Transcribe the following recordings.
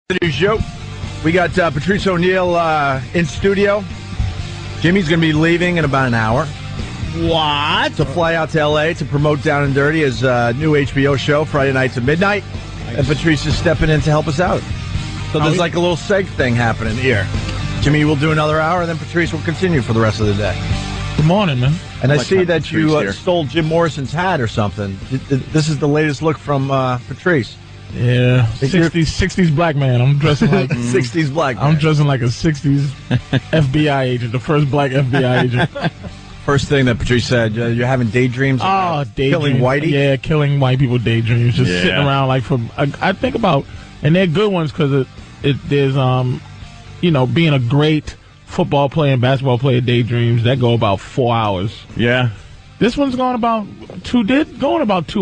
The new show. We got Patrice O'Neill in studio. Jimmy's going to be leaving in about an hour. What? To fly out to L.A. to promote Down and Dirty, his new HBO show, Friday nights at midnight. Nice. And Patrice is stepping in to help us out. So there's like a little seg thing happening here. Jimmy will do another hour, and then Patrice will continue for the rest of the day. Good morning, man. And I see that you stole Jim Morrison's hat or something. This is the latest look from Patrice. Yeah, 60s black man. I'm dressing like 60s black man. I'm dressing like a 60s FBI agent, the first black FBI agent. First thing that Patrice said, you're having daydreams about killing Whitey? Yeah, killing white people daydreams. Just sitting around like I think about, and they're good ones because there's being a great football player and basketball player daydreams that go about 4 hours. Yeah. This one's going about 2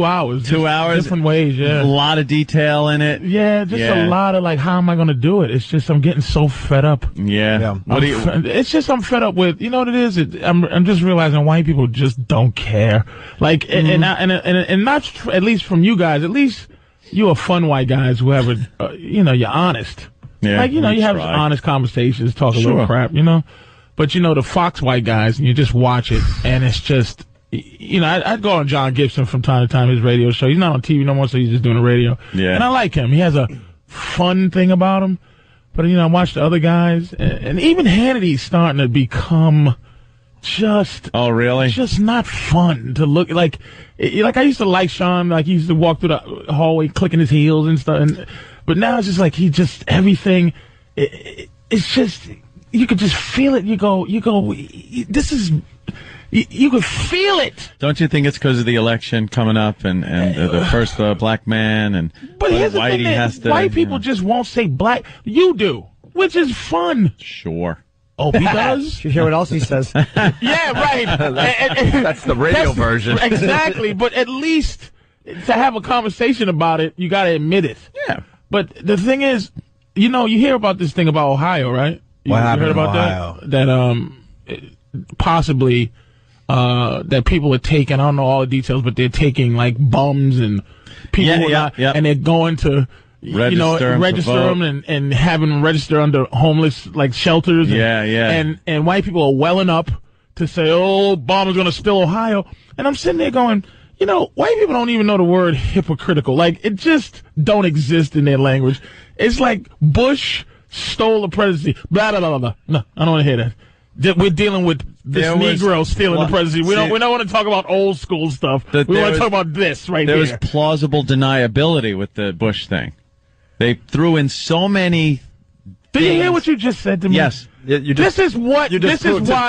hours. 2 hours. Different ways, yeah. A lot of detail in it. Yeah, a lot of like, how am I going to do it? It's just I'm getting so fed up. Yeah. It's just I'm fed up with, you know what it is? I'm just realizing white people just don't care. Like, and not, at least from you guys, at least you are fun white guys who have you're honest. Yeah. Like, you have honest conversations, talk a little crap, But, the Fox white guys, and you just watch it, and it's just, I'd go on John Gibson from time to time, his radio show. He's not on TV no more, so he's just doing the radio. Yeah. And I like him. He has a fun thing about him. But, I watch the other guys, and even Hannity's starting to become just... Oh, really? Just not fun to look like. Like, I used to like Sean, like, he used to walk through the hallway clicking his heels and stuff. But now it's just like everything, it's just... You could just feel it. You go, this is, you could feel it. Don't you think it's because of the election coming up and the first black man but here's Whitey has to... White people just won't say black. You do, which is fun. Sure. Oh, he does? Did you hear what else he says? Yeah, right. That's the radio version. Exactly. But at least to have a conversation about it, you got to admit it. Yeah. But the thing is, you hear about this thing about Ohio, right? What happened heard about in Ohio? That possibly that people are taking, I don't know all the details, but they're taking like bums and people and they're going to register them and having them register under homeless like shelters. And white people are welling up to say, oh, Obama's going to steal Ohio. And I'm sitting there going, white people don't even know the word hypocritical. Like, it just don't exist in their language. It's like Bush stole the presidency. Blah, blah, blah, blah. No, I don't want to hear that. We're dealing with this Negro stealing the presidency. We don't want to talk about old school stuff. We want to talk about this right here. There was plausible deniability with the Bush thing. They threw in so many Did you hear what you just said to me? Yes. This is why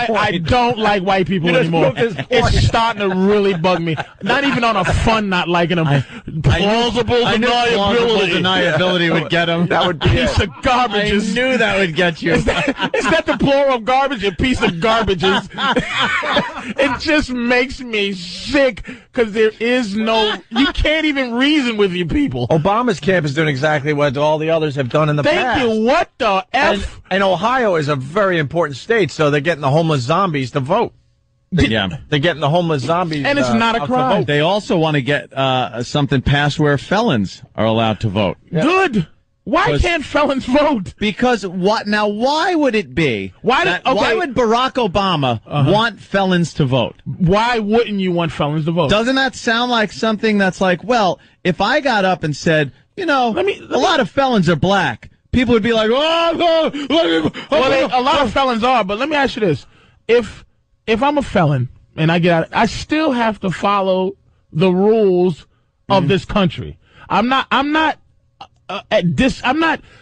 I don't like white people anymore. It's starting to really bug me. Not even on a fun not liking them. Plausible deniability would get them. That would be piece of garbages. I knew that would get you. Is that the plural of garbage? A piece of garbages. It just makes me sick because there is no. You can't even reason with you people. Obama's camp is doing exactly what all the others have done in the past. Thank you. What the F? And Ohio is a very important state, so they're getting the homeless zombies to vote. They're getting the homeless zombies. And it's not a crime. They also want to get something passed where felons are allowed to vote. Yeah. Good. Why can't felons vote? Because what? Now, why would it be? Why would Barack Obama want felons to vote? Why wouldn't you want felons to vote? Doesn't that sound like something that's like, well, if I got up and said, a lot of felons are black, people would be like, a lot of felons are, but let me ask you this. If I'm a felon and I get out, I still have to follow the rules of this country. I'm not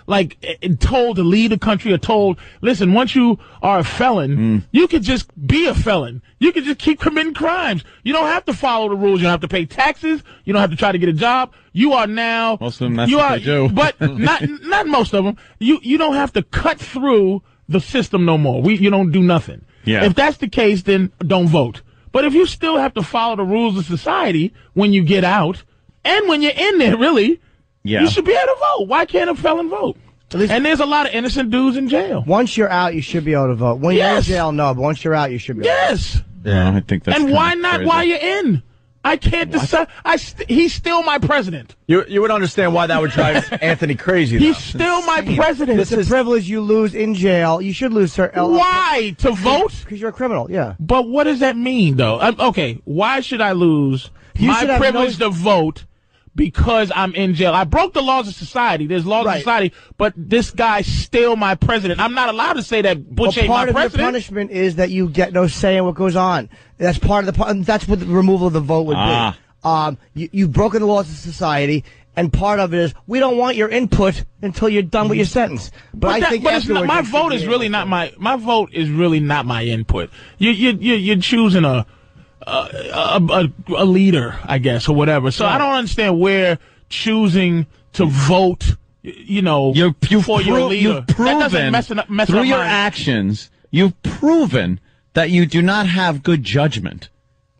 like told to leave the country or told, listen, once you are a felon, you could just be a felon. You could just keep committing crimes. You don't have to follow the rules. You don't have to pay taxes. You don't have to try to get a job. You are now. Most of them, that's what they do. But not most of them. You don't have to cut through the system no more. You don't do nothing. Yeah. If that's the case, then don't vote. But if you still have to follow the rules of society when you get out and when you're in there, really, you should be able to vote. Why can't a felon vote? And there's a lot of innocent dudes in jail. Once you're out, you should be able to vote. When you're in jail, no. But once you're out, you should be able to vote. Yes. Yeah, I think that's and why not crazy. while you're in? I can't decide. He's still my president. You would understand why that would drive Anthony crazy, though. He's still my president. It's a privilege you lose in jail. You should lose, sir. Why? To vote? Because you're a criminal, yeah. But what does that mean, though? Okay, why should I lose my privilege to vote because I'm in jail? I broke the laws of society. There's laws of society, but this guy's still my president. I'm not allowed to say that Bush ain't my president. Part of your punishment is that you get no say in what goes on. That's part of that's what the removal of the vote would be. You've broken the laws of society, and part of it is we don't want your input until you're done with your sentence. But I think my vote is really not my vote is really not my input. You're choosing a leader, I guess, or whatever. So I don't understand where choosing to vote, for your leader. You've proven mess through up your actions, you've proven that you do not have good judgment.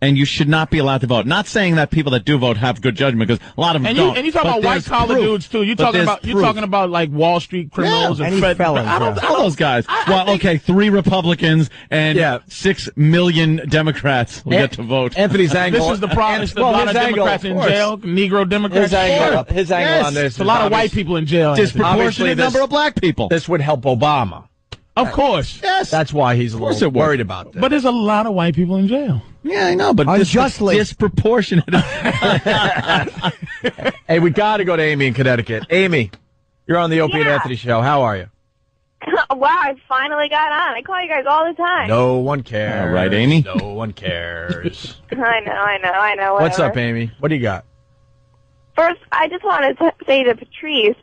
And you should not be allowed to vote. Not saying that people that do vote have good judgment, because a lot of them don't. And you talk about white collar dudes too. You're talking about like Wall Street criminals and felons. All those guys. Okay, 3 Republicans and 6 million Democrats will get to vote. Anthony's angle. This is the problem. There's a lot of Democrats in jail. Negro Democrats. His angle on this. A lot of white people in jail. Disproportionate number of black people. This would help Obama. Of course. Yes. That's why he's a little worried about that. But there's a lot of white people in jail. Yeah, I know, but unjustly disproportionate. Hey, we got to go to Amy in Connecticut. Amy, you're on the Opie and Anthony show. How are you? Wow, I finally got on. I call you guys all the time. No one cares. All right, Amy. No one cares. I know. Whatever. What's up, Amy? What do you got? First, I just wanted to say to Patrice,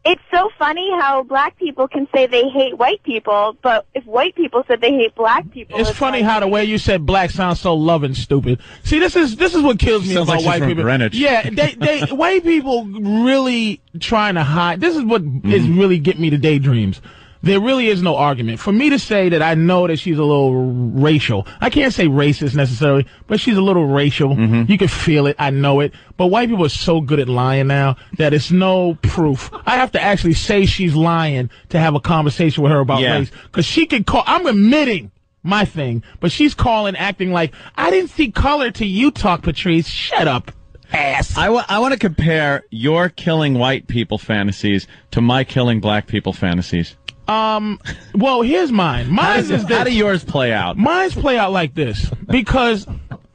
it's so funny how black people can say they hate white people, but if white people said they hate black people, it's funny how the way you said black sounds so loving stupid. See, this is what kills me about white people. Greenwich. Yeah, they white people really trying to hide. This is what is really getting me to daydreams. There really is no argument. For me to say that I know that she's a little racial, I can't say racist necessarily, but she's a little racial. You can feel it. I know it. But white people are so good at lying now that it's no proof. I have to actually say she's lying to have a conversation with her about race. Because she can call, I'm admitting my thing, but she's calling, acting like, I didn't see color till you talk, Patrice. Shut up, ass. I want to compare your killing white people fantasies to my killing black people fantasies. Well, here's mine. How do yours play out? Mine's play out like this, because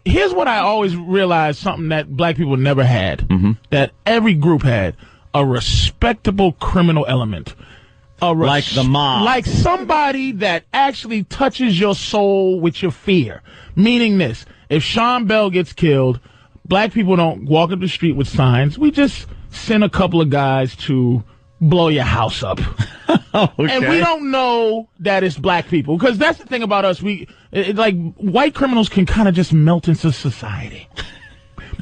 here's what I always realized, something that black people never had, that every group had, a respectable criminal element. Like the mob. Like somebody that actually touches your soul with your fear. Meaning this, if Sean Bell gets killed, black people don't walk up the street with signs. We just send a couple of guys to blow your house up. Okay. And we don't know that it's black people, because that's the thing about us. Like white criminals can kind of just melt into society.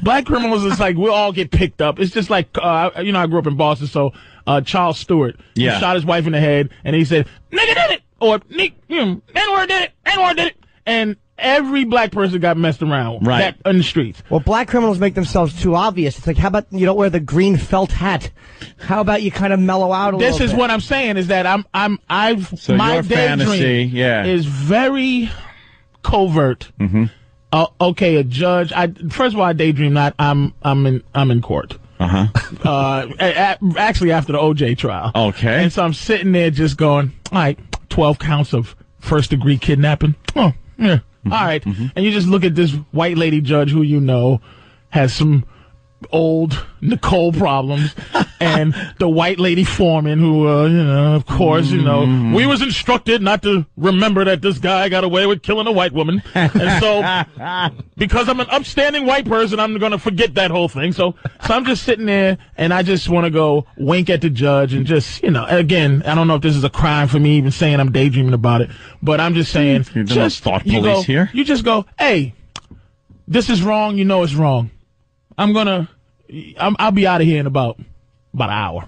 Black criminals is like we'll all get picked up. It's just like I grew up in Boston, so Charles Stewart he shot his wife in the head, and he said, "Nigga did it," or "N-word did it," "N-word did it," and every black person got messed around in the streets. Well, black criminals make themselves too obvious. It's like, how about you don't wear the green felt hat? How about you kind of mellow out a little bit? This is what I'm saying, is that my fantasy, daydream is very covert. Okay, a judge. First of all, I daydream not. I'm in court. Actually, after the OJ trial. Okay. And so I'm sitting there just going, all right, 12 counts of first-degree kidnapping. Oh, yeah. All right. And you just look at this white lady judge who has some old Nicole problems, and the white lady foreman who, of course, we was instructed not to remember that this guy got away with killing a white woman. And so, because I'm an upstanding white person, I'm going to forget that whole thing. So I'm just sitting there, and I just want to go wink at the judge and just, again, I don't know if this is a crime for me even saying I'm daydreaming about it, but I'm just saying, just thought police here. You just go, hey, this is wrong. It's wrong. I'll be out of here in about an hour.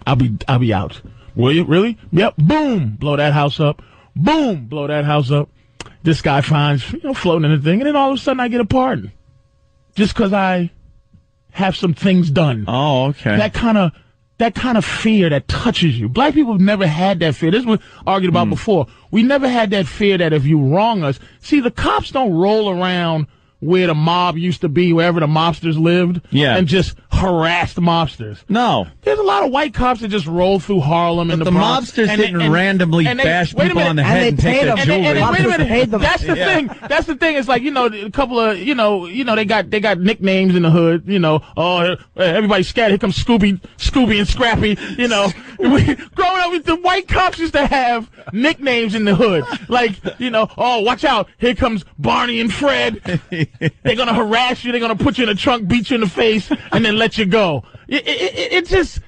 I'll be out. Will you really? Yep. Boom. Blow that house up. Boom. Blow that house up. This guy finds floating in the thing, and then all of a sudden I get a pardon, just because I have some things done. Oh, okay. That kind of fear that touches you. Black people have never had that fear. This was argued about before. We never had that fear that if you wrong us, see, the cops don't roll around where the mob used to be, wherever the mobsters lived, and just harassed mobsters. No. There's a lot of white cops that just roll through Harlem and the Bronx. Mobsters didn't randomly bash people on the head and take their jewelry. Wait a minute. That's the thing. That's the thing. It's like, a couple of, they got nicknames in the hood, everybody's scared. Here comes Scooby and Scrappy, Growing up, the white cops used to have nicknames in the hood. Like, watch out. Here comes Barney and Fred. They're going to harass you. They're going to put you in a trunk, beat you in the face, and then let you go. It just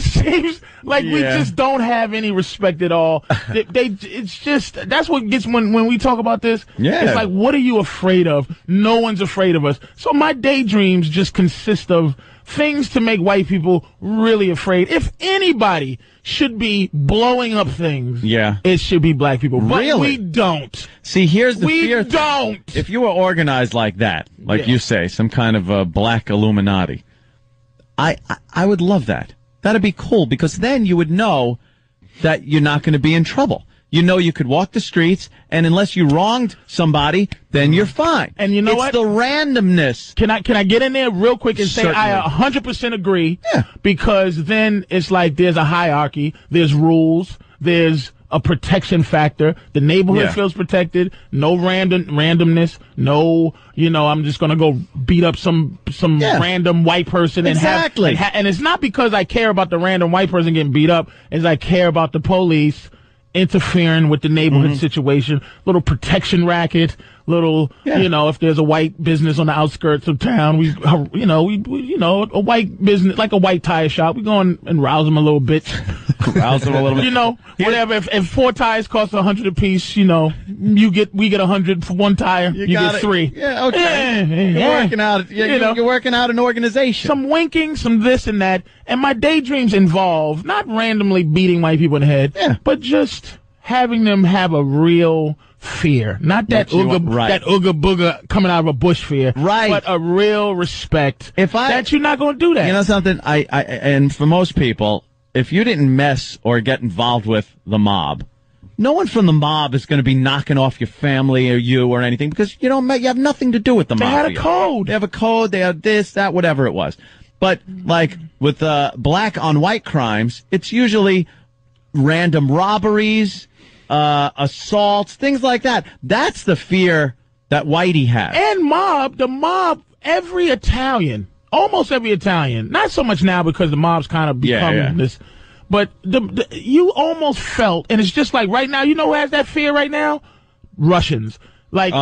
seems like we just don't have any respect at all. It's just, that's what gets when we talk about this. Yeah. It's like, what are you afraid of? No one's afraid of us. So my daydreams just consist of things to make white people really afraid. If anybody should be blowing up things, it should be black people. But we don't. See, here's the fear. We don't. If you were organized like that, like you say, some kind of a black Illuminati, I would love that. That'd be cool, because then you would know that you're not going to be in trouble. You know you could walk the streets, and unless you wronged somebody, then you're fine. And you know what? It's the randomness. Can I get in there real quick and say I 100% agree? Yeah. Because then it's like there's a hierarchy, there's rules, there's a protection factor. The neighborhood feels protected. No randomness. No, I'm just gonna go beat up some random white person. Exactly. And it's not because I care about the random white person getting beat up. It's I care about the police interfering with the neighborhood situation. Little protection racket. Little, if there's a white business on the outskirts of town, a white business, like a white tire shop, we go and rouse them a little bit. Rouse them a little bit. Whatever. If 4 tires cost $100 apiece, we get 100 for 1 tire. You get 3. Yeah, okay. You're working out. You're working out an organization. Some winking, some this and that, and my daydreams involve not randomly beating white people in the head, but just having them have a real fear, not that that ooga booga coming out of a bush fear, but a real respect that you're not going to do that. You know something? And for most people, if you didn't mess or get involved with the mob, no one from the mob is going to be knocking off your family or you or anything, because you have nothing to do with the mob. They had a code. They have a code. They have this, that, whatever it was. But like with black on white crimes, it's usually random robberies, assaults, things like that. That's the fear that Whitey has. And the mob, almost every Italian, not so much now because the mob's kind of become this, but you almost felt, and it's just like right now, who has that fear right now? Russians. Like,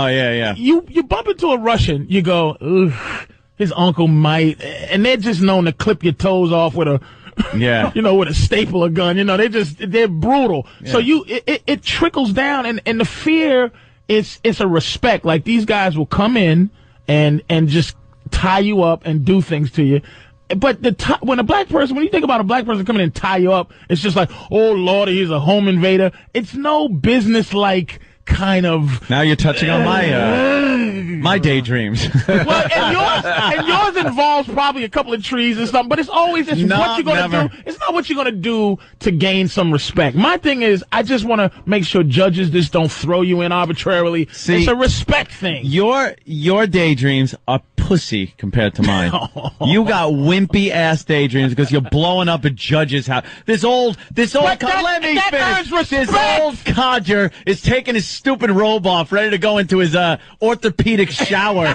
you bump into a Russian, you go, ugh, his uncle might, and they're just known to clip your toes off with a, with a stapler gun. They're brutal. Yeah. So it trickles down, and the fear it's a respect. Like, these guys will come in and just tie you up and do things to you. But when you think about a black person coming in and tie you up, it's just like, oh Lord, he's a home invader. It's no business-like kind of. Now you're touching on my daydreams. Well, and yours involves probably a couple of trees and something, but it's always what you're going to do. It's not what you're going to do to gain some respect. My thing is, I just want to make sure judges just don't throw you in arbitrarily. See, it's a respect thing. Your daydreams are pussy compared to mine. You got wimpy ass daydreams because you're blowing up a judge's house. This old codger is taking his stupid robe off, ready to go into his orthopedic shower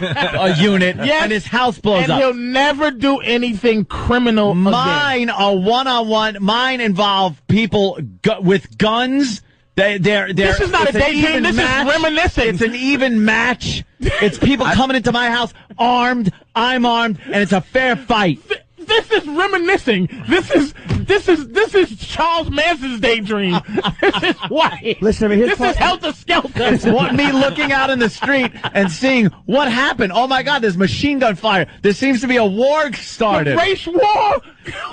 unit, and his house blows up. And he'll never do anything criminal again. Mine are one-on-one. Mine involve people with guns. This is not a daydream. This is reminiscing. It's an even match. It's people coming into my house armed. I'm armed, and it's a fair fight. This is reminiscing. This is Charles Manson's daydream. This is why. Listen, this is Helter Skelter. It's me looking out in the street and seeing what happened. Oh my God, there's machine gun fire. There seems to be a war started. The race war.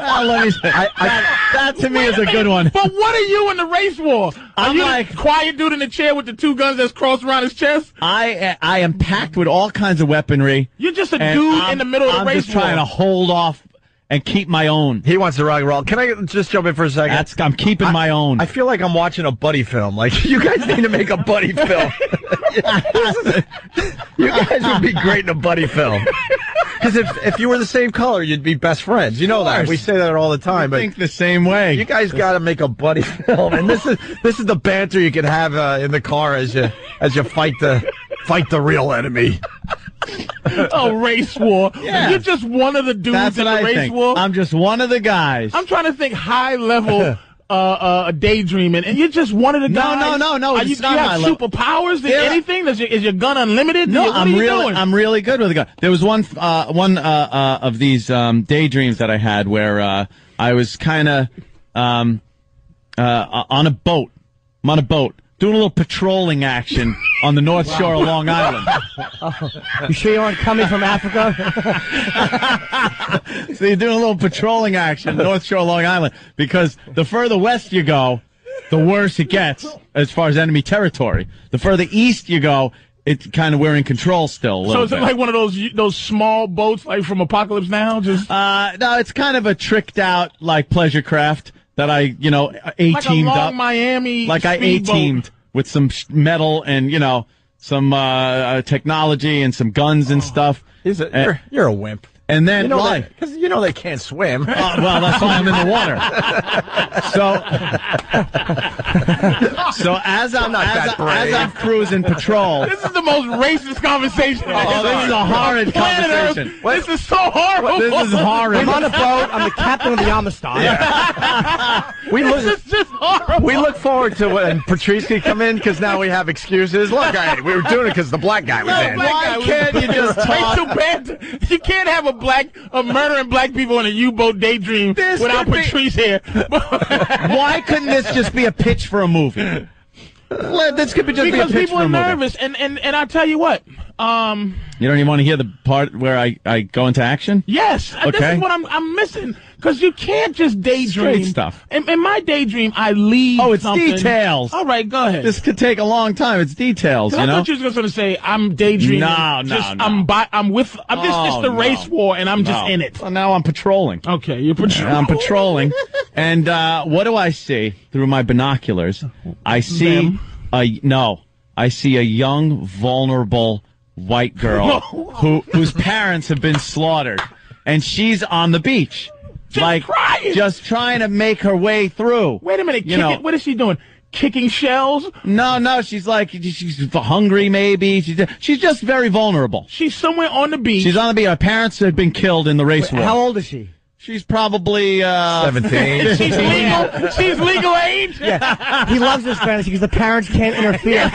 That to me is a good one. But what are you in the race war? Are you like the quiet dude in the chair with the 2 guns that's crossed around his chest? I am packed with all kinds of weaponry. You're just a dude in the middle of the race war. I'm just trying to hold off and keep my own. He wants to rock and roll. Can I just jump in for a second? I'm keeping my own. I feel like I'm watching a buddy film. Like, you guys need to make a buddy film. You guys would be great in a buddy film. Because if you were the same color, you'd be best friends. You know that. We say that all the time. I think the same way. You guys got to make a buddy film. And this is the banter you can have in the car as you fight the real enemy. Oh, race war. Yeah. You're just one of the dudes in the race war. I'm just one of the guys. I'm trying to think high level daydreaming, and you're just one of the guys. No. Are you have superpowers? Anything? Is your gun unlimited? No, I'm really good with a gun. There was one of these daydreams that I had where I was kind of on a boat. I'm on a boat doing a little patrolling action on the North Shore of Long Island. You sure you aren't coming from Africa? So you're doing a little patrolling action, North Shore of Long Island, because the further west you go, the worse it gets as far as enemy territory. The further east you go, it's kind of we're in control still. So is it like one of those small boats like from Apocalypse Now? Just no, it's kind of a tricked out like pleasure craft that I A-teamed like a long up. Miami like I A-teamed with some metal and some technology and some guns and stuff. You're a wimp. And then because they can't swim. Well, that's why I'm in the water. So as I'm cruising patrol, this is the most racist conversation. This is a horrid conversation. This is so horrible. This is horrid. I'm on a boat. I'm the captain of the Amistad. Yeah. This is just horrible. We look forward to when Patrice can come in because now we have excuses. Look, we were doing it because the black guy was in. Why can't you just talk? You can't have a murdering black people in a U-boat daydream without Patrice here. Why couldn't this just be a pitch for a movie? This could be just because be a pitch people for a are movie. nervous, and I tell you what. You don't even want to hear the part where I go into action? Yes, okay. This is what I'm missing. Because you can't just daydream. Straight stuff. In my daydream, I leave it's something. details. All right, go ahead. This could take a long time. It's details, I thought you were going to say, I'm daydreaming. No. It's the race war, and I'm just in it. Well, now I'm patrolling. Okay, you're patrolling. I'm patrolling. And what do I see through my binoculars? I see I see a young, vulnerable white girl whose parents have been slaughtered. And she's on the beach. Crying. Just trying to make her way through. Wait a minute, what is she doing? Kicking shells? No, she's hungry maybe. She's just very vulnerable. She's somewhere on the beach. She's on the beach. Her parents have been killed in the race war. How old is she? She's probably 17. She's legal. She's legal age. Yeah, he loves this fantasy because the parents can't interfere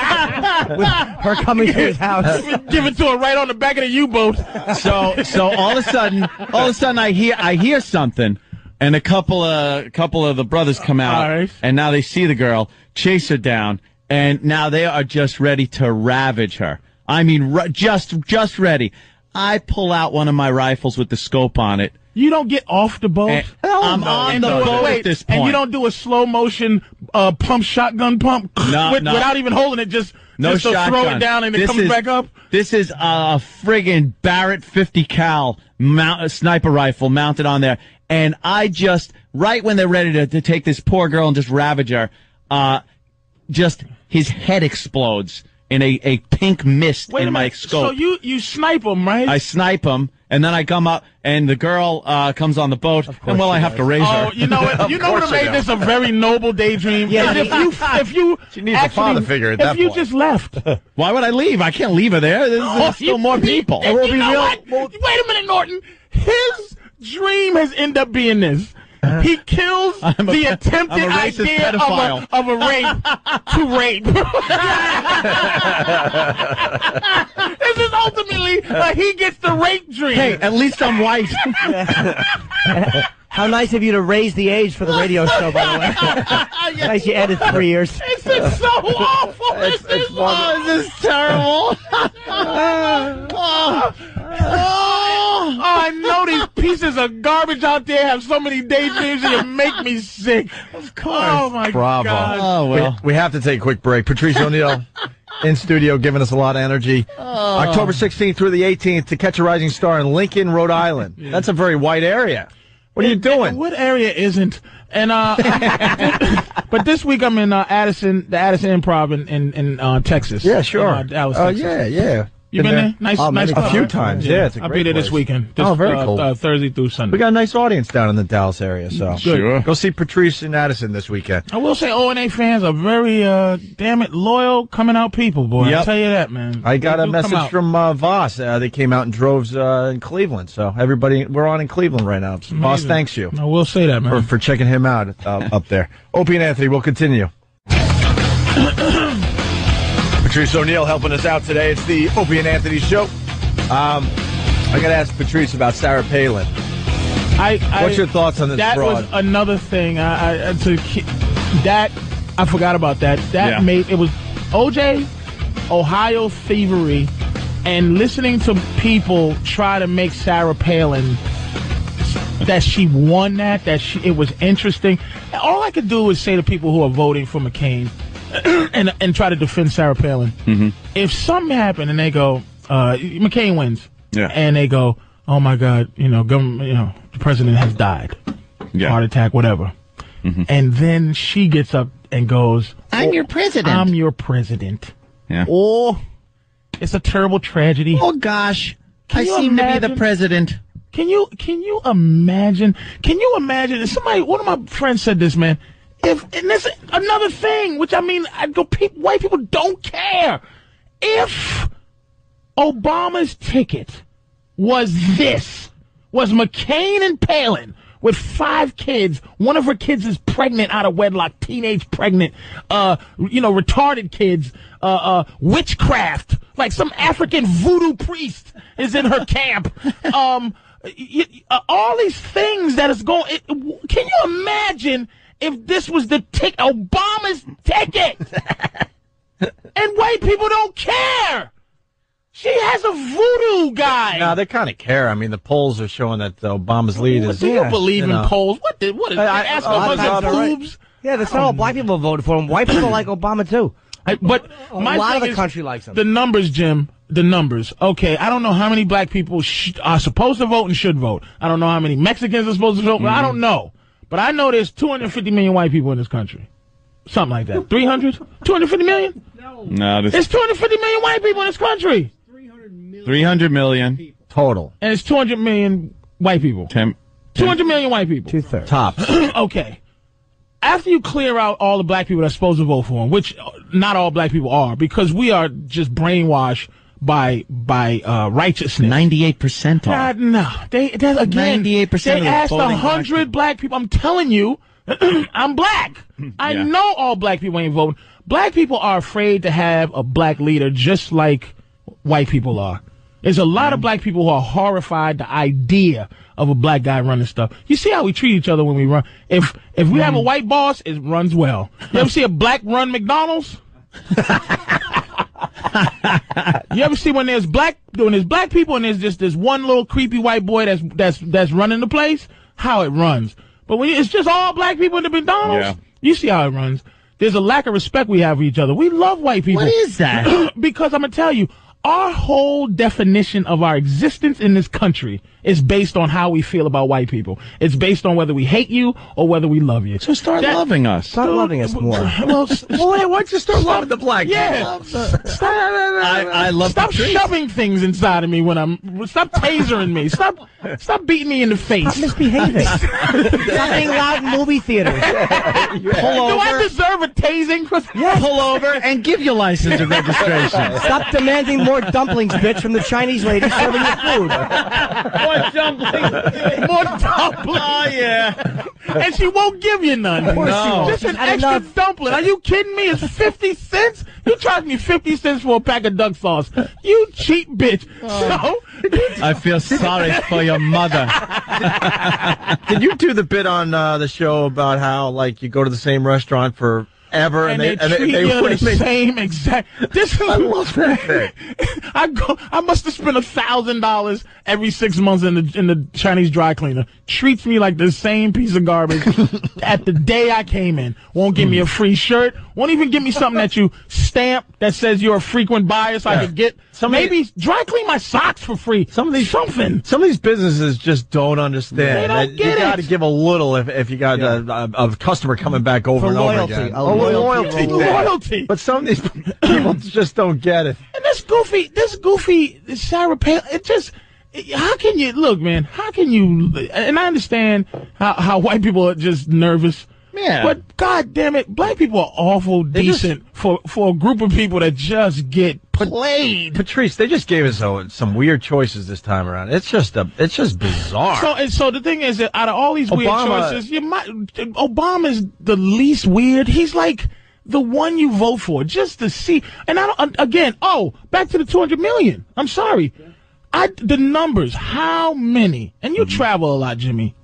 with her coming to his house. Give it to her right on the back of the U-boat. So all of a sudden I hear something, and a couple of the brothers come out, right. And now they see the girl, chase her down, and now they are just ready to ravage her. I mean, just ready. I pull out one of my rifles with the scope on it. You don't get off the boat? I'm on the boat at this point. And you don't do a slow motion shotgun pump without even holding it, just to throw it down and it comes back up? This is a friggin' Barrett 50 cal sniper rifle mounted on there. And I just, right when they're ready to take this poor girl and just ravage her, just his head explodes in a pink mist in my scope. So you snipe him, right? I snipe him, and then I come up, and the girl comes on the boat, and I have to raise her. Oh, you know what? You know what made this a very noble daydream? Yeah, if you she needs a father figure at that point. If you just left. Why would I leave? I can't leave her there. There's still more people. Wait a minute, Norton. His dream has ended up being this. He kills the attempted idea of a rape to rape. This is ultimately he gets the rape dream. Hey, at least I'm white. How nice of you to raise the age for the radio show, by the way. Nice you added 3 years. This is so awful. This is terrible. I know these pieces of garbage out there have so many daydreams and it make me sick. Of course. Oh, my Bravo. God. Oh, well. We have to take a quick break. Patrice O'Neill in studio giving us a lot of energy. October 16th through the 18th to catch a rising star in Lincoln, Rhode Island. That's a very white area. What are you doing? What area isn't? And but this week I'm in the Addison Improv in Texas. Yeah, sure. Dallas, Oh, Texas. yeah. You been there? Nice club, a few right? times. Yeah, it's a great I'll be there place. this weekend. Very cool. Thursday through Sunday. We got a nice audience down in the Dallas area, so Sure. go see Patrice and Addison this weekend. I will say O&A fans are very, loyal, coming out people, boy. Yep. I'll tell you that, man. I got They a do message come out. from Voss. They came out in droves in Cleveland, so everybody, we're on in Cleveland right now. So Voss, thanks you I will say that, man. for checking him out up there. Opie and Anthony, we'll continue. Patrice O'Neill helping us out today. It's the Opie and Anthony show. I got to ask Patrice about Sarah Palin. What's your thoughts on this That fraud? was another thing. I forgot about that. That made it was OJ, Ohio thievery, and listening to people try to make Sarah Palin that she won it was interesting. All I could do is say to people who are voting for McCain and try to defend Sarah Palin. Mm-hmm. If something happened and they go, McCain wins, and they go, oh my God, the president has died, heart attack, whatever, and then she gets up and goes, I'm your president. I'm your president. Yeah. Or it's a terrible tragedy. Oh gosh, I you seem to be imagine? the president. Can you imagine? And somebody, one of my friends said this, man. And this another thing, which I mean, white people don't care. If Obama's ticket was McCain and Palin with 5 kids, one of her kids is pregnant out of wedlock, teenage pregnant, retarded kids, witchcraft, like some African voodoo priest is in her camp. All these things that is going. Can you imagine if this was Obama's ticket, and white people don't care? She has a voodoo guy. No, they kind of care. I mean, the polls are showing that Obama's lead is. Do you believe in polls? What is? Ask a bunch of boobs. Yeah, that's not all black people voted for him. White people like Obama too. But a lot of the country likes him. The numbers, Jim. The numbers. Okay, I don't know how many black people are supposed to vote and should vote. I don't know how many Mexicans are supposed to vote. I don't know. But I know there's 250 million white people in this country. Something like that. 300? 250 million? No, there's 250 million white people in this country. 300 million total. And it's 200 million white people. 200 million white people. 2/3. Tops. Okay. After you clear out all the black people that's supposed to vote for him, which not all black people are, because we are just brainwashed by righteousness. 98% are. No, they again. 98% They of the asked voting 100 black people. I'm telling you, I'm black. I know all black people ain't voting. Black people are afraid to have a black leader, just like white people are. There's a lot of black people who are horrified the idea of a black guy running stuff. You see how we treat each other when we run. If we have a white boss, it runs well. You ever see a black run McDonald's? You ever see when there's black people and there's just this one little creepy white boy that's running the place? How it runs. But when it's just all black people in the McDonald's, you see how it runs. There's a lack of respect we have for each other. We love white people. What is that? Because I'm gonna tell you, our whole definition of our existence in this country is based on how we feel about white people. It's based on whether we hate you or whether we love you. So start loving us. Start loving us more. Well, why don't you start loving the black? Yeah. I love Stop Patrice. shoving things inside of me stop tasering me. Stop beating me in the face. Stop misbehaving. Stop being loud in movie theaters. Pull over. Do I deserve a tasing? Pull over and give your license and registration. Stop demanding more dumplings, bitch, from the Chinese lady serving you food. More dumplings. Oh, yeah. And she won't give you none. No. Just an extra dumpling. Are you kidding me? It's 50 cents? You charge me 50 cents for a pack of duck sauce. You cheap bitch. I feel sorry for your mother. Did you do the bit on the show about how, like, you go to the same restaurant for ever, and they treat you the same exact. I love that thing. I must have spent $1,000 every 6 months in the Chinese dry cleaner. Treats me like the same piece of garbage at the day I came in. Won't give me a free shirt. Won't even give me something that you stamp that says you're a frequent buyer, so I could get. Maybe dry clean my socks for free. Some of these businesses just don't understand. They don't get you got to give a little if you got a customer coming back over and over again. Loyalty. But some of these people just don't get it. And this goofy Sarah Palin. It just. How can you look, man? How can you? And I understand how white people are just nervous. Yeah. But God damn it, black people are awful decent for a group of people that just get played. Patrice, they just gave us some weird choices this time around. It's just bizarre. So the thing is that out of all these weird choices, Obama's the least weird. He's like the one you vote for just to see. And back to the 200 million. I'm sorry. The numbers, how many? And you travel a lot, Jimmy.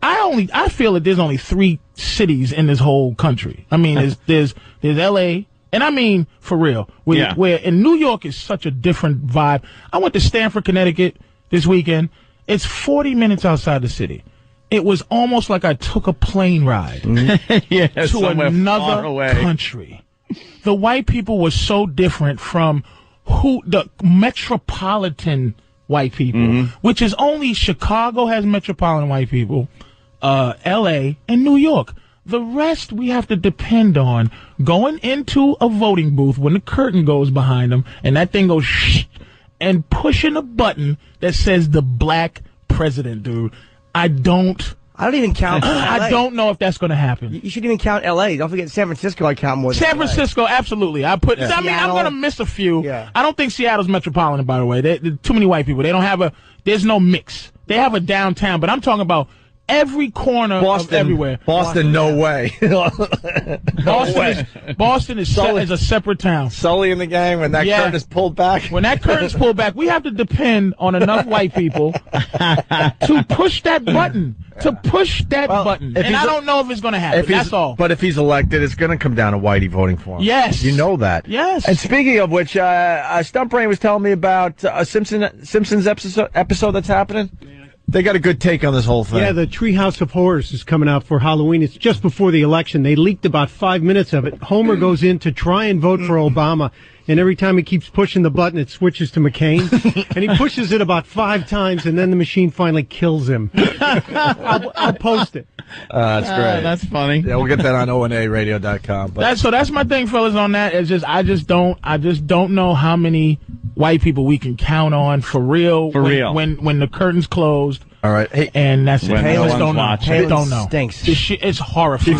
I feel that there's only 3 cities in this whole country. I mean, there's L.A., and I mean, for real, where in New York is such a different vibe. I went to Stamford, Connecticut this weekend. It's 40 minutes outside the city. It was almost like I took a plane ride to another country. The white people were so different from the metropolitan white people, which is only Chicago has metropolitan white people, L.A., and New York. The rest we have to depend on going into a voting booth when the curtain goes behind them and that thing goes shh, and pushing a button that says the black president, dude. I don't even count LA. I don't know if that's going to happen. You shouldn't even count L.A. Don't forget San Francisco. I count more than San Francisco, absolutely. I mean, I'm going to miss a few. Yeah. I don't think Seattle's metropolitan, by the way. There too many white people. They don't have there's no mix. They have a downtown, but I'm talking about every corner of everywhere. Boston, no way. Boston is a separate town. Sully in the gang when that curtain is pulled back. When that curtain's pulled back, we have to depend on enough white people to push that button. And I don't know if it's going to happen. That's all. But if he's elected, it's going to come down to whitey voting for him. Yes. You know that. Yes. And speaking of which, Stump Brain was telling me about a Simpsons episode that's happening. They got a good take on this whole thing. Yeah, the Treehouse of Horrors is coming out for Halloween. It's just before the election. They leaked about 5 minutes of it. Homer goes in to try and vote for Obama, and every time he keeps pushing the button, it switches to McCain. And he pushes it about 5 times, and then the machine finally kills him. I'll post it. That's great. That's funny. Yeah, we'll get that on onaradio.com. That's my thing, fellas, on that. It's just I just don't know how many white people we can count on for real. When the curtain's closed. All right. Hey, and that's it. I just don't know. Stinks. It's horrifying.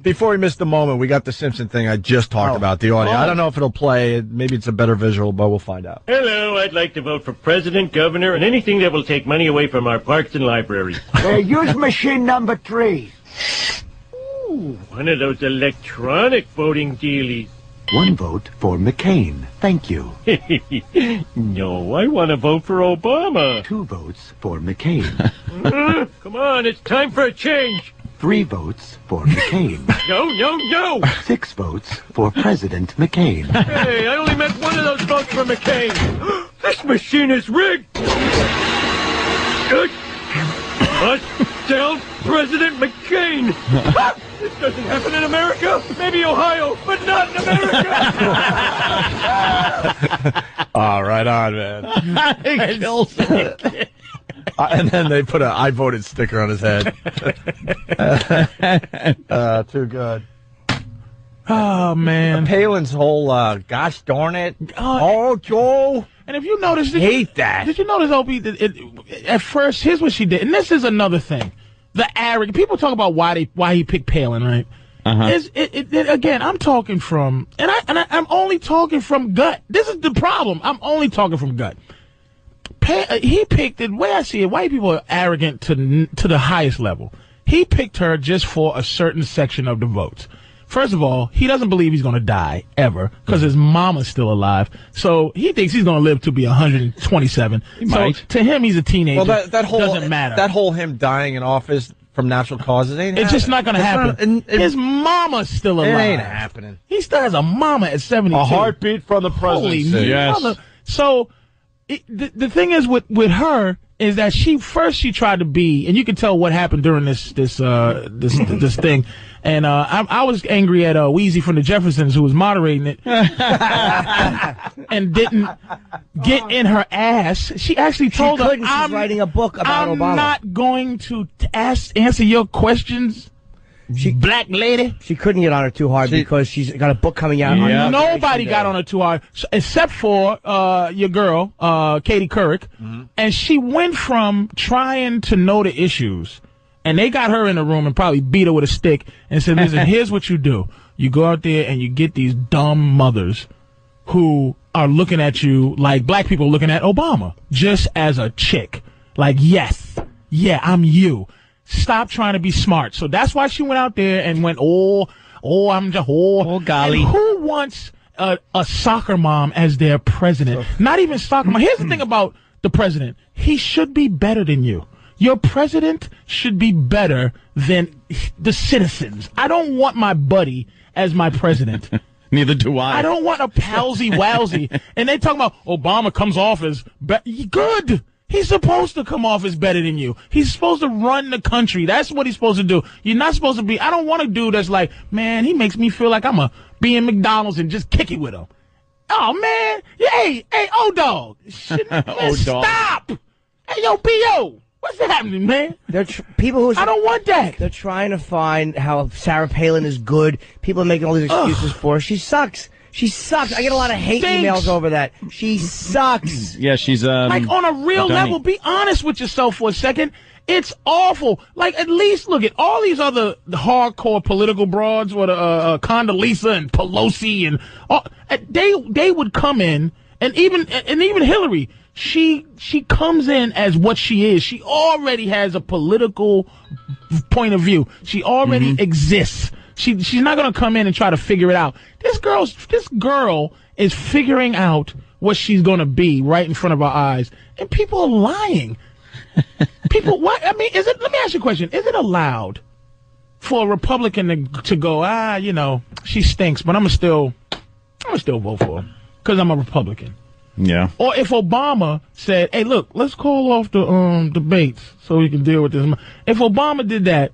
Before we miss the moment, we got the Simpson thing I just talked about, the audio. I don't know if it'll play. Maybe it's a better visual, but we'll find out. Hello, I'd like to vote for president, governor, and anything that will take money away from our parks and libraries. Use machine number 3. Ooh, one of those electronic voting dealies. 1 vote for McCain. Thank you. No, I want to vote for Obama. 2 votes for McCain. Come on, it's time for a change. 3 votes for McCain. No. 6 votes for President McCain. Hey, I only meant one of those votes for McCain. This machine is rigged. Must tell President McCain. This doesn't happen in America. Maybe Ohio, but not in America. Right on, man. And then they put I voted sticker on his head. Too good. Oh, man. Palin's whole, gosh darn it. Oh, Joe. And if you notice, Did you notice, Opie, at first, here's what she did. And this is another thing. The arrogant. People talk about why he picked Palin, right? Again, I'm talking from, I'm only talking from gut. This is the problem. I'm only talking from gut. He picked, the way I see it, white people are arrogant to the highest level. He picked her just for a certain section of the votes. First of all, he doesn't believe he's going to die ever because his mama's still alive. So he thinks he's going to live to be 127. So to him, he's a teenager. Well, that whole doesn't matter. That whole him dying in office from natural causes. It's just not going to happen. His mama's still alive. It ain't happening. He still has a mama at 72. A heartbeat from the presidency. Holy yes. mother. So the thing is with her is that she tried to be, and you can tell what happened during this thing. And I was angry at Wheezy from the Jeffersons, who was moderating it, and didn't get in her ass. She actually told her, "I'm writing a book about Obama. I'm not going to answer your questions." Black lady. She couldn't get on her too hard because she's got a book coming out. Yeah. Nobody got on her too hard, except for your girl, Katie Couric. Mm-hmm. And she went from trying to know the issues, and they got her in the room and probably beat her with a stick and said, listen, here's what you do. You go out there and you get these dumb mothers who are looking at you like black people looking at Obama, just as a chick. Like, yes, yeah, I'm you. Stop trying to be smart. So that's why she went out there and went, I'm just, golly. And who wants a soccer mom as their president? Not even soccer mom. Here's the thing about the president. He should be better than you. Your president should be better than the citizens. I don't want my buddy as my president. Neither do I. I don't want a palsy-wowsy. And they talking about Obama comes off as good. He's supposed to come off as better than you. He's supposed to run the country. That's what he's supposed to do. You're not supposed to be. I don't want a dude that's like, man, he makes me feel like I'm a be in McDonald's and just kick it with him. Oh, man. Hey, O-Dog. Stop. Hey, yo, B.O. What's happening, man? People who I don't want that. They're trying to find how Sarah Palin is good. People are making all these excuses for her. She sucks. She sucks. I get a lot of hate emails over that. She sucks. Yeah, she's like on a real level. Be honest with yourself for a second. It's awful. Like at least look at all these other hardcore political broads, or the Condoleezza and Pelosi and all, they would come in, and even Hillary. She comes in as what she is. She already has a political point of view. She already exists. She's not going to come in and try to figure it out. This girl is figuring out what she's going to be right in front of our eyes, and people are lying. People, what? I mean, let me ask you a question. Is it allowed for a Republican to go, she stinks, but I'm gonna still vote for her because I'm a Republican? Yeah. Or if Obama said, hey, look, let's call off the debates so we can deal with this. If Obama did that,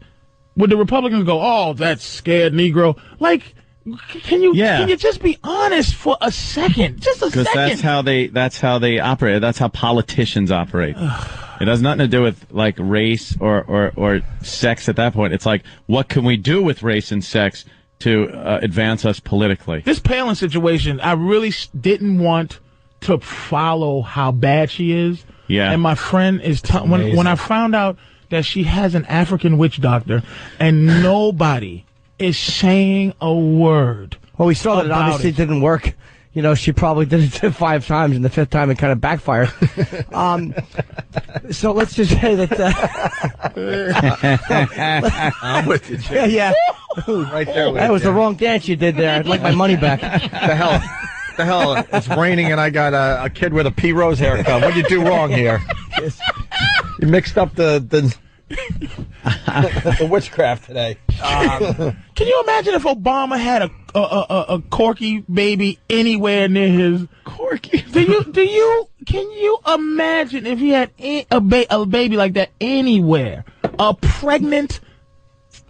would the Republicans go, oh, that scared Negro? Like, can you just be honest for a second? Just a second. Because that's how they operate. That's how politicians operate. It has nothing to do with like race or sex at that point. It's like, what can we do with race and sex to advance us politically? This Palin situation, I really didn't want to follow how bad she is. Yeah. And my friend is when I found out that she has an African witch doctor and nobody is saying a word. Well, we saw that it obviously didn't work. She probably did it 5 times, and the 5th time it kind of backfired. So let's just say that. I'm with you, Jim. Yeah. Right there. That was the wrong dance you did there. I'd like my money back. The hell? It's raining, and I got a kid with a P. Rose haircut. What'd you do wrong here? You mixed up the witchcraft today. Can you imagine if Obama had a Corky baby anywhere near his Corky? Can you imagine if he had a baby like that anywhere? A pregnant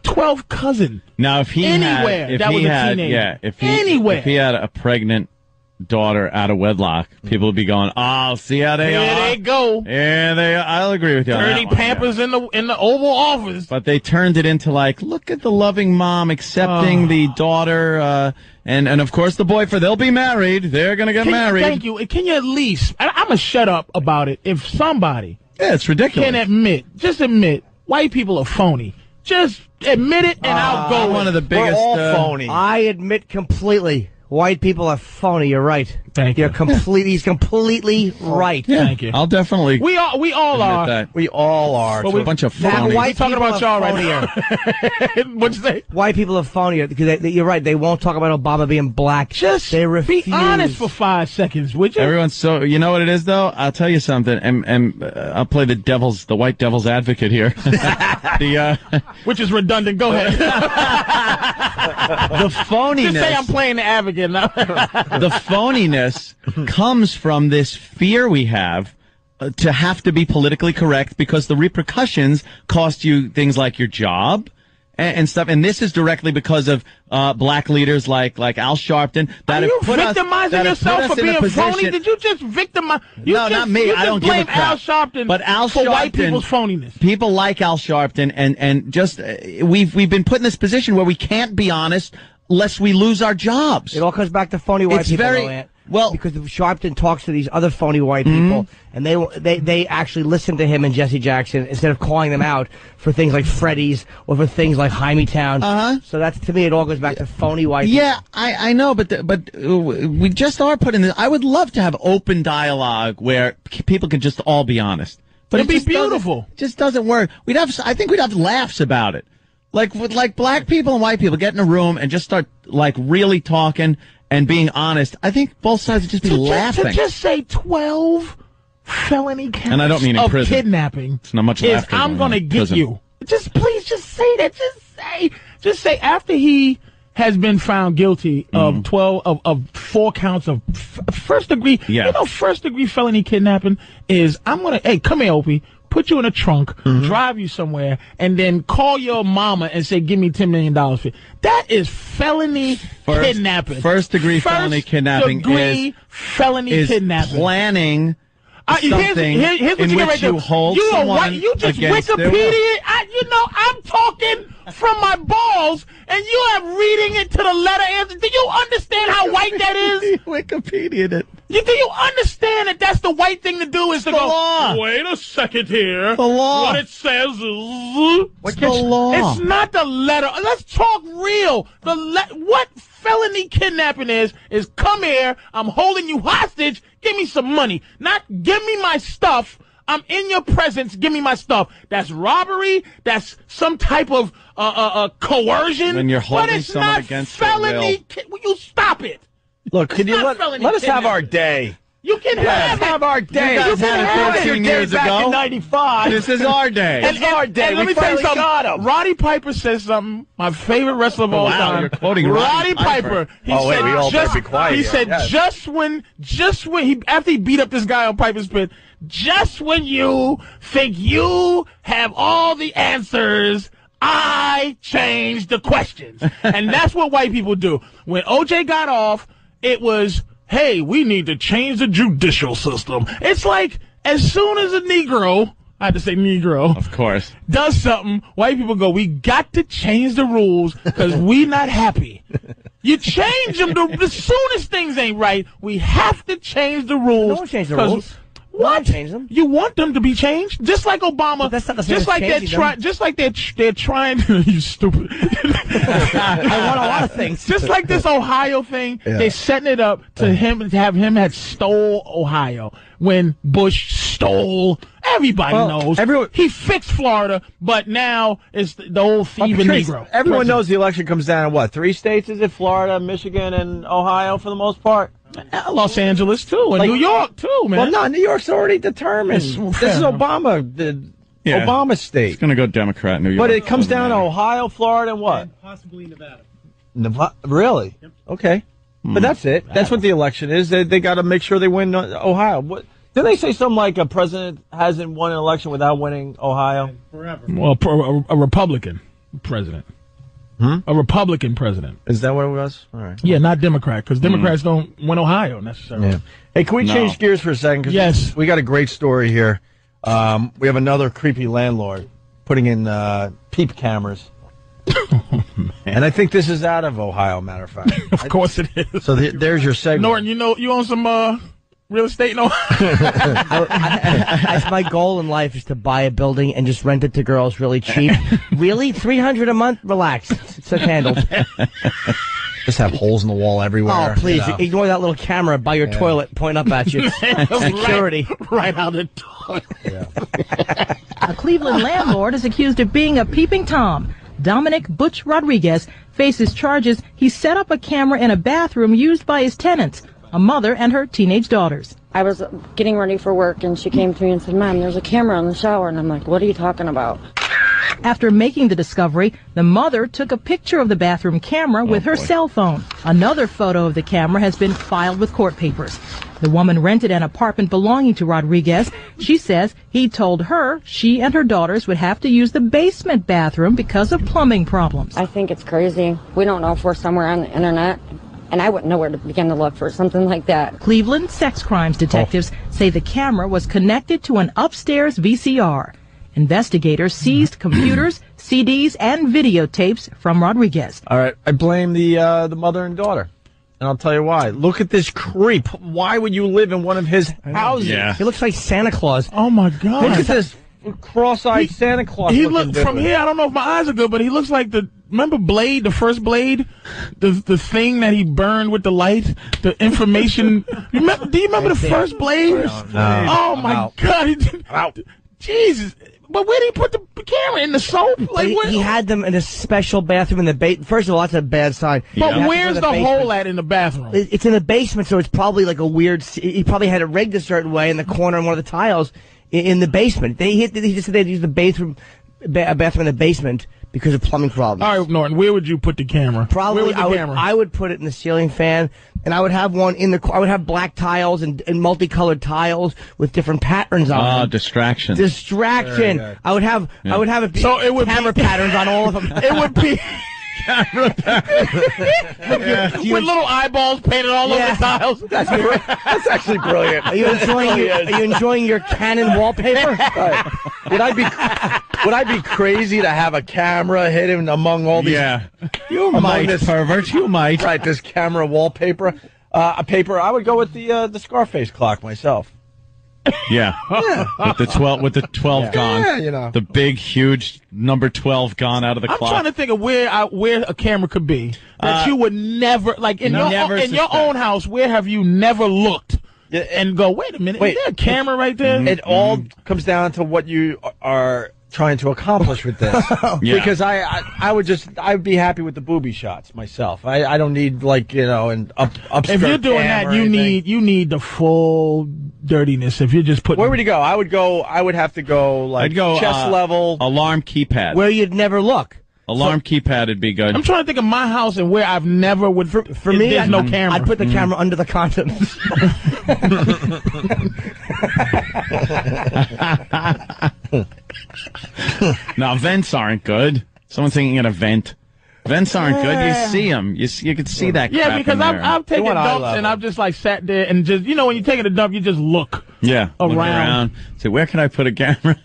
12th cousin. Now, if he anywhere that was a teenager, if he had a pregnant daughter out of wedlock, people would be going, oh, see how they are? There they go. Yeah, I'll agree with you on that Dirty Pampers in the Oval Office. But they turned it into like, look at the loving mom accepting the daughter, and of course the boyfriend. They'll be married. They're going to get married. Thank you. Can you at least, I'm going to shut up about it if somebody it's ridiculous. Can admit, white people are phony. Just admit it and I'll go. One of the biggest. We're all phony. I admit completely. White people are phony. You're right. Thank you. He's completely right. Yeah, Thank you. I'll definitely. We all are. That. We all are. But a bunch of phonies. White talking people about are y'all right phonier. now. What'd you say? White people are phonier because you're right. They won't talk about Obama being black. They refuse. Be honest for 5 seconds, would you? Everyone's so. You know what it is, though. I'll tell you something, and I'll play the white devil's advocate here. Which is redundant. Go ahead. The phoniness. Just say I'm playing the advocate now. The phoniness comes from this fear we have to have to be politically correct because the repercussions cost you things like your job and stuff. And this is directly because of black leaders like Al Sharpton that Are you have put victimizing us, yourself for being phony? Did you just victimize? No, not me. I don't give a crap. Al Sharpton but Al for Sharpton, white people's phoniness. People like Al Sharpton, and just we've been put in this position where we can't be honest lest we lose our jobs. It all comes back to phony white people. Because Sharpton talks to these other phony white people, and they actually listen to him and Jesse Jackson instead of calling them out for things like Freddy's or for things like Hymietown. So that's, to me, it all goes back to phony white people. Yeah, I know, but we just are put in this. I would love to have open dialogue where people can just all be honest. But it'd be beautiful. It just doesn't work. I think we'd have laughs about it. Like black people and white people get in a room and just start like really talking and being honest. I think both sides would just be laughing. To just say 12 felony counts and I don't mean in of prison. Kidnapping. It's not much laughter. I'm going to get prison. you. Please just say that. Just say after he has been found guilty of 4 counts of first degree. Yeah. You know, first degree felony kidnapping is hey, come here, Opie. Put you in a trunk, drive you somewhere, and then call your mama and say, give me $10 million for it. That is felony kidnapping. First degree felony kidnapping is planning something here's what in you which right you hold someone you just against their Wikipedia. I'm talking from my balls, and you are reading it to the letter answer. Do you understand how white that is? Wikipedia it. Do you understand that that's the white thing to do is to go, law. Wait a second here. The law. What it says is... What's the law? It's not the letter. Let's talk real. What felony kidnapping is come here, I'm holding you hostage, give me some money. Not give me my stuff. I'm in your presence, give me my stuff. That's robbery. That's some type of coercion. When you're holding but someone against their felony. Will you stop it? Look, can you let us have our day? You can have our day. You guys had it 13 years back ago. in 95. This is our day. It's our day. And let me tell you something. Roddy Piper says something. My favorite wrestler of all time. You're quoting Roddy Piper. We all better be quiet. He said, just when after he beat up this guy on Piper's Pit, just when you think you have all the answers, I changed the questions. And that's what white people do. When OJ got off, it was, hey, we need to change the judicial system. It's like, as soon as a Negro, I had to say Negro, of course, does something, white people go, we got to change the rules because we not happy. You change them. The soonest things ain't right, we have to change the rules. Don't change the rules. What? Change them. You want them to be changed, just like Obama. But that's not the same just as like they're trying. You stupid. I want a lot of things. Just like this Ohio thing, they're setting it up to have him had stole Ohio when Bush stole. Everybody knows. He fixed Florida, but now it's the old thieving Negro. Everyone knows the election comes down to what? 3 states? Is it Florida, Michigan, and Ohio for the most part? Los Angeles too, and New York too, man. Well, no, New York's already determined. This is Obama, Obama state. It's going to go Democrat, New York. But it comes down to Ohio, Florida, and what? And possibly Nevada. Really? Yep. Okay. But that's it. That's what the election is. They got to make sure they win Ohio. What? Didn't they say something like a president hasn't won an election without winning Ohio? Forever. Well, a Republican president. A Republican president. Is that what it was? All right. Yeah, not Democrat, because Democrats don't win Ohio necessarily. Yeah. Hey, can we change gears for a second? Yes. We got a great story here. We have another creepy landlord putting in peep cameras. And I think this is out of Ohio, matter of fact. Of course it is. So there's your segment. Norton, you own some real estate in Ohio? That's my goal in life, is to buy a building and just rent it to girls really cheap. Really? $300 a month? Relax. It's handled. Just have holes in the wall everywhere. Oh, please, ignore that little camera by your toilet pointing up at you. Security. Right out the toilet. Yeah. A Cleveland landlord is accused of being a peeping Tom. Dominic Butch Rodriguez faces charges he set up a camera in a bathroom used by his tenants, a mother and her teenage daughters. I was getting ready for work, and she came to me and said, Mom, there's a camera in the shower. And I'm like, what are you talking about? After making the discovery, the mother took a picture of the bathroom camera with her cell phone. Another photo of the camera has been filed with court papers. The woman rented an apartment belonging to Rodriguez. She says he told her she and her daughters would have to use the basement bathroom because of plumbing problems. I think it's crazy. We don't know if we're somewhere on the internet, and I wouldn't know where to begin to look for something like that. Cleveland sex crimes detectives say the camera was connected to an upstairs VCR. Investigators seized computers, CDs, and videotapes from Rodriguez. All right, I blame the mother and daughter. And I'll tell you why. Look at this creep. Why would you live in one of his houses? Yeah. He looks like Santa Claus. Oh, my God. Look at this cross-eyed Santa Claus. He looked from here. I don't know if my eyes are good, but he looks like remember Blade, the first Blade, the thing that he burned with the light, the information. Do you remember the first Blade? No. Oh my God! Jesus. But where did he put the camera? In the soap? Like he had them in a special bathroom in the basement. First of all, that's a bad sign. But where's the hole at in the bathroom? It's in the basement, so it's probably like a weird. He probably had it rigged a certain way in the corner in one of the tiles in the basement. He just said they'd use the bathroom in the basement because of plumbing problems. All right, Norton, where would you put the camera? Probably, I would put it in the ceiling fan, and I would have one I would have black tiles and multicolored tiles with different patterns on them. Distraction. Distraction. I would have it. So it would camera patterns on all of them. It would be. With little eyeballs painted all over the tiles. That's actually brilliant. Are you enjoying your Canon wallpaper? Right. Would I be crazy to have a camera hidden among all these? Yeah, you might, pervert. You might. Right, this camera wallpaper. I would go with the Scarface clock myself. Yeah. With the 12 gone. Yeah, you know. The big, huge number 12 gone out of the clock. I'm trying to think of where a camera could be that you would never, like in your own house, where have you never looked and go, wait a minute, is there a camera right there? It all comes down to what you are trying to accomplish with this. Because I'd be happy with the booby shots myself. I don't need an upskirt. If you're doing that, you need the full dirtiness. If you're just putting, where would you go? I would have to go chest level, alarm keypad, where you'd never look. Alarm keypad would be good. I'm trying to think of my house and where I've never would. For me, there's no camera. I'd put the camera under the condoms. Now, vents aren't good. Someone's thinking at a vent. Vents aren't good. You see them. You can see that crap. Yeah, because in there. I've taken dumps and I've just sat there and just, when you're taking a dump, you just look. Yeah, around. Look around. Say, where can I put a camera?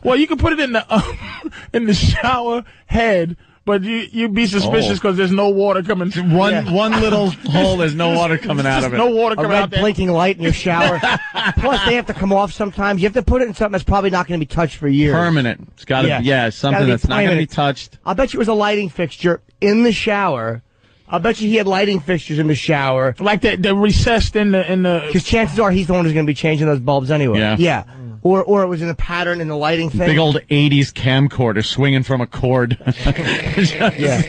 Well, you can put it in the shower head. But you'd be suspicious because there's no water coming. One little hole, there's no water coming out of it. No water coming out there. A red blinking light in your shower. Plus, they have to come off sometimes. You have to put it in something that's probably not going to be touched for years. Permanent. It's got to something that's not going to be touched. I'll bet you it was a lighting fixture in the shower. I'll bet you he had lighting fixtures in the shower. Like the recessed in the... Because chances are he's the one who's going to be changing those bulbs anyway. Yeah. Or it was in a pattern in the lighting thing. Big old 80s camcorder swinging from a cord. Yeah.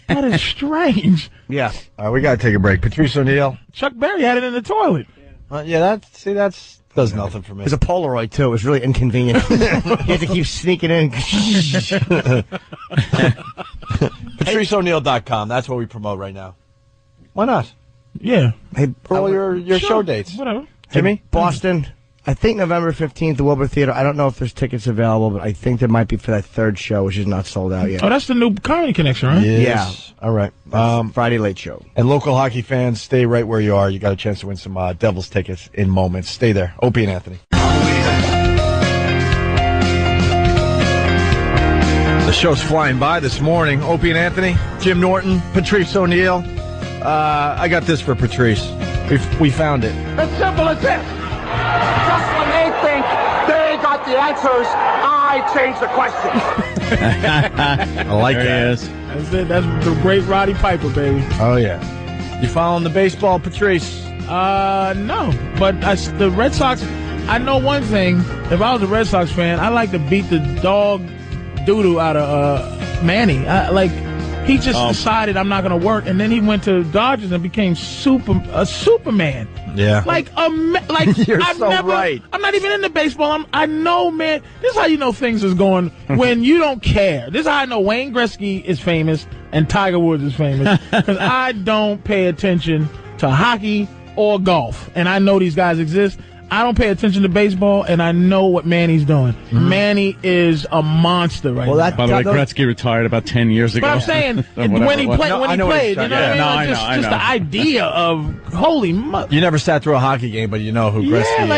That is strange. Yeah. All right, we got to take a break. Patrice O'Neill. Chuck Berry had it in the toilet. That does nothing for me. It was a Polaroid, too. It was really inconvenient. You had to keep sneaking in. PatriceO'Neill.com. That's what we promote right now. Why not? Yeah. Hey, for all your show dates. Whatever. Jimmy? Hey, Boston. I think November 15th, the Wilbur Theater. I don't know if there's tickets available, but I think there might be for that third show, which is not sold out yet. Oh, that's the new Comedy Connection, right? Yes. Yeah. All right. Friday late show. And local hockey fans, stay right where you are. You got a chance to win some Devils tickets in moments. Stay there. Opie and Anthony. The show's flying by this morning. Opie and Anthony, Jim Norton, Patrice O'Neill. I got this for Patrice. We found it. As simple as this. Just when they think they got want the answers, I change the questions. I like that. There he is. That's it. That's the great Roddy Piper, baby. Oh, yeah. You following the baseball, Patrice? No. But the Red Sox, I know one thing. If I was a Red Sox fan, I'd like to beat the dog doo-doo out of Manny. He just decided I'm not going to work, and then he went to Dodgers and became a Superman. Yeah. You're right. I'm not even into baseball. I know, man. This is how you know things is going when you don't care. This is how I know Wayne Gretzky is famous and Tiger Woods is famous, because I don't pay attention to hockey or golf, and I know these guys exist. I don't pay attention to baseball, and I know what Manny's doing. Mm-hmm. Manny is a monster right now. By the way, Gretzky retired about 10 years ago. But I'm saying, when he played, you know what I mean? Just the idea of, holy mother. You never sat through a hockey game, but you know who Gretzky is.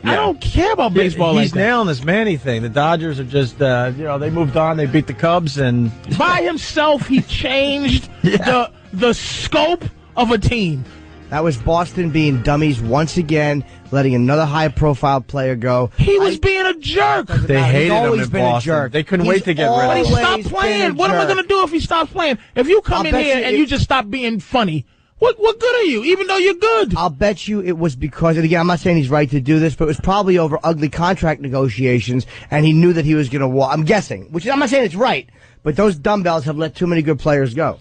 I don't care about baseball He's nailing this Manny thing. The Dodgers are just, they moved on. They beat the Cubs, and... By himself, he changed the scope of a team. That was Boston being dummies once again, letting another high-profile player go. He was being a jerk. They hated him in Boston. They couldn't wait to get rid of him. But he stopped playing. What am I going to do if he stops playing? If you come in here and you just stop being funny, what good are you, even though you're good? I'll bet you it was because, and again, I'm not saying he's right to do this, but it was probably over ugly contract negotiations, and he knew that he was going to walk. I'm guessing, which I'm not saying it's right, but those dumbbells have let too many good players go.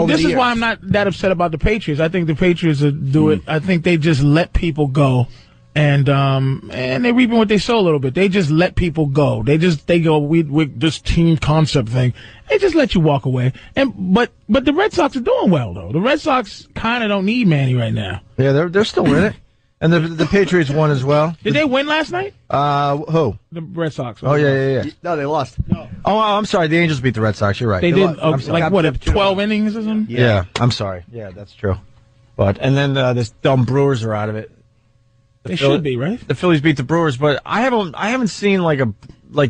This is why I'm not that upset about the Patriots. I think the Patriots do it. I think they just let people go, and they're reaping what they sow a little bit. They just let people go. They go with this team concept thing. They just let you walk away. But the Red Sox are doing well though. The Red Sox kind of don't need Manny right now. Yeah, they're still in it. And the Patriots won as well. Did they win last night? Who? The Red Sox. Oh, yeah. No, they lost. No. Oh, I'm sorry. The Angels beat the Red Sox. You're right. They did, 12 innings or something? Yeah, I'm sorry. Yeah, that's true. And then this dumb Brewers are out of it. They should be, right? The Phillies beat the Brewers, but I haven't seen like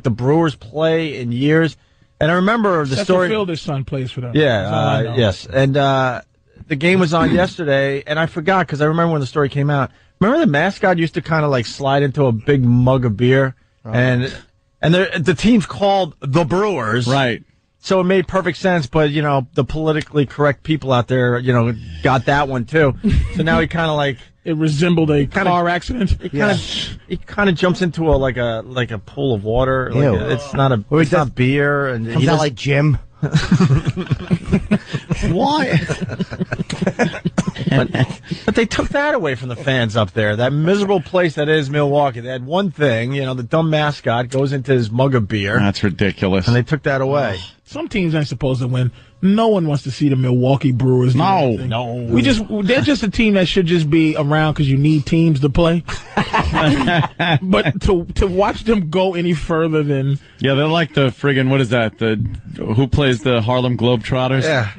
the Brewers play in years. And I remember the story. Fielder's son plays for them. Yeah, yes. And the game was on yesterday, and I forgot because I remember when the story came out. Remember the mascot used to kind of like slide into a big mug of beer, and the team's called the Brewers, right? So it made perfect sense. But the politically correct people out there, got that one too. So now he kind of like it resembled a car accident. He kind of jumps into a pool of water. It's not beer, and he's not like Jim. Why? But they took that away from the fans up there. That miserable place that is Milwaukee. They had one thing, the dumb mascot goes into his mug of beer. That's ridiculous. And they took that away. Some teams aren't supposed to win. No one wants to see the Milwaukee Brewers. No. They're just a team that should just be around because you need teams to play. But to watch them go any further than they're like the friggin' what is that? Who plays the Harlem Globetrotters? Yeah,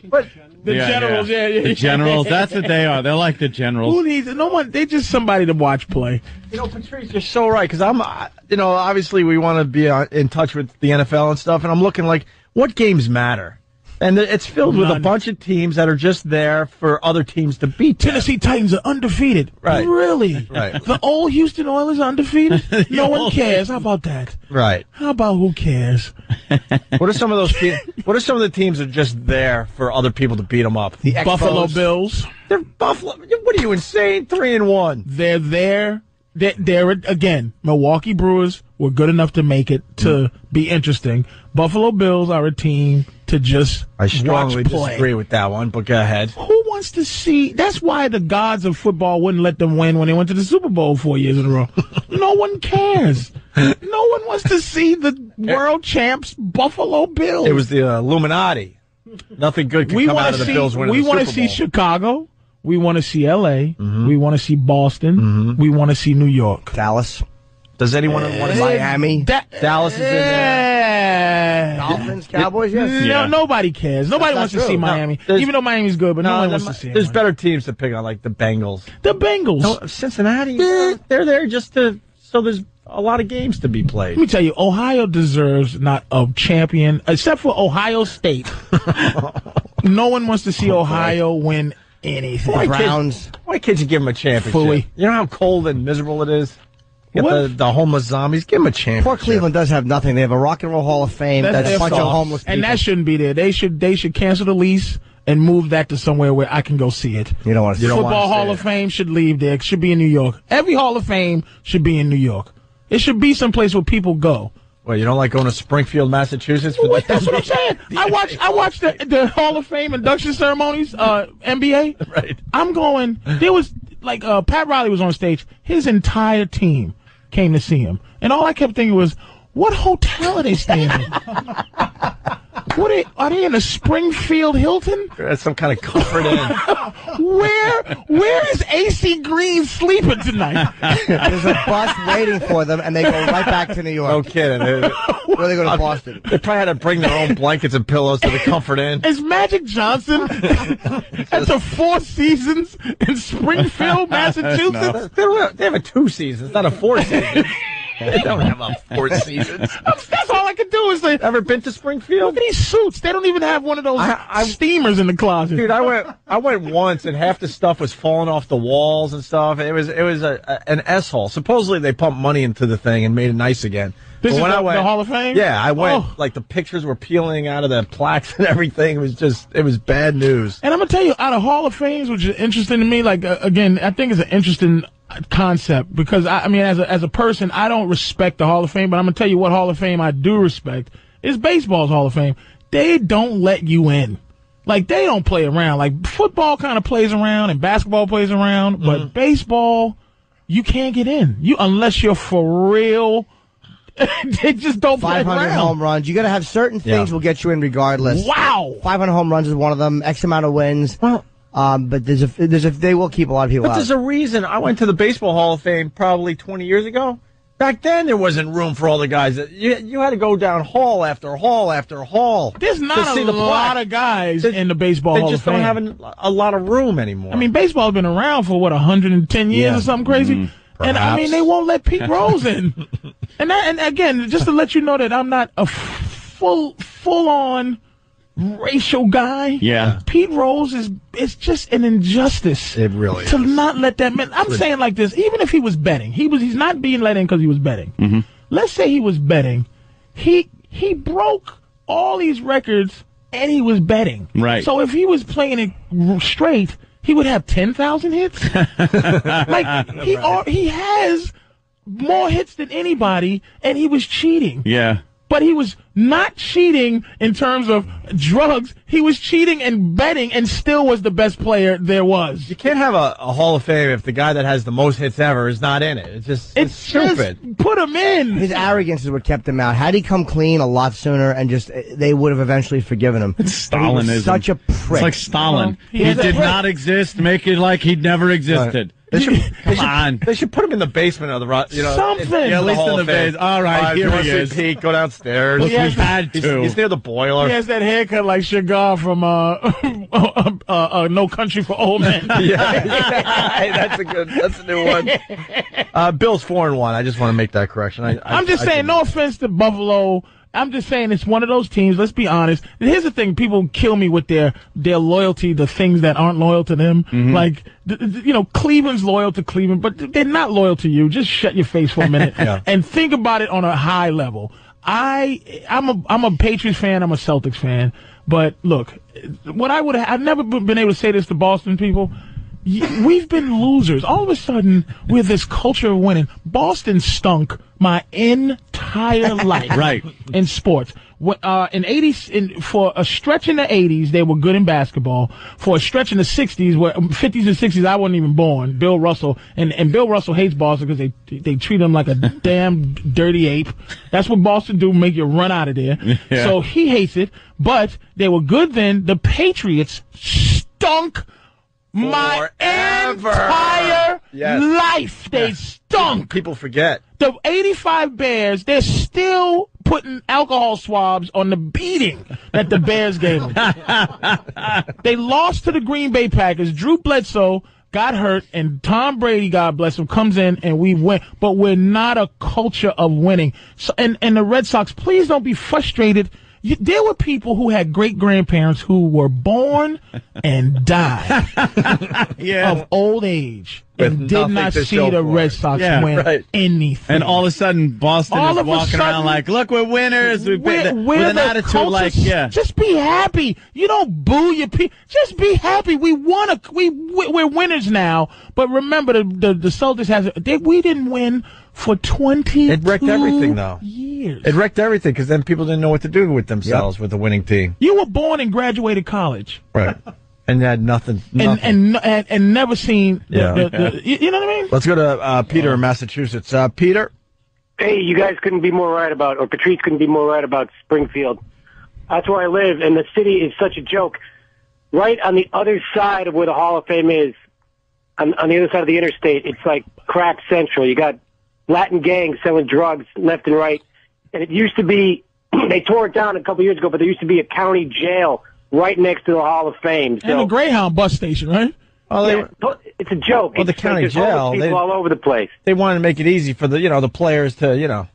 but the Generals. The Generals. That's what they are. They're like the Generals. Who needs no one? They're just somebody to watch play. Patrice, you're so right because I'm. Obviously we want to be in touch with the NFL and stuff, and I'm looking like. What games matter? And it's filled with a bunch of teams that are just there for other teams to beat. Tennessee Titans are undefeated. Right. Really? Right. The old Houston Oilers are undefeated? No one cares. How about that? Right. How about who cares? What are some of those teams? What are some of the teams that are just there for other people to beat them up? The Buffalo Bills. They're Buffalo. What are you insane? 3-1. They're there. They're again. Milwaukee Brewers were good enough to make it to be interesting. Buffalo Bills are a team to just I strongly watch play. Disagree with that one, but go ahead. Who wants to see? That's why the gods of football wouldn't let them win when they went to the Super Bowl 4 years in a row. No one cares. No one wants to see the world champs Buffalo Bills. It was the Illuminati. Nothing good can come out of the Bills winning the Super Bowl. We want to see Chicago. We want to see L.A. Mm-hmm. We want to see Boston. Mm-hmm. We want to see New York. Dallas. Does anyone want to see Miami? Dallas is in there. Dolphins, Cowboys, yes. No, nobody cares. Nobody wants to see Miami. Even though Miami's good, but no one wants to see There's better teams to pick on, like the Bengals. The Bengals. No, Cincinnati, they're there just so there's a lot of games to be played. Let me tell you, Ohio deserves not a champion, except for Ohio State. No one wants to see Ohio win anything. Why can't you give them a championship? Fully. You know how cold and miserable it is? The homeless zombies. Give them a chance. Poor Cleveland does have nothing. They have a Rock and Roll Hall of Fame. That's a bunch of homeless people. And that shouldn't be there. They should cancel the lease and move that to somewhere where I can go see it. You don't want to see it. Football Hall of Fame should leave there. It should be in New York. Every Hall of Fame should be in New York. It should be someplace where people go. Well, you don't like going to Springfield, Massachusetts? That's what I'm saying. I watched the Hall of Fame induction ceremonies, NBA. Right. I'm going. There was Pat Riley was on stage. His entire team came to see him, and all I kept thinking was, what hotel are they staying in? Are they in a Springfield Hilton? That's some kind of comfort inn. Where is AC Green sleeping tonight? There's a bus waiting for them, and they go right back to New York. No kidding. Or they go to Boston. They probably had to bring their own blankets and pillows to the comfort inn. Is Magic Johnson at the Four Seasons in Springfield, Massachusetts? No. They have a 2 seasons, not a 4 seasons. They don't have a 4 seasons. That's all I can do is say, ever been to Springfield? Look at these suits. They don't even have one of those steamers in the closet. Dude, I went once, and half the stuff was falling off the walls and stuff. It was an S-hole. Supposedly they pumped money into the thing and made it nice again. This is the Hall of Fame? Yeah, I went, like the pictures were peeling out of the plaques and everything. It was bad news. And I'm going to tell you, out of Hall of Fames, which is interesting to me, again, I think it's an interesting concept because, as a person, I don't respect the Hall of Fame, but I'm going to tell you what Hall of Fame I do respect is baseball's Hall of Fame. They don't let you in. They don't play around. Football kind of plays around and basketball plays around, but baseball, you can't get in. Unless you're for real. They just don't play around. 500 home runs. You got to have certain things will get you in regardless. Wow. 500 home runs is one of them. X amount of wins. Well, but they will keep a lot of people out. But there's a reason. I went to the Baseball Hall of Fame probably 20 years ago. Back then, there wasn't room for all the guys. You had to go down hall after hall after hall. There's not a lot of guys in the Baseball Hall of Fame. They just don't have a lot of room anymore. Baseball's been around for, 110 years or something crazy? Perhaps. And, they won't let Pete Rose in. and again, just to let you know that I'm not a full-on racial guy. Yeah. Pete Rose it's just an injustice. It really to is. not let that man. I'm saying like this, even if he was betting, he's not being let in because he was betting. Mm-hmm. Let's say he was betting. He broke all these records and he was betting. Right. So if he was playing it straight, he would have 10,000 hits. He has more hits than anybody, and he was cheating. Yeah. But he was not cheating in terms of drugs. He was cheating and betting and still was the best player there was. You can't have a Hall of Fame if the guy that has the most hits ever is not in it. It's stupid. Just put him in. His arrogance is what kept him out. Had he come clean a lot sooner and they would have eventually forgiven him. It's Stalinism. Such a prick. It's like Stalin. He did not exist. Make it like he'd never existed. They should put him in the basement of the something. At least in the basement. All right, here he is. Pete, go downstairs. Look, we had to. He's near the boiler. He has that haircut like Chagall from No Country for Old Men. That's a new one. Bill's 4-1. I just want to make that correction. I'm just saying, no offense to Buffalo. I'm just saying it's one of those teams. Let's be honest. Here's the thing: people kill me with their loyalty to things that aren't loyal to them. Mm-hmm. Cleveland's loyal to Cleveland, but they're not loyal to you. Just shut your face for a minute and think about it on a high level. I'm a Patriots fan. I'm a Celtics fan. But look, I've never been able to say this to Boston people. We've been losers. All of a sudden, we're this culture of winning. Boston stunk my entire life in sports. For a stretch in the 80s, they were good in basketball. For a stretch in the 60s, 50s and 60s, I wasn't even born. Bill Russell. And Bill Russell hates Boston because they treat him like a damn dirty ape. That's what Boston do, make you run out of there. Yeah. So he hates it. But they were good then. The Patriots stunk my entire life. They stunk. People forget. The 85 Bears, they're still putting alcohol swabs on the beating that the Bears gave them. They lost to the Green Bay Packers. Drew Bledsoe got hurt, and Tom Brady, God bless him, comes in, and we win. But we're not a culture of winning. So, and the Red Sox, please don't be frustrated. There were people who had great-grandparents who were born and died of old age and did not see the Red Sox win anything. And all of a sudden, Boston is walking around like, look, we're winners. With an attitude like, just be happy. You don't boo your people. Just be happy. We're winners now. But remember, the Celtics we didn't win for 22 It wrecked everything, though. years. It wrecked everything because then people didn't know what to do with themselves with the winning team. You were born and graduated college. Right. And had nothing. And never seen you know what I mean? Let's go to Peter in Massachusetts. Peter? Hey, you guys couldn't be more right about, or Patrice couldn't be more right about Springfield. That's where I live, and the city is such a joke. Right on the other side of where the Hall of Fame is, on the other side of the interstate, it's like crack central. You got Latin gangs selling drugs left and right. And it used to be, they tore it down a couple years ago, but there used to be a county jail right next to the Hall of Fame. And a Greyhound bus station, right? Oh, it's a joke. Well, the county jail, people all over the place. They wanted to make it easy for the players to,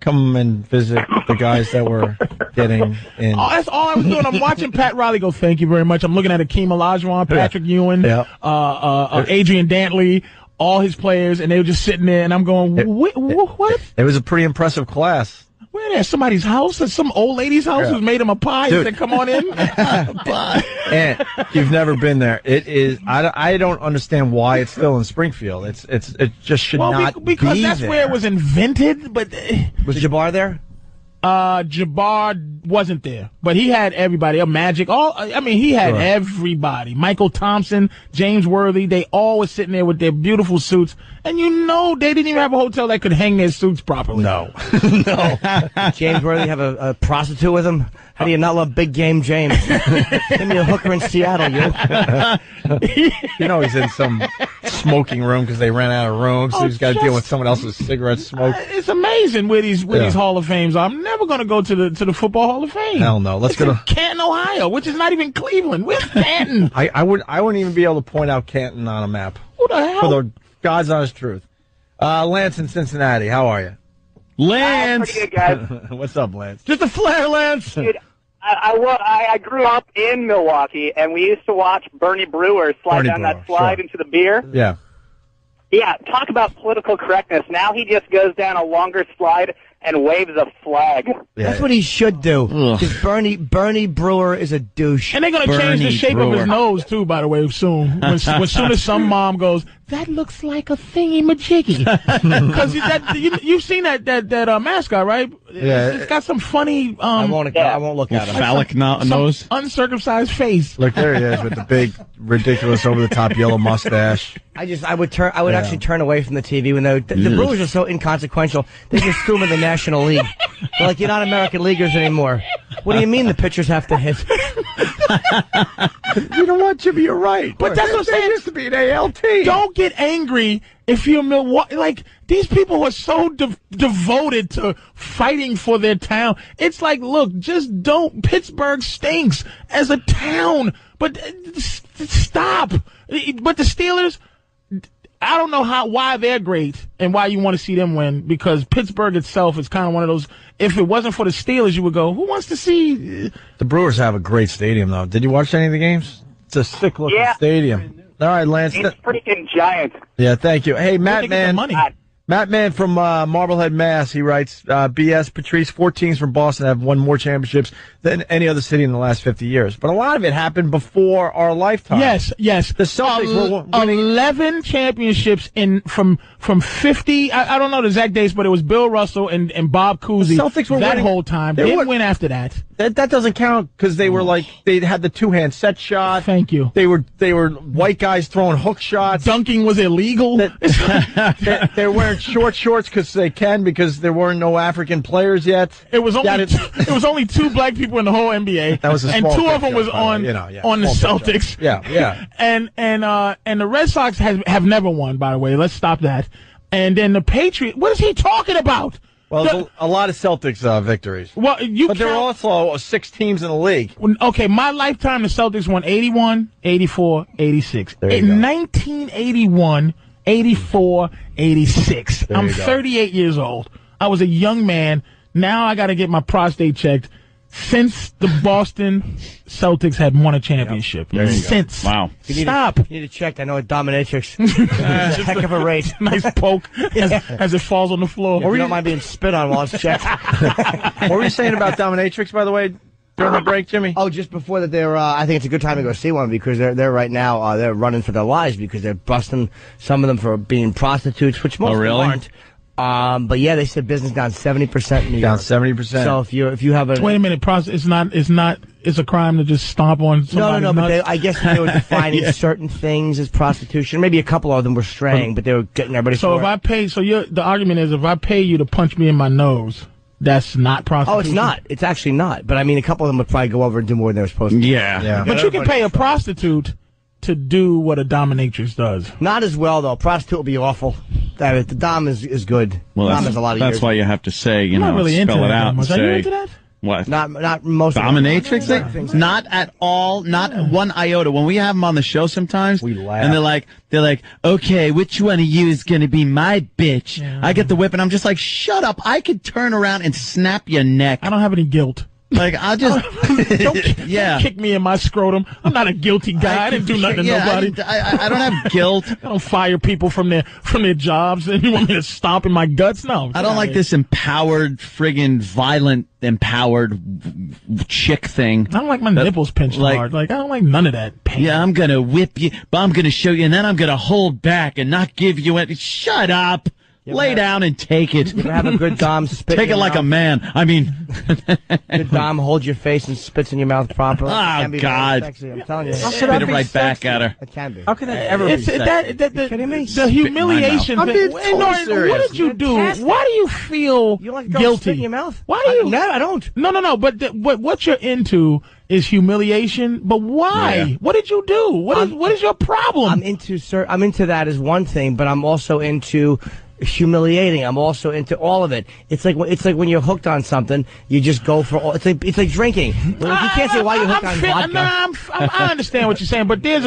come and visit the guys that were getting in. Oh, that's all I was doing. I'm watching Pat Riley go, thank you very much. I'm looking at Akeem Olajuwon, Patrick Ewing, Adrian Dantley, all his players, and they were just sitting there, and I'm going, what? It was a pretty impressive class. Where at somebody's house? At some old lady's house who's made him a pie and said, come on in? And you've never been there. It is. I don't understand why it's still in Springfield. It just should not be because that's there. where it was invented. But was Jabbar there? Jabbar wasn't there, but he had everybody. Magic. He had everybody. Michael Thompson, James Worthy. They all were sitting there with their beautiful suits, and they didn't even have a hotel that could hang their suits properly. No. James Worthy have a prostitute with him. How do you not love Big Game James? Give me a hooker in Seattle, you. He's in some smoking room because they ran out of room, so he's got to deal with someone else's cigarette smoke. It's amazing where these Hall of Fames are. I'm never going to go to the Football Hall of Fame. Hell no. Let's go to Canton, Ohio, which is not even Cleveland. Where's Canton? I wouldn't even be able to point out Canton on a map. Who the hell? For the God's honest truth. Lance in Cincinnati, how are you? Lance! Pretty good, guys. What's up, Lance? Just a flare, Lance. Dude, I grew up in Milwaukee, and we used to watch Bernie Brewer slide down that slide into the beer. Yeah. Yeah, talk about political correctness. Now he just goes down a longer slide and waves a flag. Yeah. That's what he should do. Because Bernie Brewer is a douche. And they're going to change the shape of his nose, too, by the way, soon. As soon as some mom goes, that looks like a thingy-majiggy. Because you've seen that mascot, right? Yeah. It's got some funny... I won't look at him. Phallic nose. Uncircumcised face. Look, there he is with the big, ridiculous, over-the-top yellow mustache. I would actually turn away from the TV when the Brewers are so inconsequential. They just threw them in the National League. They're like, you're not American leaguers anymore. What do you mean the pitchers have to hit? You know what, Jimmy? You're right. But that's what I'm saying. They used to be an AL team. Don't get angry if you're Milwaukee. Like, these people are so devoted to fighting for their town. It's like, look, just don't. Pittsburgh stinks as a town. But stop. But the Steelers... I don't know why they're great and why you want to see them win, because Pittsburgh itself is kind of one of those. If it wasn't for the Steelers, you would go, who wants to see? The Brewers have a great stadium, though. Did you watch any of the games? It's a sick-looking stadium. All right, Lance. It's freaking giant. Yeah, thank you. Hey, Matt Man from Marblehead, Mass. He writes, BS, Patrice, 4 teams from Boston have won more championships than any other city in the last 50 years. But a lot of it happened before our lifetime. Yes. The Celtics were winning 11 championships from 50. I don't know the exact dates, but it was Bill Russell and Bob Cousy. The Celtics were winning whole time. They didn't win after that. That doesn't count because they were they had the 2-hand set shot. Thank you. They were white guys throwing hook shots. Dunking was illegal. They're wearing short shorts because there weren't no African players yet. It was only 2 black people in the whole NBA. That was a and small 2 of them was on the Celtics. Yeah. And the Red Sox have never won, by the way. Let's stop that. And then the Patriots. What is he talking about? Well, there's a lot of Celtics victories. Well, but there are also 6 teams in the league. Okay, my lifetime, the Celtics won 81, 84, 86. In 1981, 84, 86. I'm 38 years old. I was a young man. Now I got to get my prostate checked. since the Boston Celtics had won a championship. There you go. Since. Wow. Stop. You need to check. I know a dominatrix. It's a heck of a rate. Nice poke as it falls on the floor. Or you don't mind being spit on while it's checked. What were you saying about dominatrix, by the way, during the break, Jimmy? Oh, just before that, they're. I think it's a good time to go see one because they're right now. They're running for their lives because they're busting some of them for being prostitutes, which most of them aren't. But yeah, they said business down 70% in New York. Down 70%. So if you have a wait a minute, it's a crime to just stomp on somebody. No, but I guess they were defining certain things as prostitution. Maybe a couple of them were straying, but they were getting everybody. So if I pay, the argument is if I pay you to punch me in my nose, that's not prostitution. Oh, it's not. It's actually not. But I mean, a couple of them would probably go over and do more than they were supposed to. Yeah. But you can pay a prostitute to do what a dominatrix does. Not as well though. Prostitute will be awful. The dom is good. Well, dom has a lot of that's years. why you have to say, I'm not really spell into it that out and much. say. Are you into that? What? Not most Dominatrix of thing? Not at all. Not one iota. When we have them on the show sometimes, we laugh. And they're like, okay, which one of you is going to be my bitch? Yeah. I get the whip and I'm just like, shut up. I could turn around and snap your neck. I don't have any guilt. Like, I'll just... don't kick me in my scrotum. I'm not a guilty guy. I didn't do nothing to nobody. I don't have guilt. I don't fire people from their jobs. And you want me to stomp in my guts? No. I don't like this empowered, friggin' violent, empowered chick thing. I don't like my nipples pinched hard. Like, I don't like none of that pain. Yeah, I'm gonna whip you, but I'm gonna show you, and then I'm gonna hold back and not give you it. Shut up. Lay down and take it. You ever have a good dom spit Take it like a man. I mean... good dom holds your face and spits in your mouth properly. Oh, God. Sexy, I'm telling you. Spit it right back at her. It can be. How can that ever be sexy? You kidding me? The humiliation I'm being thing. totally serious. What did you do? Fantastic. Why do you feel You like guilty? spit in your mouth? Why do you? No, I don't. No. But what you're into is humiliation. But why? Yeah. What did you do? What is your problem? I'm into that as one thing, but I'm also into humiliating. I'm also into all of it. It's like when you're hooked on something, you just go for all. It's like drinking. Well, if you can't say why you're hooked on vodka. I understand what you're saying, but there's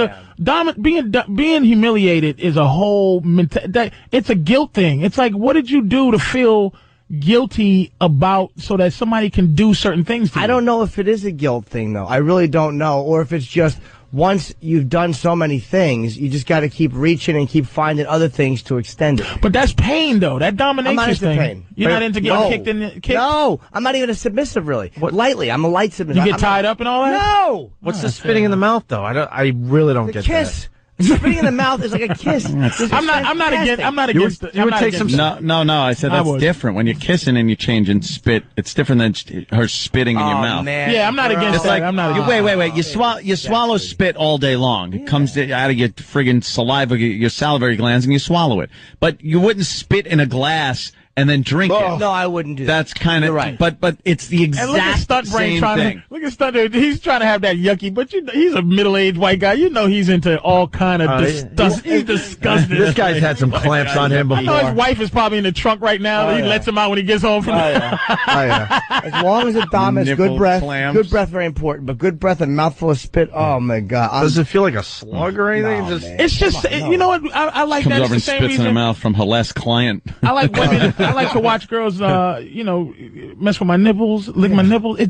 being humiliated is a whole it's a guilt thing. It's like, what did you do to feel guilty about so that somebody can do certain things to you? I don't know if it is a guilt thing though. I really don't know, or if it's just once you've done so many things, you just got to keep reaching and keep finding other things to extend it. But that's pain, though. That dominatrix I'm not into thing. pain. You're not into getting kicked? No, I'm not even a submissive, really. Lightly, I'm a light submissive. You get tied up and all that? No! What's the spitting in the mouth, though? I really don't get kiss. that. Spitting in the mouth is like a kiss. I'm not against it. You would take some. No. I said that's different. When you're kissing and you change and spit, it's different than her spitting in your mouth. Man, yeah, I'm not against that. Like, I'm not. Wait. You swallow spit all day long. It comes out of your friggin' saliva, your salivary glands, and you swallow it. But you wouldn't spit in a glass and then drink it. No, I wouldn't do that. That's kind of right. But it's the exact look at Stunt Brain same thing. Look at Stunt Brain. He's trying to have that yucky, but he's a middle-aged white guy. You know he's into all kind of disgusting. He's disgusting. This guy's had some clamps on him before. I know his wife is probably in the trunk right now. He lets him out when he gets home from As long as the dom has good breath. Clamps. Good breath, very important. But good breath and mouthful of spit, oh my God. Does it feel like a slug or anything? No, it's just, you know what? I like Comes that. over and spits in her mouth from her last client. I like women. I like to watch girls, mess with my nipples, lick my nipples.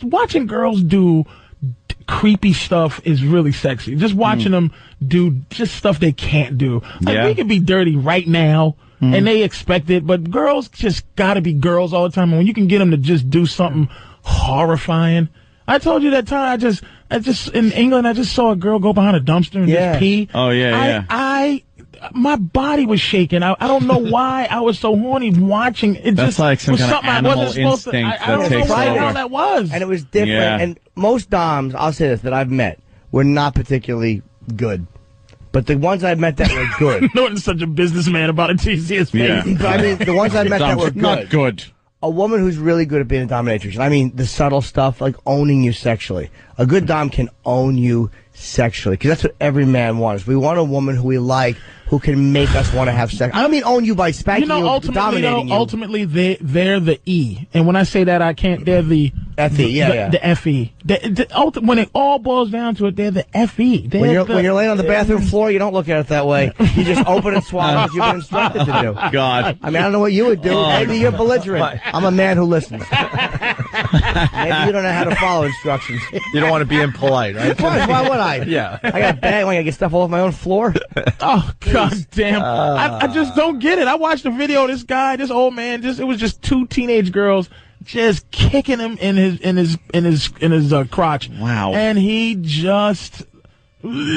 Watching girls do creepy stuff is really sexy. Just watching them do just stuff they can't do. Like, we could be dirty right now, and they expect it, but girls just gotta be girls all the time. And when you can get them to just do something horrifying. I told you that time I just in England, I just saw a girl go behind a dumpster and just pee. Oh, yeah. My body was shaking. I don't know why I was so horny watching it. That's like some kind of animal instinct I don't know why the hell that was. And it was different. Yeah. And most doms, I'll say this, that I've met were not particularly good. But the ones I've met that were good. Norton's such a businessman about it till you see his face. Yeah. But I mean, the ones I met that were good. Not good. A woman who's really good at being a dominatrix. I mean, the subtle stuff, like owning you sexually. A good dom can own you sexually, because that's what every man wants. We want a woman who we like, who can make us want to have sex. I don't mean own you by spanking you, dominating you. Ultimately, they're the E. And when I say that, I can't. They're the FE. The FE. When it all boils down to it, they're the FE. When you're laying on the bathroom floor, you don't look at it that way. You just open and swallow as you've been instructed to do. God. I mean, I don't know what you would do. Maybe you're belligerent. I'm a man who listens. Maybe you don't know how to follow instructions. You don't want to be impolite, right? Why would I? Yeah. I got a bag. I get stuff all over my own floor. Oh, God damn. I just don't get it. I watched a video of this guy, this old man, it was just two teenage girls just kicking him in his crotch. Wow. And he just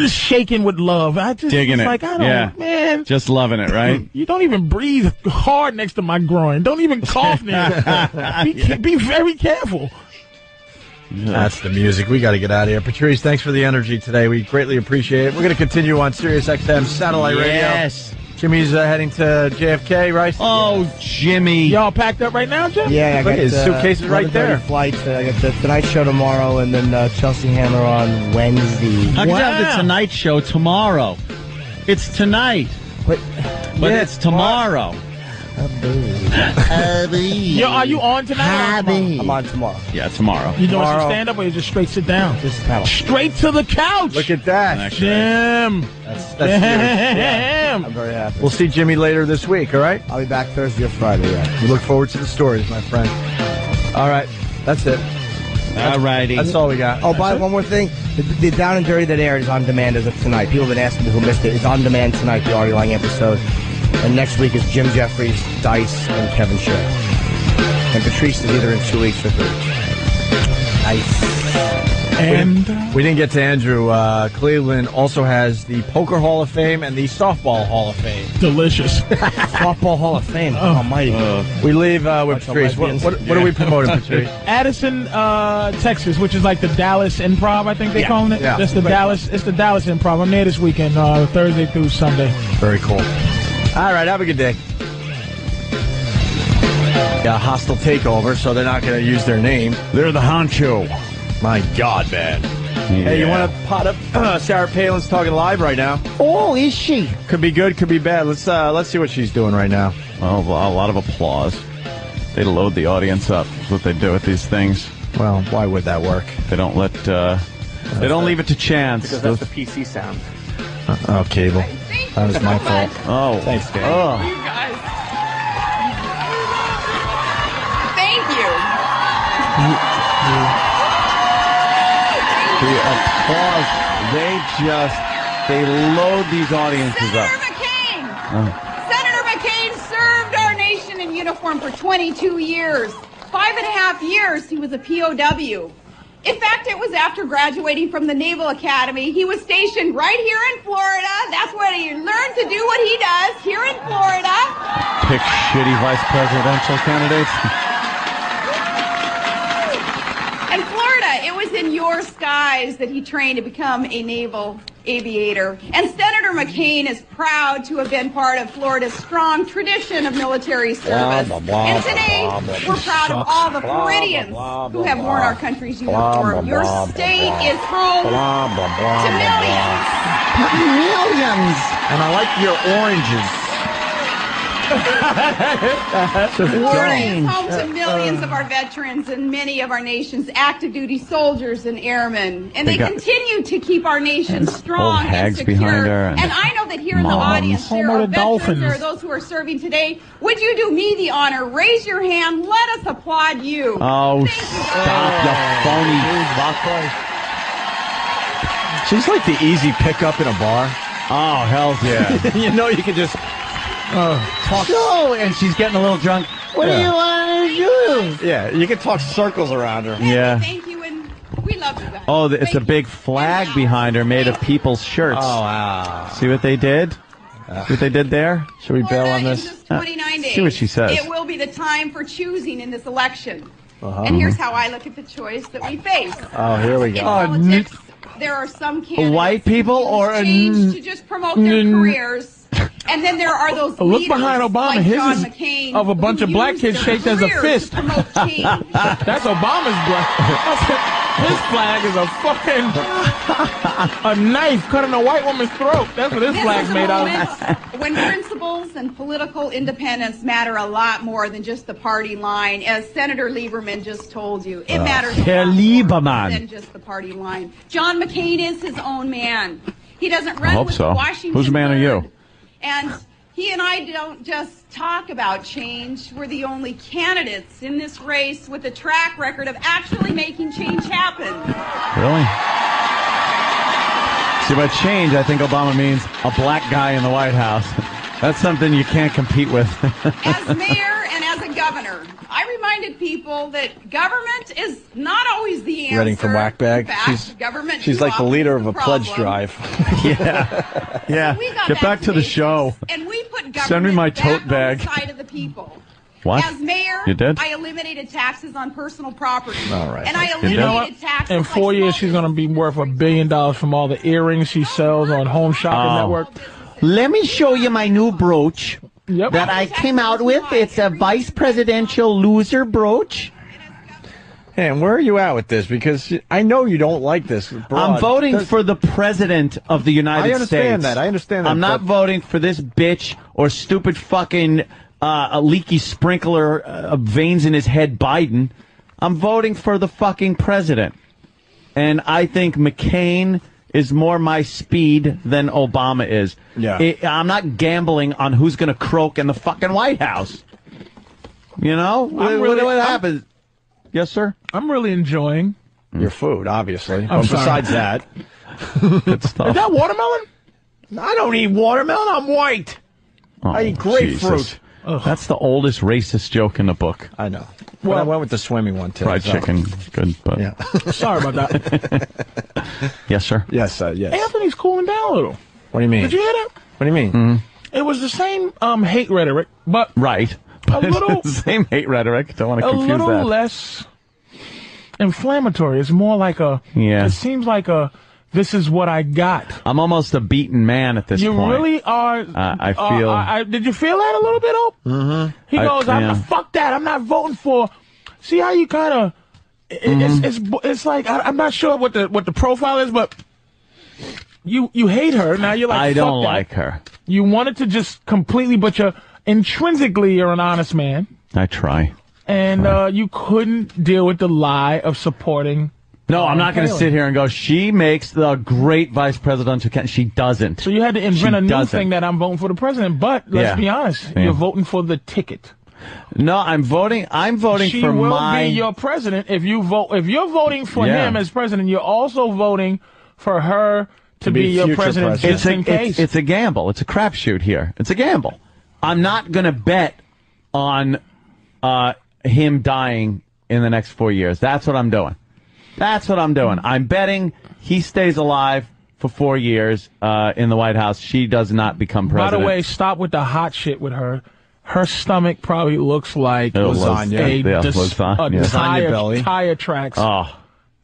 shaking with love. Digging it. Like, I don't, man. Just loving it, right? You don't even breathe hard next to my groin. Don't even cough near. Be very careful. That's the music. We got to get out of here. Patrice, thanks for the energy today. We greatly appreciate it. We're going to continue on Sirius XM Satellite Radio. Yes. Jimmy's heading to JFK, right? Oh, Jimmy. Y'all packed up right now, Jim? Yeah, I got his suitcases right there. Flights. I got the Tonight Show tomorrow, and then Chelsea Handler on Wednesday. How could you have the Tonight Show tomorrow? It's tonight. But it's tomorrow. Yo, are you on tonight? I'm on tomorrow. Yeah, tomorrow. You doing some stand-up, or you just straight sit down? Just panel. Straight to the couch. Look at that. Jim. That's I'm very happy. We'll see Jimmy later this week, all right? I'll be back Thursday or Friday, yeah. We look forward to the stories, my friend. All right. That's it. All righty. That's all we got. Oh, by one more thing. The Down and Dirty that aired is on demand as of tonight. People have been asking me who missed it. It's on demand tonight, the Artie Lang episode. And next week is Jim Jeffries, Dice, and Kevin Shea. And Patrice is either in 2 weeks or 3 weeks. Nice. And we didn't get to Andrew. Cleveland also has the Poker Hall of Fame and the Softball Hall of Fame. Delicious. Softball Hall of Fame. Almighty. We leave with Patrice. What are we promoting, Patrice? Addison, Texas, which is like the Dallas Improv, I think they're calling it. Yeah. That's the Dallas. It's the Dallas Improv. I'm there this weekend, Thursday through Sunday. Very cool. All right, have a good day. Hostile takeover, so they're not going to use their name. They're the honcho. My God, man. Yeah. Hey, you want to pot up? Sarah Palin's talking live right now. Oh, is she? Could be good, could be bad. Let's see what she's doing right now. Oh, a lot of applause. They load the audience up. That's what they do with these things. Well, why would that work? They don't let. They don't leave it to chance. Because that's the PC sound. Oh, cable. That was my fault. Oh, thanks, Dave. Oh. You guys. Thank you. The applause. They load these audiences up. Senator McCain. Senator McCain served our nation in uniform for 22 years. 5.5 years he was a POW. In fact, it was after graduating from the Naval Academy. He was stationed right here in Florida. That's where he learned to do what he does here in Florida. Pick shitty vice presidential candidates. In Florida, it was in your skies that he trained to become a naval aviator. And Senator McCain is proud to have been part of Florida's strong tradition of military service. And today, we're proud of all the Floridians who have worn our country's uniform. Your state is home to millions. Millions. And I like your oranges. Florida is home to millions of our veterans and many of our nation's active duty soldiers and airmen. And they continue to keep our nation strong and secure. And I know that here in the audience there are veterans, there are those who are serving today. Would you do me the honor? Raise your hand. Let us applaud you. Oh, stop the phony fuck. She's like the easy pickup in a bar. Oh, hell yeah. You know, you can just talk. So, and she's getting a little drunk. What do you want to do? Yeah, you can talk circles around her. Yeah. Thank you, and we love you guys. Oh, it's a big flag behind her made of people's shirts. Oh, wow. See what they did? See what they did there? Should we bail on this? In just 29 days, see what she says. It will be the time for choosing in this election. And here's how I look at the choice that we face. Oh, here we go. In politics, there are some candidates white people or change to just promote their careers. And then there are those look behind Obama. like His John is McCain of a bunch of black kids shaped as a fist. to promote change. That's Obama's black. His flag is a fucking a knife cutting a white woman's throat. That's what his flag's made out of. When principles and political independence matter a lot more than just the party line, as Senator Lieberman just told you, it matters a lot more than just the party line. John McCain is his own man. He doesn't run with the Washington Whose man are you? And he and I don't just talk about change. We're the only candidates in this race with a track record of actually making change happen. Really? See, by change, I think Obama means a black guy in the White House. That's something you can't compete with. As mayor and as a governor, I reminded people that government is not always the answer. Reading from Whackbag. In fact, She's like the leader of a pledge drive. Yeah. Get back to the show. And we put government Send me my tote bag. on the side of the people. What? As mayor, You did? I eliminated taxes on personal property. All right. And I You know what? eliminated taxes In 4 years, she's going to be worth $1 billion from all the earrings she sells on Home Shopping Network. Let me show you my new brooch that I came out with. It's a vice presidential loser brooch. Hey, and where are you at with this? Because I know you don't like this. I'm voting for the president of the United States. I understand that. I'm not voting for this bitch or stupid fucking a leaky sprinkler veins in his head Biden. I'm voting for the fucking president. And I think McCain is more my speed than Obama is. Yeah. I'm not gambling on who's going to croak in the fucking White House. You know? What happens? Yes, sir? I'm really enjoying your food, obviously. I'm sorry. Besides that. Good stuff. Is that watermelon? I don't eat watermelon. I'm white. I eat grapefruit. Jesus. That's the oldest racist joke in the book. I know. Well, I went with the swimming one, too. Fried chicken. Good, but... Yeah. Sorry about that. Yes, sir? Yes, yes. Anthony's cooling down a little. What do you mean? Did you hear that? What do you mean? Mm-hmm. It was the same hate rhetoric, but... Right. A little... Same hate rhetoric. Don't want to confuse that. A little less inflammatory. It's more like a... Yeah. It seems like a... This is what I got. I'm almost a beaten man at this point. You really are. I feel... did you feel that a little bit, Hope? Mm-hmm. He goes, fuck that. I'm not voting for... See how you kind of... It's like, I'm not sure what the profile is, but you hate her. Now you're like, I don't fuck that. like her. You wanted to just completely, but intrinsically, you're an honest man. I try. And you couldn't deal with the lie of supporting... No, I'm not going to sit here and go, she makes the great vice presidential candidate. She doesn't. So you had to invent a new thing that I'm voting for the president. But let's be honest, you're voting for the ticket. No, I'm voting for She will be your president if you vote. If you're voting for him as president, you're also voting for her to be your president. Just in case. It's a gamble. It's a crapshoot here. It's a gamble. I'm not going to bet on him dying in the next 4 years. That's what I'm doing. That's what I'm doing. I'm betting he stays alive for 4 years in the White House. She does not become president. By the way, stop with the hot shit with her. Her stomach probably looks like lasagna. Tire tracks. Oh,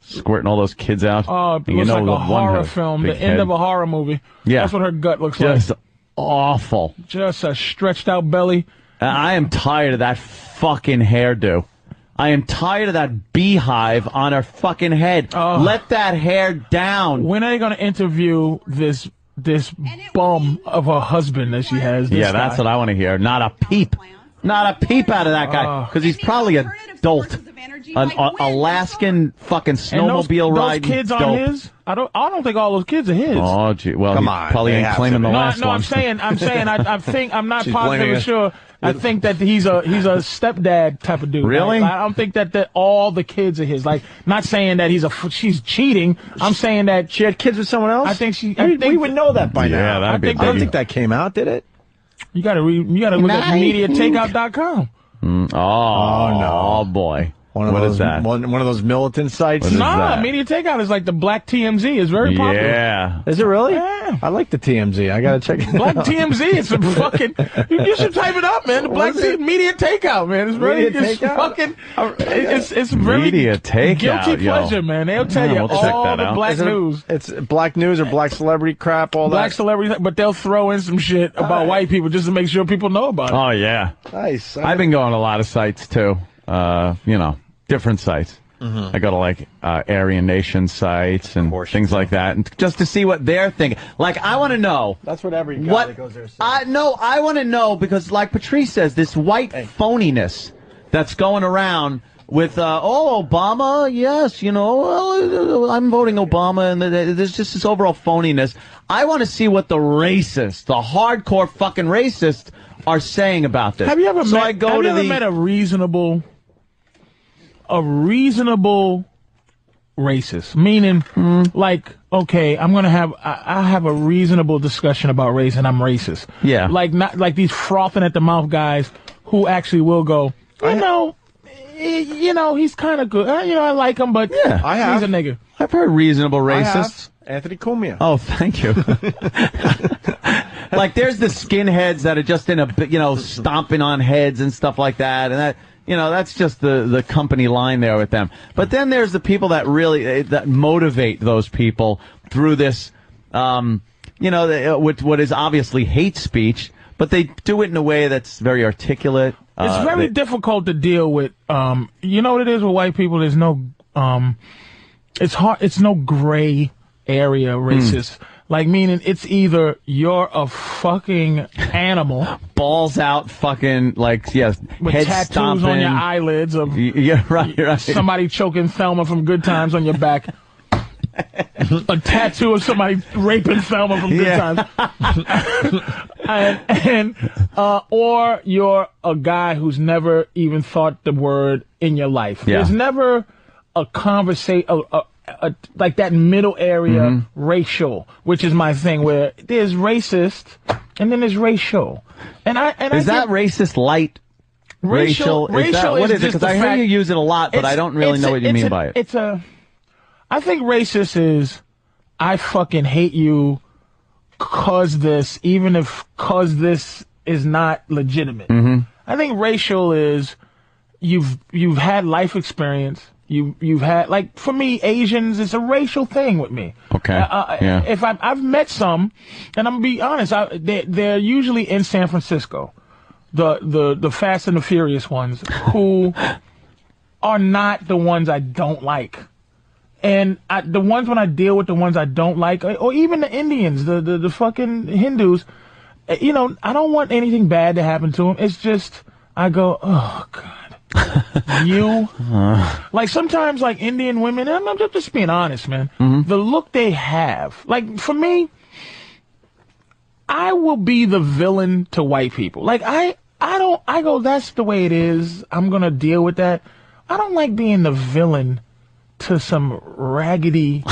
squirting all those kids out. Oh, it looks like a horror film, the end of a horror movie. Yeah. That's what her gut looks like. Just awful. Just a stretched out belly. I am tired of that fucking hairdo. I am tired of that beehive on her fucking head. Let that hair down. When are they going to interview this bum of a husband that she has? That's what I want to hear. Not a peep. Not a peep out of that guy. Because he's probably a dolt. An Alaskan fucking snowmobile ride. Those kids are his? I don't think all those kids are his. Oh, gee. Well, he probably ain't claiming the last one. No, I'm not positively sure. I think that he's a stepdad type of dude. Really? I don't think that all the kids are his. Like, not saying that she's cheating. I'm saying that she had kids with someone else. I think we would know that by now. I don't think that came out, did it? You gotta look at MediaTakeout.com. Oh, boy. What is that? One of those militant sites? Media Takeout is like the Black TMZ. It's very popular. Yeah. Is it really? Yeah. I like the TMZ. I gotta check it out. Black TMZ. It's a fucking... You should type it up, man. The Black Media Takeout, man. It's very... It's fucking... It's very... Media Takeout, guilty pleasure, man. They'll tell you all the black news. It's black news or black celebrity crap, all that? Black celebrity, but they'll throw in some shit about white people just to make sure people know about it. Oh, yeah. Nice. I've been going to a lot of sites, too. Different sites. I go to like Aryan Nation sites and things like that, and just to see what they're thinking. Like, I want to know. That's what every guy that goes there says. I want to know, because like Patrice says, this white phoniness that's going around with, Obama, yes, I'm voting Obama, and there's just this overall phoniness. I want to see what the racists, the hardcore fucking racists, are saying about this. Have you ever met a reasonable racist? Meaning, like, okay, I have a reasonable discussion about race, and I'm racist. Yeah. Like, not like these frothing at the mouth guys who actually will go, he's kind of good. I like him, but he's a nigga. I've heard reasonable racists. Anthony Cumia. Oh, thank you. Like, there's the skinheads that are just in a, stomping on heads and stuff like that, and that, that's just the company line there with them. But then there's the people that really that motivate those people through this, with what is obviously hate speech, but they do it in a way that's very articulate. It's very difficult to deal with. You know what it is with white people? There's no, it's hard. It's no gray area racist. Like, meaning it's either you're a fucking animal. Balls out fucking, like, yes, with head tattoos stomping on your eyelids of right. Somebody choking Thelma from Good Times on your back. A tattoo of somebody raping Thelma from Good Times. Or you're a guy who's never even thought the word in your life. Yeah. There's never a conversation, like that middle area, racial, which is my thing, where there's racist and then there's racial. Is that racist light? Racial? What is it? Because I hear you use it a lot, but I don't really know what you mean by it. I think racist is, I fucking hate you cause this, even if cause this is not legitimate. I think racial is, you've had life experience. You've had, like, for me, Asians, it's a racial thing with me. Okay. Yeah. If I've met some, and I'm gonna be honest, they're usually in San Francisco, the Fast and the Furious ones, who are not the ones I don't like. And the ones when I deal with the ones I don't like, or even the Indians, the fucking Hindus, I don't want anything bad to happen to them. It's just, I go, oh, God. Like, sometimes, like, Indian women, and I'm just being honest, man, the look they have, like, for me, I will be the villain to white people. Like, I go, that's the way it is, I'm gonna deal with that. I don't like being the villain to some raggedy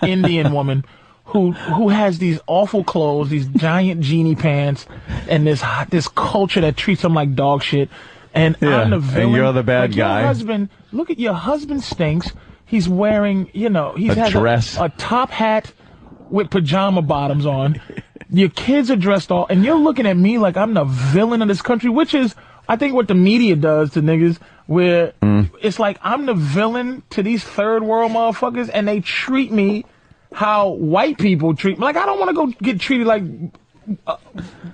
Indian woman who has these awful clothes, these giant genie pants, and this culture that treats them like dog shit. And I'm the villain. And you're the bad guy. Your husband, look at your husband stinks. He's wearing, he's a dress, a top hat with pajama bottoms on. Your kids are dressed all, and you're looking at me like I'm the villain of this country, which is, I think, what the media does to niggas, where it's like I'm the villain to these third world motherfuckers, and they treat me how white people treat me. Like, I don't want to go get treated like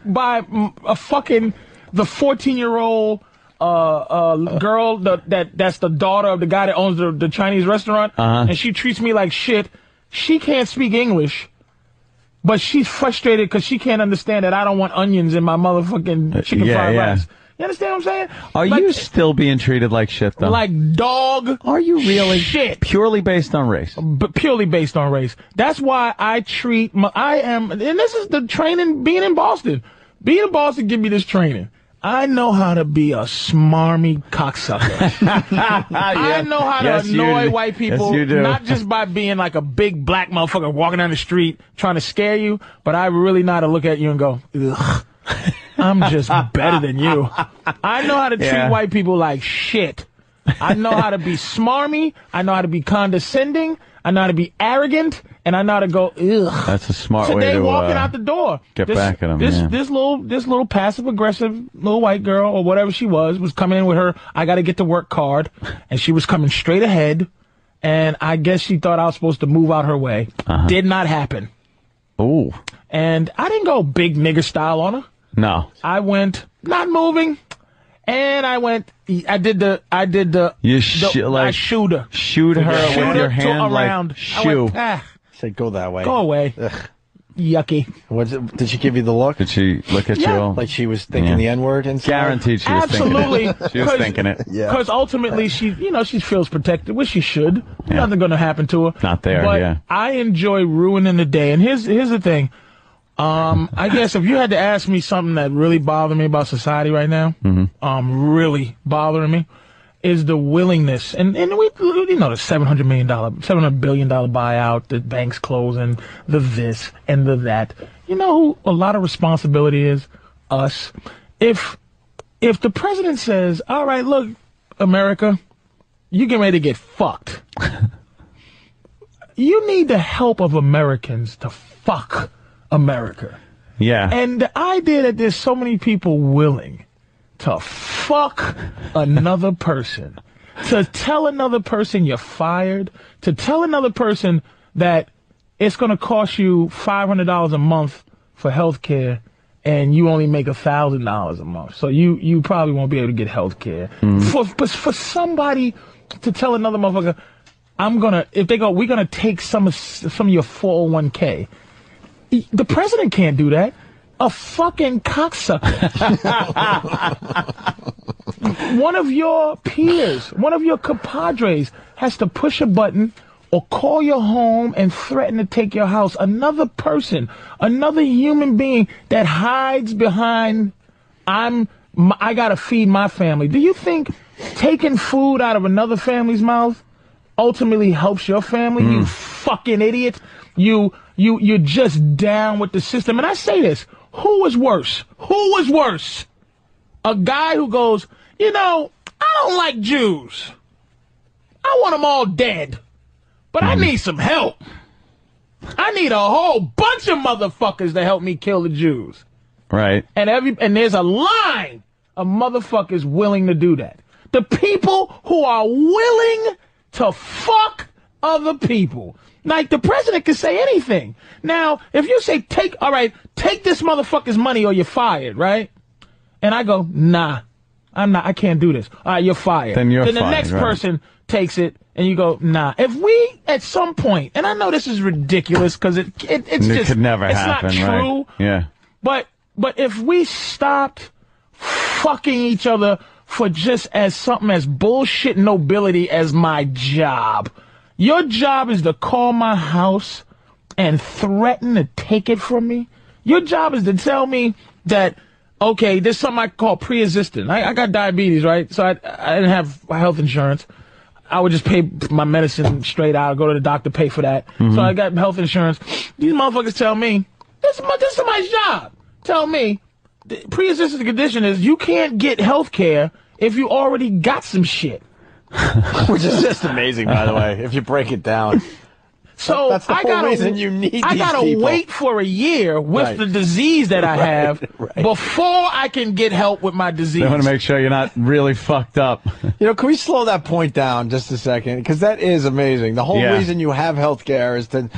by a fucking the 14-year-old girl that's the daughter of the guy that owns the Chinese restaurant, and she treats me like shit. She can't speak English, but she's frustrated because she can't understand that I don't want onions in my motherfucking chicken fried rice. You understand what I'm saying? Are you still being treated like shit, though? Like dog. Are you really? Shit. Purely based on race? But purely based on race. That's why I treat and this is the training being in Boston. Being in Boston give me this training. I know how to be a smarmy cocksucker. I know how to annoy white people, not just by being like a big black motherfucker walking down the street trying to scare you, but I really know how to look at you and go, ugh, I'm just better than you. I know how to treat white people like shit. I know how to be smarmy. I know how to be condescending. I know how to be arrogant, and I know how to go, ugh. That's a smart way to Today, walking out the door, get back at him. This little passive-aggressive little white girl, or whatever she was coming in with her I got to get to work card, and she was coming straight ahead, and I guess she thought I was supposed to move out her way. Did not happen. Ooh. And I didn't go big nigger style on her. No. I went, not moving. And I did the You I shoot her. Shoot her with your hand around. like shoe. Say, go that way. Go away. Ugh. Yucky. Did she give you the look? Did she look at you all? Like she was thinking the N-word inside? Guaranteed she was Absolutely. thinking it. She was thinking it. Because ultimately she feels protected, which she should. Nothing going to happen to her. Not there, but I enjoy ruining the day. And here's the thing. I guess if you had to ask me something that really bothered me about society right now, really bothering me, is the willingness, and we, the $700 billion buyout, the banks closing, the this and the that. You know who a lot of responsibility is? Us. If the president says, all right, look, America, you get ready to get fucked. You need the help of Americans to fuck America. Yeah. And the idea that there's so many people willing to fuck another person, to tell another person you're fired, to tell another person that it's going to cost you $500 a month for health care and you only make $1,000 a month. So you probably won't be able to get health care. For somebody to tell another motherfucker, we're going to take some of your 401k. The president can't do that. A fucking cocksucker. One of your peers, one of your compadres has to push a button or call your home and threaten to take your house. Another person, another human being that hides behind, I gotta feed my family. Do you think taking food out of another family's mouth ultimately helps your family? You fucking idiot. You're just down with the system. And I say this. Who was worse? Who was worse? A guy who goes, I don't like Jews. I want them all dead. But I need some help. I need a whole bunch of motherfuckers to help me kill the Jews. Right. And there's a line of motherfuckers willing to do that. The people who are willing to fuck other people. Like, the president can say anything. Now, if you say, take this motherfucker's money or you're fired, right? And I go, nah, I can't do this. All right, you're fired. Then the next person takes it and you go, nah. If we, at some point, and I know this is ridiculous because it's just, could never happen, not true. Right? Yeah. But if we stopped fucking each other for just as something as bullshit nobility as my job. Your job is to call my house and threaten to take it from me. Your job is to tell me that, okay, there's something I call pre-existing. I got diabetes, right? So I didn't have health insurance. I would just pay my medicine straight out, go to the doctor, pay for that. So I got health insurance. These motherfuckers tell me, this is somebody's job. Tell me, the pre-existing condition is you can't get health care if you already got some shit. Which is just amazing, by the way, if you break it down. So that's the whole reason you need I gotta people. wait for a year with the disease that I have before I can get help with my disease. They want to make sure you're not really fucked up. Can we slow that point down just a second? Because that is amazing. The whole reason you have health care is to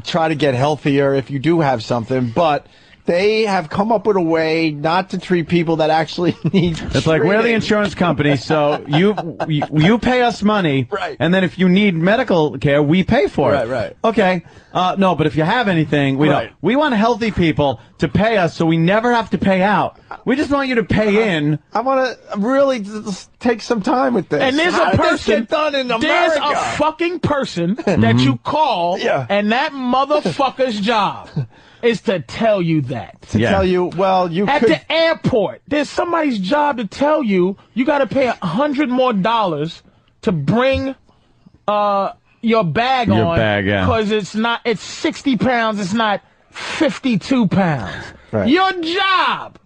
try to get healthier if you do have something, but they have come up with a way not to treat people that actually need treating. It's like, we're the insurance company, so you pay us money, and then if you need medical care, we pay for it. Right. Okay. No, but if you have anything, we don't. We want healthy people to pay us so we never have to pay out. We just want you to pay in. I want to really take some time with this. And there's How a did this person, get done in America? there's a fucking person that you call, and that motherfucker's job is to tell you that. To tell you, well, you at could... the airport, there's somebody's job to tell you got to pay $100 more to bring your bag on. Your bag, because it's 60 pounds, it's not 52 pounds. Right. Your job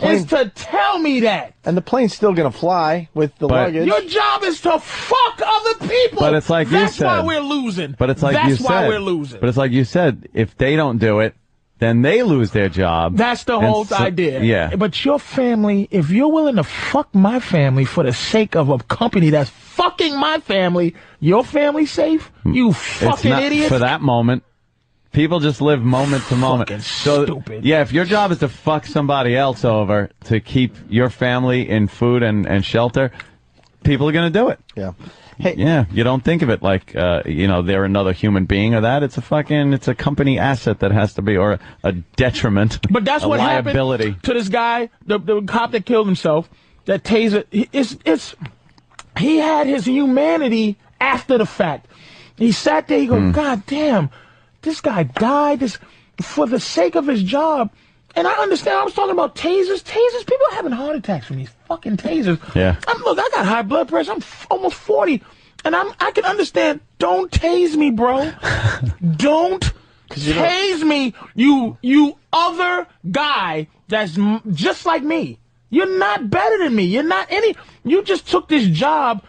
is to tell me that. And the plane's still going to fly with the luggage. Your job is to fuck other people. But it's like you said. That's why we're losing. But it's like you said. That's why we're losing. But it's like you said, if they don't do it, then they lose their job. That's the whole idea. Yeah. But your family, if you're willing to fuck my family for the sake of a company that's fucking my family, your family safe? You fucking idiot. For that moment. People just live moment to moment. So, stupid. Yeah, if your job is to fuck somebody else over to keep your family in food and shelter, people are going to do it. Yeah. Hey, yeah, you don't think of it like, they're another human being or that. It's a company asset that has to be, or a detriment. But that's what liability. happened to this guy, the cop that killed himself, that taser. He had his humanity after the fact. He sat there, he go, God damn, this guy died for the sake of his job. And I understand, I was talking about tasers. People are having heart attacks from these fucking tasers. Yeah. Look, I got high blood pressure. I'm almost 40. And I can understand, don't tase me, bro. Don't tase me, you other guy that's just like me. You're not better than me. You just took this job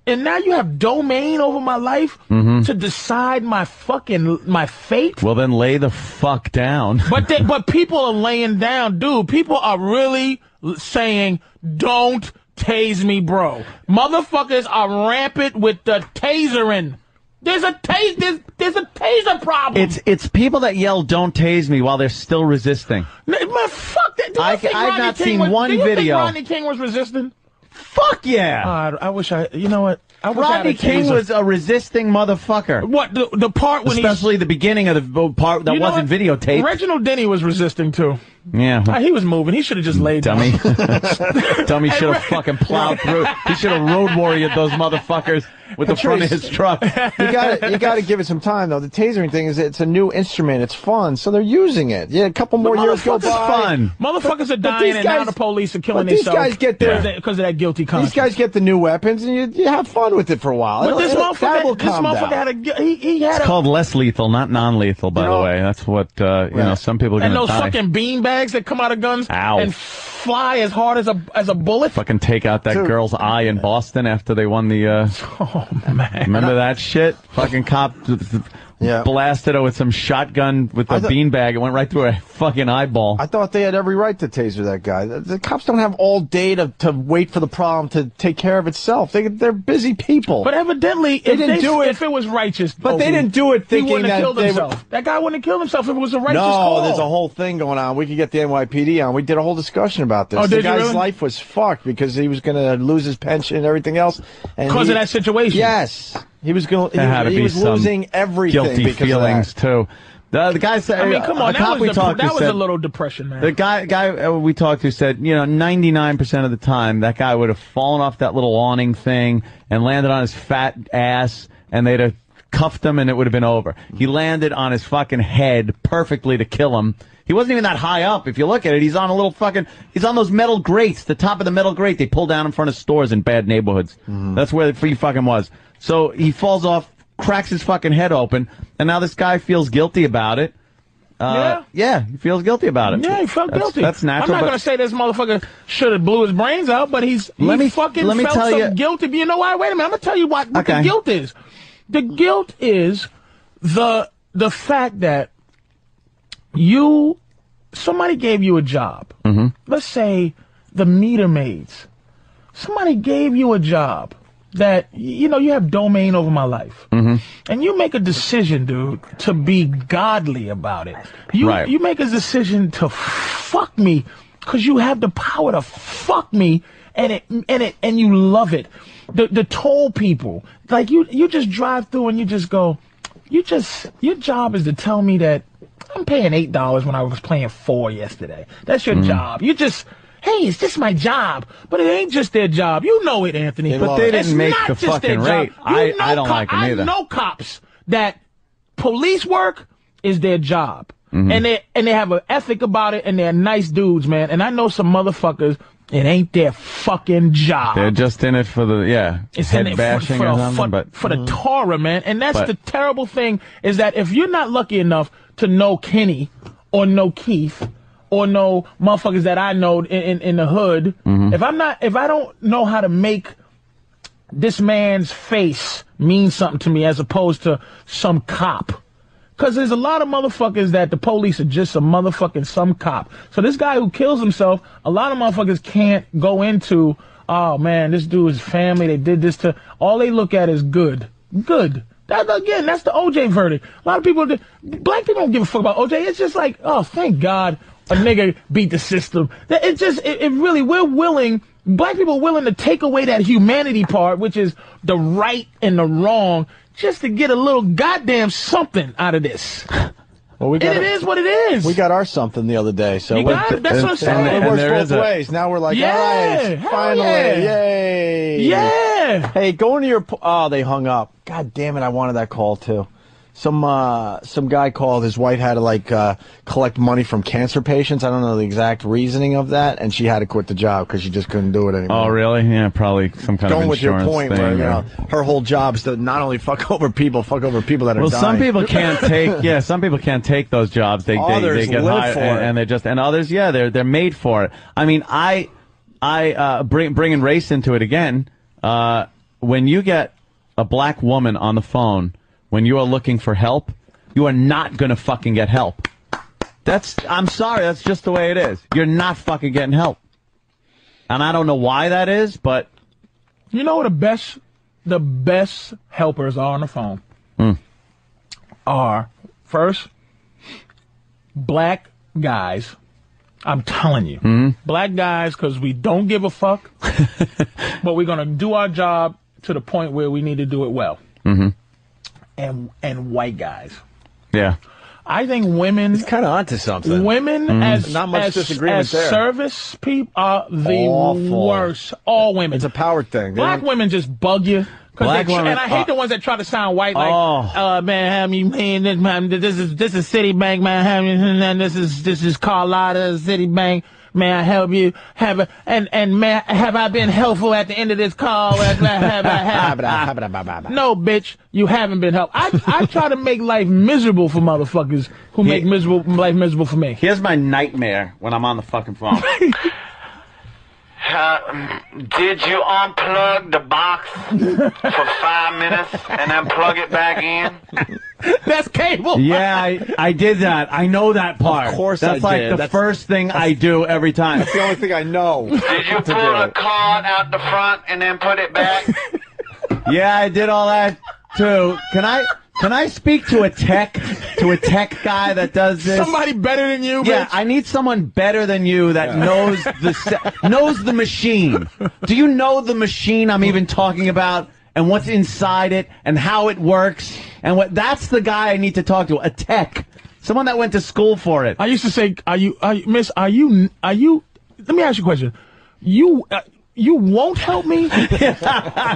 and now you have domain over my life to decide my fate. Well, then lay the fuck down. But people are laying down, dude. People are really saying, don't tase me, bro. Motherfuckers are rampant with the tasering. There's a taser problem. It's people that yell "Don't tase me" while they're still resisting. Man, fuck that. I've not seen one video. Do you think Rodney King was resisting? Fuck yeah! I wish you know what? I wish Rodney King was a resisting motherfucker. What the part when especially the beginning of the part that wasn't videotaped. Reginald Denny was resisting too. Yeah, he was moving. He should have just laid dummy. down. Dummy should have fucking plowed through. He should have road warriored those motherfuckers with the front of his truck. You got to give it some time though. The tasering thing it's a new instrument. It's fun, so they're using it. Yeah, a couple more years go by. Fun. Motherfuckers are dying, and now the police are killing themselves. These guys get because of that guilty conscience. These guys get the new weapons, and you have fun with it for a while. But this motherfucker had It's called less lethal, not non-lethal. By the way, that's what some people are going to die. And those fucking beanbags that come out of guns and fly as hard as a bullet. Fucking take out that girl's eye in Boston after they won the. Oh man! Remember that shit? Fucking cop blasted her with some shotgun with a beanbag. It went right through her fucking eyeball. I thought they had every right to taser that guy. The cops don't have all day to wait for the problem to take care of itself. They're busy people. But evidently, if it was righteous, but they didn't do it thinking that killed himself. That guy wouldn't have killed himself if it was a righteous call. No, there's a whole thing going on. We could get the NYPD on. We did a whole discussion about this. Oh, the guy's really? life was fucked because he was going to lose his pension and everything else. Because of that situation. Yes. He was losing everything. Guilty feelings too. The guy said, I mean, come on, that was a little depression, man. The guy we talked to said, 99% of the time, that guy would have fallen off that little awning thing and landed on his fat ass, and they'd have cuffed him and it would have been over. He landed on his fucking head perfectly to kill him. He wasn't even that high up. If you look at it, he's on he's on those metal grates, the top of the metal grate they pull down in front of stores in bad neighborhoods. That's where he fucking was. So he falls off, cracks his fucking head open, and now this guy feels guilty about it. He feels guilty about it. Yeah, he felt guilty. That's natural. I'm not going to say this motherfucker should have blew his brains out, but he felt some guilty. But you know why? Wait a minute. I'm going to tell you what the guilt is. The guilt is the fact that somebody gave you a job. Let's say the meter maids. Somebody gave you a job that, you have domain over my life. And you make a decision, dude, to be godly about it. You make a decision to fuck me because you have the power to fuck me and you love it. The toll people, like you just drive through and you just go, your job is to tell me that I'm paying $8 when I was paying $4 yesterday. That's your job. Hey, it's just my job. But it ain't just their job. You know it, Anthony. But they didn't make the fucking rate. I don't like them either. I know cops that police work is their job. And they have an ethic about it, and they're nice dudes, man. And I know some motherfuckers, it ain't their fucking job. They're just in it for the, it's head bashing or something. For the Torah, man. And that's the terrible thing, is that if you're not lucky enough to know Kenny or know Keith or know motherfuckers that I know in the hood, if I don't know how to make this man's face mean something to me as opposed to some cop. Because there's a lot of motherfuckers that the police are just some cop. So this guy who kills himself, a lot of motherfuckers can't go into, oh man, this dude's family, they did this to, all they look at is good. That's the OJ verdict. A lot of people, black people don't give a fuck about OJ. It's just like, oh, thank God a nigga beat the system. It really, black people are willing to take away that humanity part, which is the right and the wrong, just to get a little goddamn something out of this. Well, it is what it is. We got our something the other day. So that's what I'm saying. It works both ways. Now we're like, all right, finally, yay. Yeah. Hey, go into your... Oh, they hung up. God damn it, I wanted that call, too. Some guy called. His wife had to collect money from cancer patients. I don't know the exact reasoning of that, and she had to quit the job because she just couldn't do it anymore. Oh, really? Yeah, probably some kind of insurance with your point thing. Where her whole job is to not only fuck over people that are dying. Some people can't take. Yeah, some people can't take those jobs. They get hired, and they're just, and others, yeah, they're made for it. I mean, I bringing race into it again. When you get a black woman on the phone, when you are looking for help, you are not going to fucking get help. I'm sorry, that's just the way it is. You're not fucking getting help. And I don't know why that is, but... You know what the best helpers are on the phone? Are, first, black guys. I'm telling you. Black guys, because we don't give a fuck, but we're going to do our job to the point where we need to do it well. And white guys. Yeah. I think women... It's kind of onto something. Women as not much disagreement as there. Service people are the worst. All women. It's a power thing. Black women just bug you. Black women, and I hate the ones that try to sound white, like, man, this is Citibank, man, this is Carlotta Citibank. May I help you? Have I been helpful at the end of this call? No, bitch, you haven't been helpful. I try to make life miserable for motherfuckers who make life miserable for me. Here's my nightmare when I'm on the fucking phone. Did you unplug the box for 5 minutes and then plug it back in? That's cable. Yeah, I did that. I know that part. Of course That's I did. That's the first thing I do every time. That's the only thing I know. Did you pull a card out the front and then put it back? Yeah, I did all that too. Can I speak to a tech guy that does this? Somebody better than you, bitch. Yeah, I need someone better than you that knows the machine. Do you know the machine I'm even talking about and what's inside it and how it works and that's the guy I need to talk to, a tech. Someone that went to school for it. I used to say, Miss, let me ask you a question. You won't help me,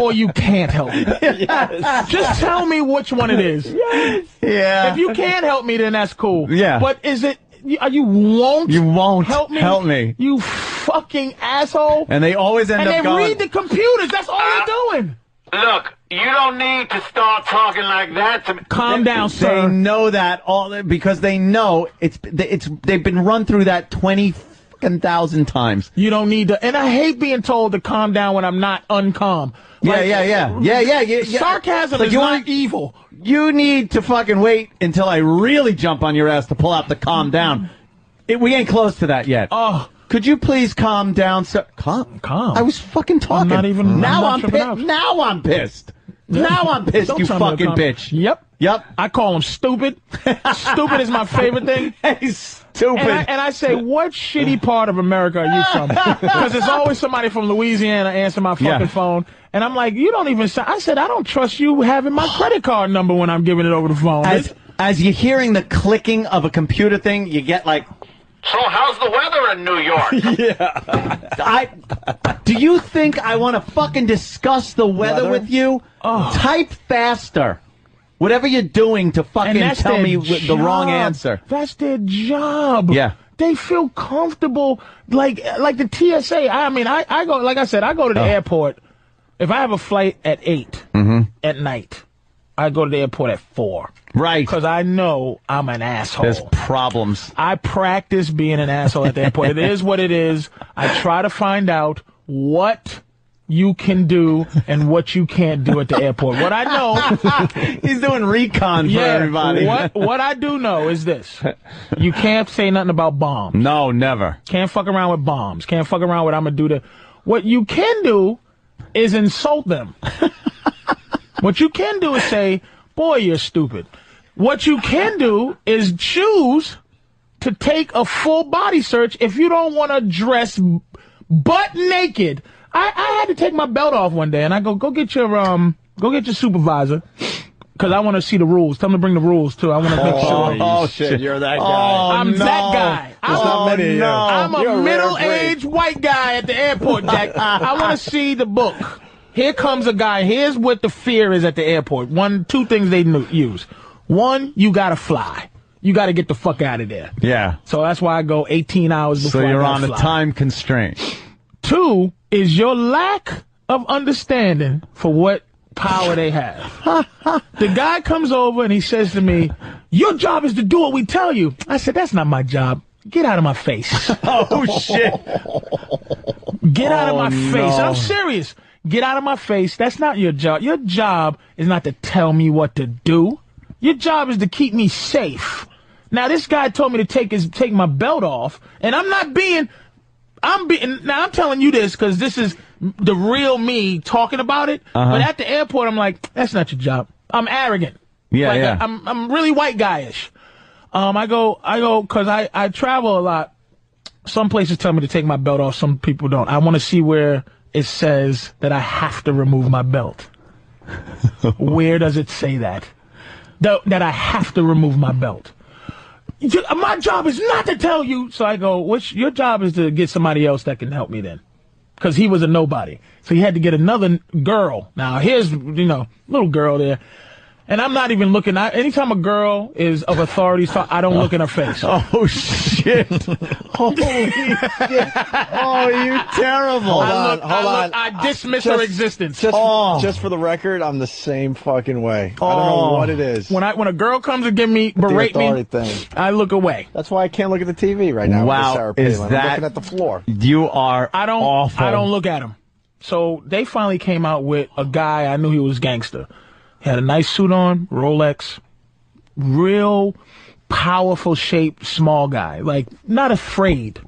or you can't help me. Yes. Just tell me which one it is. Yes. Yeah. If you can't help me, then that's cool. Yeah. But is it you won't help me? Help me. You fucking asshole. And they always end up going. And they read the computers. That's all they're doing. Look, you don't need to start talking like that to me. Calm down, sir. They know that because they know they've been run through that 20,000 times. You don't need to, and I hate being told to calm down when I'm not uncalm. Yeah. Sarcasm is not evil. You need to fucking wait until I really jump on your ass to pull out the calm down. We ain't close to that yet. Oh. Could you please calm down, sir? Calm. I was fucking talking. Now I'm pissed. Now I'm pissed. You fucking bitch. Yep. I call him stupid. Stupid is my favorite thing. He's stupid. And I say, what shitty part of America are you from? Because there's always somebody from Louisiana answer my fucking phone. And I'm like, you don't even I said, I don't trust you having my credit card number when I'm giving it over the phone. As you're hearing the clicking of a computer thing, you get like, so how's the weather in New York? Yeah. Do you think I want to fucking discuss the weather with you? Oh. Type faster. Whatever you're doing to fucking tell me the wrong answer. That's their job. Yeah. They feel comfortable. Like the TSA. I mean, I go, like I said, I go to the airport. If I have a flight at 8 at night, I go to the airport at 4. Right. Because I know I'm an asshole. There's problems. I practice being an asshole at the airport. It is what it is. I try to find out what you can do and what you can't do at the airport. What I know... He's doing recon for everybody. What I do know is this. You can't say nothing about bombs. No, never. Can't fuck around with bombs. Can't fuck around with I'm going to do What you can do is insult them. What you can do is say... boy, you're stupid. What you can do is choose to take a full body search if you don't want to dress butt naked. I had to take my belt off one day, and I go get your supervisor. Because I want to see the rules. Tell him to bring the rules, too. I want to make sure. Oh, shit, you're that guy. I'm that guy. There's not many of you. I'm a middle-aged white guy at the airport, Jack. I want to see the book. Here comes a guy. Here's what the fear is at the airport. Two things they use. One, you got to fly. You got to get the fuck out of there. Yeah. So that's why I go 18 hours before So you're I on fly. a time constraint. Two is your lack of understanding for what power they have. The guy comes over and he says to me, your job is to do what we tell you. I said, that's not my job. Get out of my face. Oh, shit. Get out of my face. I'm serious. Get out of my face. That's not your job. Your job is not to tell me what to do. Your job is to keep me safe. Now, this guy told me to take my belt off, and I'm telling you this because this is the real me talking about it. But at the airport, I'm like, that's not your job. I'm arrogant. Yeah, like, yeah. I'm really white guyish. I go, cause I travel a lot. Some places tell me to take my belt off. Some people don't. I want to see where it says that I have to remove my belt. Where does it say that? That I have to remove my belt. My job is not to tell you. So I go, your job is to get somebody else that can help me then. Because he was a nobody. So he had to get another girl. Now, here's, little girl there. And I'm not even looking. Anytime a girl is of authority, so I don't look in her face. Oh, shit. Holy shit. Oh, you terrible. Hold on. I dismiss her existence. Just for the record, I'm the same fucking way. I don't know what it is. When a girl comes and berate me, I look away. That's why I can't look at the TV right now. Wow, with Sarah is Palin. that I'm looking at the floor. You are awful. I don't look at him. So they finally came out with a guy. I knew he was gangster. He had a nice suit on, Rolex, real powerful shape, small guy, like not afraid.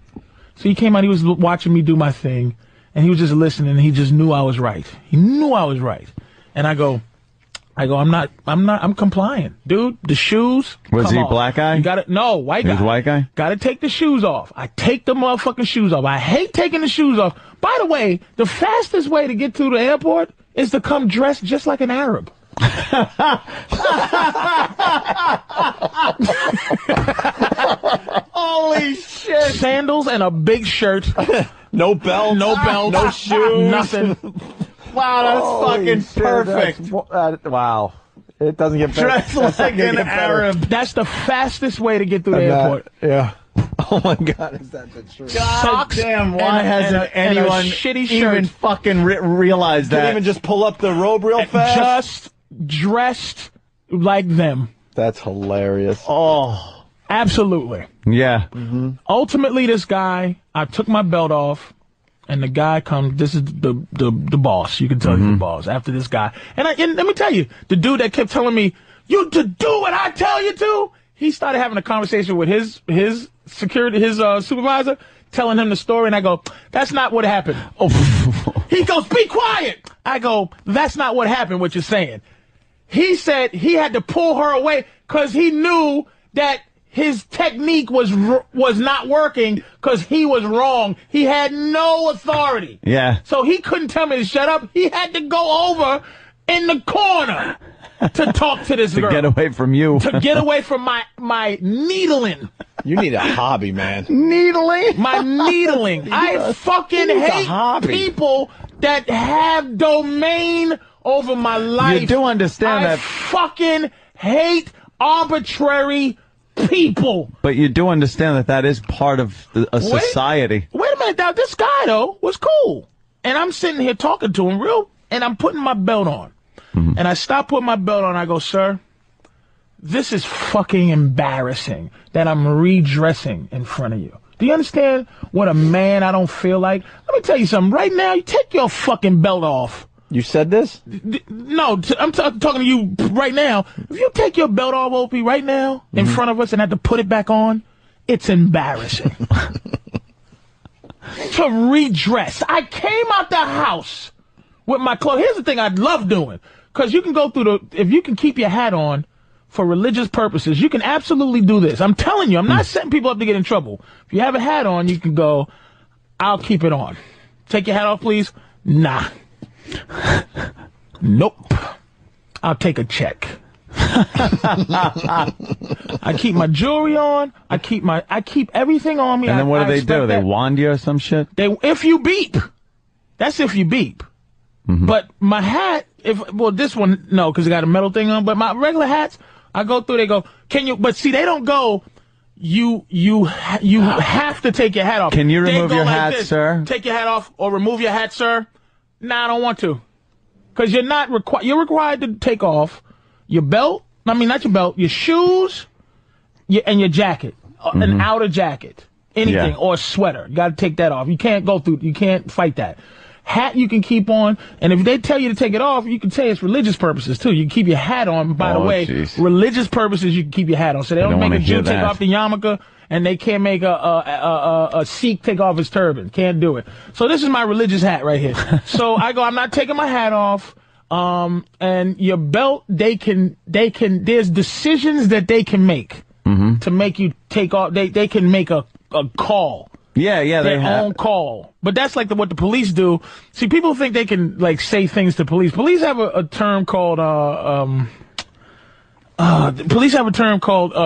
So he came out, he was watching me do my thing, and he was just listening, and he just knew I was right. He knew I was right. And I go, I'm complying. Dude, the shoes. Was he off. black guy? You gotta, no, white guy. He was white guy? Gotta take the shoes off. I take the motherfucking shoes off. I hate taking the shoes off. By the way, the fastest way to get through the airport is to come dressed just like an Arab. Holy shit. Sandals and a big shirt. No belt. No shoes. Nothing. Wow, that's fucking perfect. Wow. It doesn't get better. Dressed like an Arab. That's the fastest way to get through the airport. Yeah. Oh my God, is that the truth? Socks. Damn, why hasn't anyone shitty shirt. even fucking realized that? Didn't even just pull up the robe real fast? Just dressed like them. That's hilarious. Oh, absolutely. Yeah. Mm-hmm. Ultimately, this guy, I took my belt off, and the guy comes. This is the boss. You can tell he's the boss after this guy. And let me tell you, the dude that kept telling me, "You to do what I tell you to," he started having a conversation with his security, his supervisor, telling him the story, and I go, "That's not what happened." Oh, he goes, "Be quiet." I go, "That's not what happened. What you're saying." He said he had to pull her away because he knew that his technique was not working because he was wrong. He had no authority. Yeah. So he couldn't tell me to shut up. He had to go over in the corner to talk to this girl. To get away from you. To get away from my needling. You need a hobby, man. Needling? My needling. I fucking hate people that have domain over my life. You do understand I that. Fucking hate arbitrary people. But you do understand that is part of a society. Wait a minute. Now, this guy, though, was cool. And I'm sitting here talking to him and I'm putting my belt on. Mm-hmm. And I stop putting my belt on. I go, "Sir, this is fucking embarrassing that I'm redressing in front of you. Do you understand what a man I don't feel like? Let me tell you something. Right now, you take your fucking belt off." You said this? No, I'm talking to you right now. If you take your belt off, Opie, right now, in front of us and have to put it back on, it's embarrassing. To redress. I came out the house with my clothes. Here's the thing I love doing. because you can go through if you can keep your hat on for religious purposes, you can absolutely do this. I'm telling you, I'm not setting people up to get in trouble. If you have a hat on, you can go, I'll keep it on. Take your hat off, please. Nah. Nope. I'll take a check. I keep my jewelry on. I keep everything on me. And then what do? They wand you or some shit? If you beep. That's if you beep. Mm-hmm. But my hat, this one, no, because it got a metal thing on, but my regular hats, I go through, they go, can you, but see, they don't go, you have to take your hat off. Can you remove your hat, sir? Take your hat off or remove your hat, sir? Nah, I don't want to. Because you're not required, you're required to take off your belt, not your belt, your shoes, and your jacket, an outer jacket, anything, or a sweater. You got to take that off. You can't you can't fight that. Hat you can keep on, and if they tell you to take it off, you can say it's religious purposes too. You can keep your hat on. By the way, religious purposes, you can keep your hat on. So they don't make a Jew take off the yarmulke, and they can't make a Sikh take off his turban. Can't do it. So this is my religious hat right here. So I go, I'm not taking my hat off. And your belt, they can. There's decisions that they can make to make you take off. They can make a call. Yeah, their own call. But that's like what the police do. See, people think they can like say things to police. Police have a term called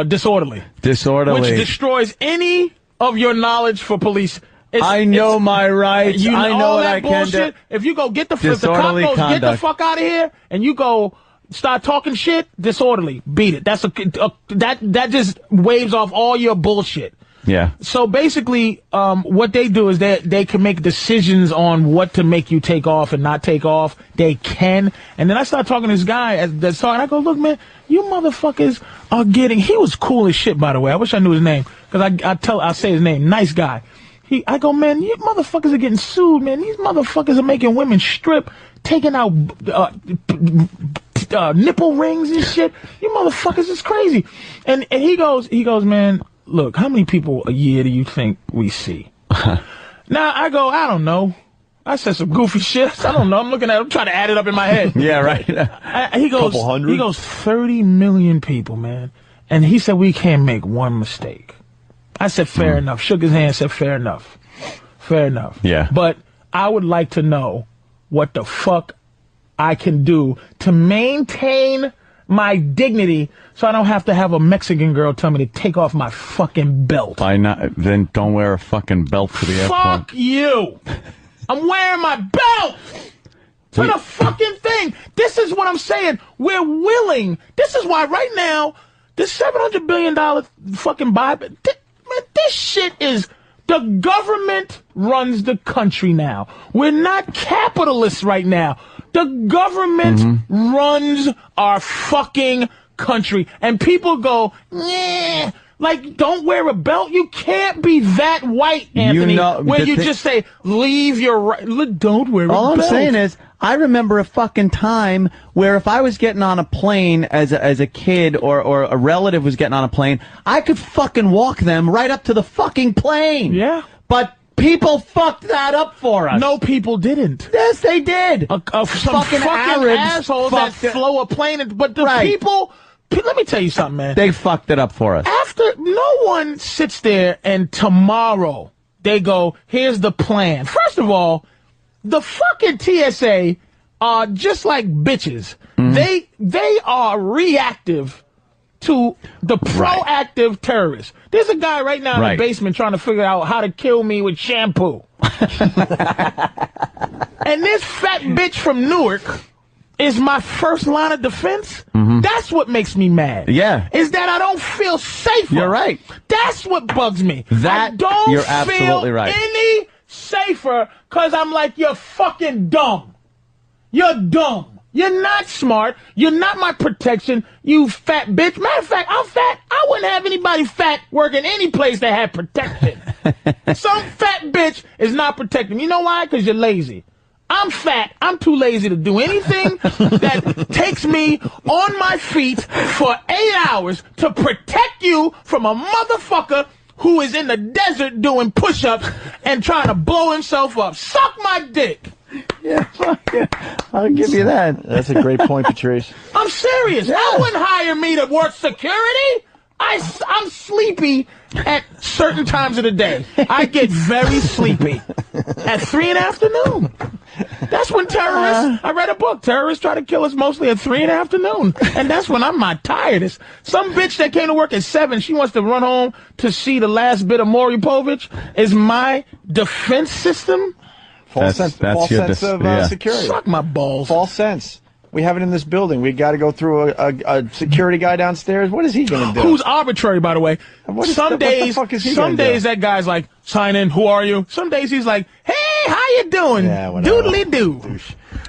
disorderly. Disorderly, which destroys any of your knowledge for police. I know my rights. I know what I can do. If you go get the cop goes, get the fuck out of here, and you go start talking shit, disorderly, beat it. That's that just waves off all your bullshit. Yeah. So basically, what they do is they can make decisions on what to make you take off and not take off. They can. And then I start talking to this guy that's talking. I go, look, man, you motherfuckers are getting. He was cool as shit, by the way. I wish I knew his name because I'll say his name. Nice guy. I go, man, you motherfuckers are getting sued, man. These motherfuckers are making women strip, taking out nipple rings and shit. You motherfuckers is crazy. And he goes, man. Look, how many people a year do you think we see? Now, I go, I don't know. I said some goofy shit. I don't know. I'm trying to add it up in my head. Yeah, right. He goes, 30 million people, man. And he said, we can't make one mistake. I said, fair enough. Shook his hand, said, fair enough. Fair enough. Yeah. But I would like to know what the fuck I can do to maintain my dignity so I don't have to have a Mexican girl tell me to take off my fucking belt. Then don't wear a fucking belt to the airport. Fuck you! I'm wearing my belt! For the fucking thing! This is what I'm saying. We're willing. This is why right now, this $700 billion fucking Biden, this shit is... The government runs the country now. We're not capitalists right now. The government runs our fucking country. And people go, yeah, like, don't wear a belt. You can't be that white, Anthony, where you just say, leave your right. Don't wear a belt. All I'm saying is, I remember a fucking time where if I was getting on a plane as a kid or a relative was getting on a plane, I could fucking walk them right up to the fucking plane. Yeah. But people fucked that up for us. No, people didn't. Yes, they did. Some fucking Arabs assholes that flow a plane. But the people, let me tell you something, man. They fucked it up for us. No one sits there and tomorrow they go, here's the plan. First of all, the fucking TSA are just like bitches. They are reactive to the proactive terrorists. There's a guy right now in the basement trying to figure out how to kill me with shampoo. And this fat bitch from Newark is my first line of defense. That's what makes me mad. Yeah. Is that I don't feel safer. You're right. That's what bugs me. You're absolutely right. Any safer because I'm like, you're fucking dumb. You're dumb. You're not smart. You're not my protection, you fat bitch. Matter of fact, I'm fat. I wouldn't have anybody fat working any place that had protection. Some fat bitch is not protecting. You know why? Because you're lazy. I'm fat. I'm too lazy to do anything that takes me on my feet for 8 hours to protect you from a motherfucker who is in the desert doing push-ups and trying to blow himself up. Suck my dick. Yeah, fuck yeah. I'll give you that. That's a great point, Patrice. I'm serious. Yeah. I wouldn't hire me to work security. I'm sleepy at certain times of the day. I get very sleepy at 3 in the afternoon. That's when terrorists, I read a book, terrorists try to kill us mostly at 3 in the afternoon. And that's when I'm my tiredest. Some bitch that came to work at 7, she wants to run home to see the last bit of Maury Povich. Is my defense system? False sense of security. Suck my balls. False sense. We have it in this building. We got to go through a security guy downstairs. What is he going to do? Who's arbitrary, by the way? Some days that guy's like, sign in, who are you? Some days he's like, hey, how you doing? Yeah, doodly-doo.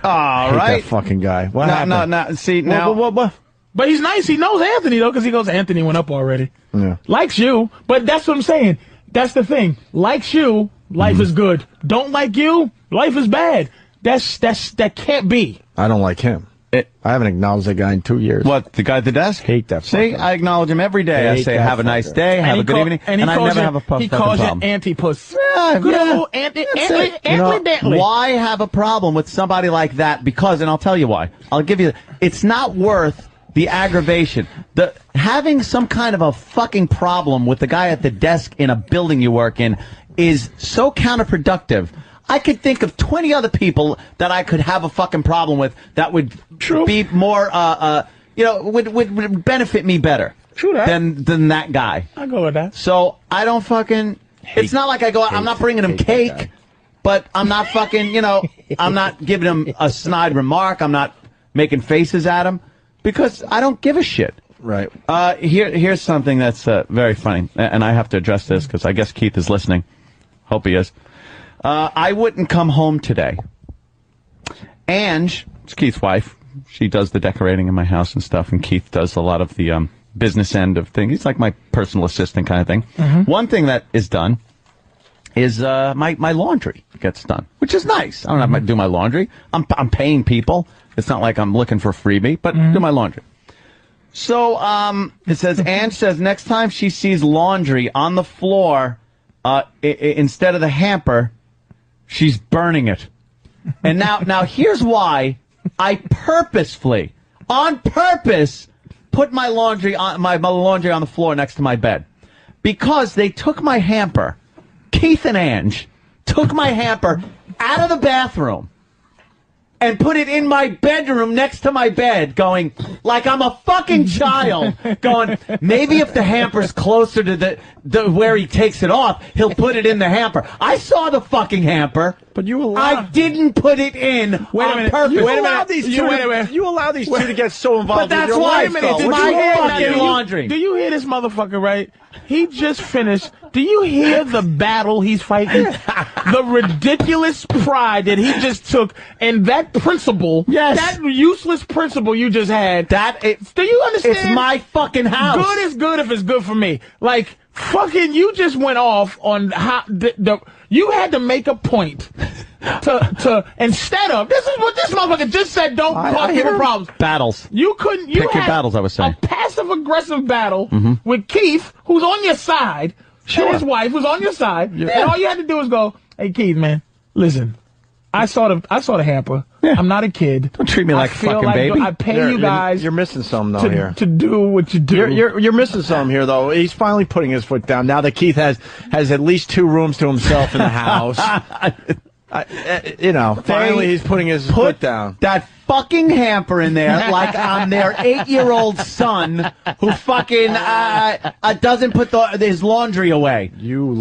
All right. That fucking guy. What happened? No, see, now. What? But he's nice. He knows Anthony, though, because he goes, Anthony went up already. Yeah. Likes you. But that's what I'm saying. That's the thing. Likes you, life is good. Don't like you, life is bad. That can't be. I don't like him. I haven't acknowledged that guy in 2 years. What, the guy at the desk? Hate that. See, I acknowledge him every day. I say, have a nice day, have a good evening, and I never have a problem. He calls you anti-puss. Good old Anthony. Why have a problem with somebody like that? Because, and I'll tell you why. I'll give you, it's not worth the aggravation. Having some kind of a fucking problem with the guy at the desk in a building you work in is so counterproductive. I could think of 20 other people that I could have a fucking problem with that would be more, would benefit me better than that guy. I go with that. So I don't fucking. It's not like I go. I'm not bringing him cake, but I'm not fucking. I'm not giving him a snide remark. I'm not making faces at him because I don't give a shit. Right. Here's something that's very funny, and I have to address this because I guess Keith is listening. Hope he is. I wouldn't come home today. Ange, it's Keith's wife. She does the decorating in my house and stuff, and Keith does a lot of the business end of things. He's like my personal assistant kind of thing. One thing that is done is my laundry gets done, which is nice. I don't have to do my laundry. I'm paying people. It's not like I'm looking for a freebie, but do my laundry. So it says, Ange says next time she sees laundry on the floor, instead of the hamper, she's burning it. And now here's why I purposefully, on purpose, put my laundry on my laundry on the floor next to my bed. Because they took my hamper, Keith and Ange took my hamper out of the bathroom and put it in my bedroom next to my bed, going, like I'm a fucking child, going, maybe if the hamper's closer to the where he takes it off, he'll put it in the hamper. I saw the fucking hamper, but I didn't put it in on purpose. You allow these two to get so involved. But that's why it's my fucking laundry. Do you hear this motherfucker, right? He just finished. Do you hear the battle he's fighting? The ridiculous pride that he just took, and that principle, that useless principle you just had. Do you understand? It's my fucking house. Good is good if it's good for me. Like, fucking, you just went off on how you had to make a point to instead of, this is what this motherfucker just said, don't cause people problems. Battles. You couldn't, Pick your battles, I was saying. A passive-aggressive battle with Keith, who's on your side, and his wife, who's on your side, and all you had to do was go, hey, Keith, man, listen, I saw the hamper. I'm not a kid. Don't treat me like a fucking baby. I pay you guys. You're missing something though here. To do what you do. You're missing something here though. He's finally putting his foot down now that Keith has at least 2 rooms to himself in the house. Finally he's putting his foot down. That fucking hamper in there like I'm their 8-year-old son who fucking doesn't put his laundry away.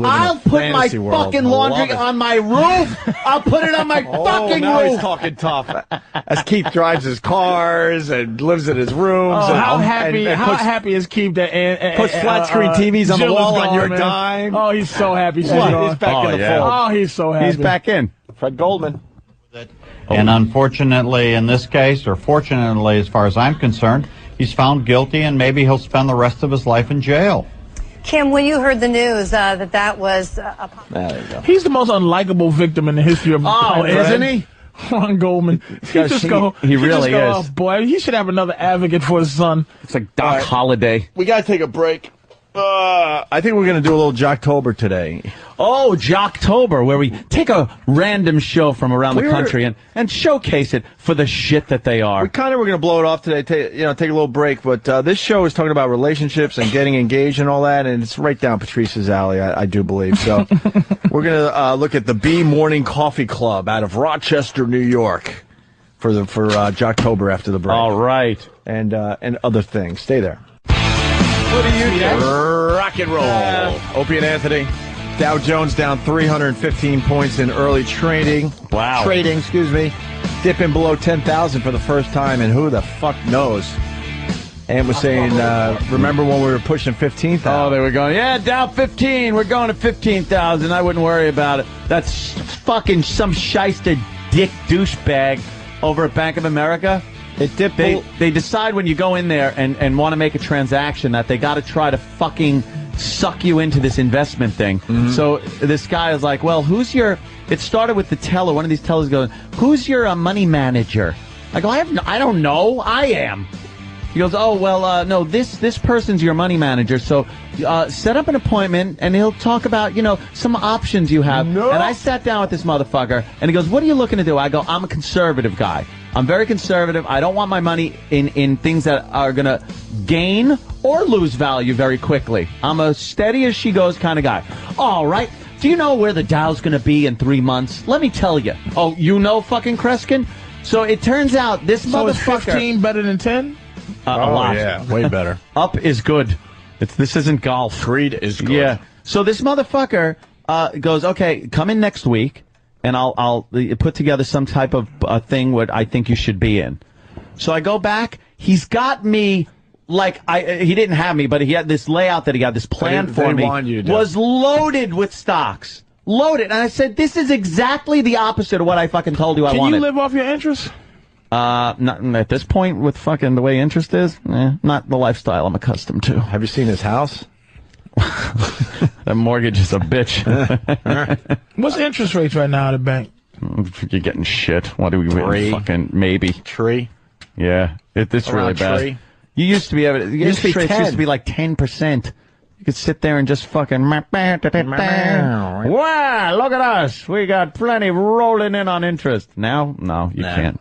I'll put my fucking laundry on my roof. I'll put it on my fucking now roof. He's talking tough. As Keith drives his cars and lives in his rooms. How happy is Keith that puts flat screen TVs on the wall on your dime? Oh, he's so happy. He's back in the fold. Oh, he's so happy. He's back in. Fred Goldman. And unfortunately, in this case, or fortunately, as far as I'm concerned, he's found guilty, and maybe he'll spend the rest of his life in jail. Kim, when you heard the news that was there you go. He's the most unlikable victim in the history of isn't he? Ron Goldman. He really is. Oh, boy, he should have another advocate for his son. It's like Doc Holliday. We got to take a break. I think we're going to do a little Jocktober today. Oh, Jocktober, where we take a random show from around the country and showcase it for the shit that they are. We kind of were going to blow it off today, take a little break, but this show is talking about relationships and getting engaged and all that, and it's right down Patrice's alley, I do believe. So we're going to look at the B Morning Coffee Club out of Rochester, New York for Jocktober after the break. All right. And other things. Stay there. What do you do? Rock and roll. Opie and Anthony. Dow Jones down 315 points in early trading. Wow. Trading, excuse me. Dipping below 10,000 for the first time, and who the fuck knows? And was saying, remember when we were pushing 15,000? Oh, they were going, yeah, down 15. We're going to 15,000. I wouldn't worry about it. That's fucking some shyster dick douchebag over at Bank of America. It dipped. They decide when you go in there and want to make a transaction that they got to try to fucking suck you into this investment thing. Mm-hmm. So this guy is like, well, who's your... It started with the teller. One of these tellers goes, who's your money manager? I go, I don't know. I am. He goes, oh, well, no, this person's your money manager. So set up an appointment, and he'll talk about, some options you have. No. And I sat down with this motherfucker, and he goes, what are you looking to do? I go, I'm a conservative guy. I'm very conservative. I don't want my money in things that are going to gain or lose value very quickly. I'm a steady as she goes kind of guy. All right. Do you know where the Dow's going to be in 3 months? Let me tell you. Oh, you know fucking Kreskin? So it turns out this motherfucker... is 15 better than 10? A lot. Yeah, way better. Up is good. This isn't golf. Creed is good. Yeah. So this motherfucker goes, okay, come in next week, and I'll put together some type of thing what I think you should be in. So I go back. He's got me like he didn't have me, but he had this layout that he got this plan for me. Was loaded with stocks. Loaded. And I said, this is exactly the opposite of what I fucking told you I wanted. Can you live off your interest? Not at this point with fucking the way interest is. Not the lifestyle I'm accustomed to. Have you seen his house? That mortgage is a bitch. What's the interest rates right now at the bank? You're getting shit. What do we win? Fucking maybe. Tree. Yeah. It's really bad. Tree. You used to be able to, interest rates used to be like 10%. You could sit there and just fucking... Wow, look at us. We got plenty rolling in on interest. Now, no, you can't.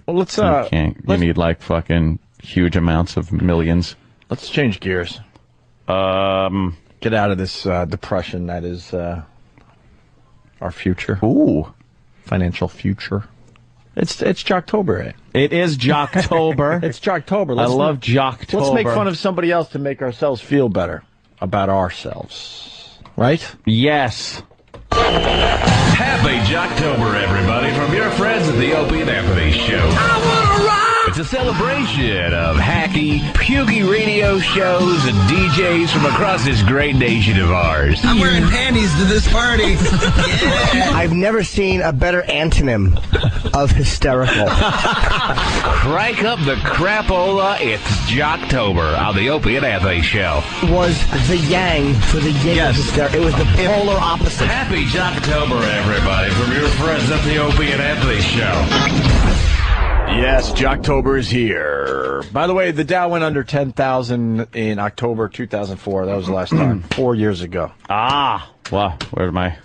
Well, let's you can't. You need like fucking huge amounts of millions. Let's change gears. Get out of this depression that is our future. Ooh, financial future. It's Jocktober, eh? It is Jocktober. It's Jocktober. I love Jocktober. Let's make fun of somebody else to make ourselves feel better about ourselves. Right? Yes. Happy Jocktober, everybody, from your friends at the Opie and Anthony Show. I wanna rock! It's a celebration of hacky, pukey radio shows and DJs from across this great nation of ours. I'm wearing panties to this party. Yeah. I've never seen a better antonym of hysterical. Crank up the crapola. It's Jocktober on the Opie and Anthony Show. Was the yang for the yin of hysterical. It was the polar opposite. Happy Jocktober, everybody, from your friends at the Opie and Anthony Show. Yes, Jocktober is here. By the way, the Dow went under 10,000 in October 2004. That was the last time. 4 years ago. Ah. Wow. Where's my...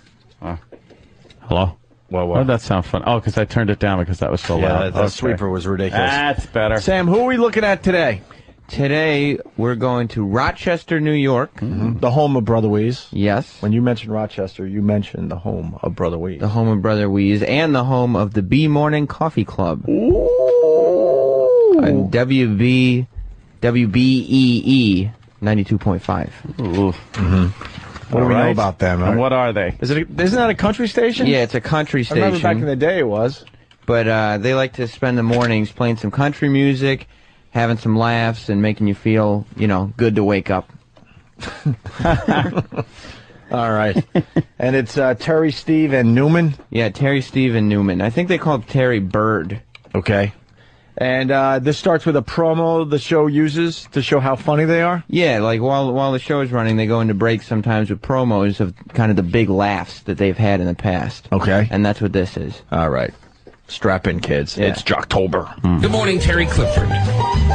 hello? Well, Why did that sound fun? Oh, because I turned it down because that was so loud. That sweeper was ridiculous. That's better. Sam, who are we looking at today? Today, we're going to Rochester, New York. Mm-hmm. The home of Brother Weeze. Yes. When you mentioned Rochester, you mentioned the home of Brother Weeze. The home of Brother Weeze and the home of the B Morning Coffee Club. Ooh. WBEE 92.5. Ooh. Mm-hmm. What do we know about them? And what are they? Isn't that a country station? Yeah, it's a country station. I remember back in the day it was. But they like to spend the mornings playing some country music, having some laughs, and making you feel, good to wake up. All right. And it's Terry, Steve, and Newman? Yeah, Terry, Steve, and Newman. I think they call it Terry Bird. Okay. And this starts with a promo the show uses to show how funny they are? Yeah, like while the show is running, they go into breaks sometimes with promos of kind of the big laughs that they've had in the past. Okay. And that's what this is. All right. Strap in, kids. Yeah. It's Jocktober. Good morning, Terry Clifford.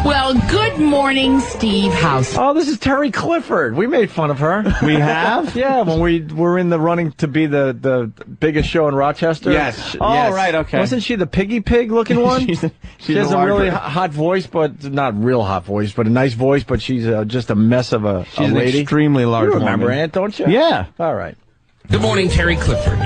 Well, good morning, Steve House. Oh, this is Terry Clifford. We made fun of her. We have? Yeah, when we were in the running to be the biggest show in Rochester. Yes. Oh, yes. right, okay. Wasn't she the piggy pig looking one? She has a really larger. hot voice, but not real hot voice, but a nice voice, but she's just a mess of a She's lady. an extremely large You remember woman. Aunt, don't you? Yeah. All right. Good morning, Terry Clifford.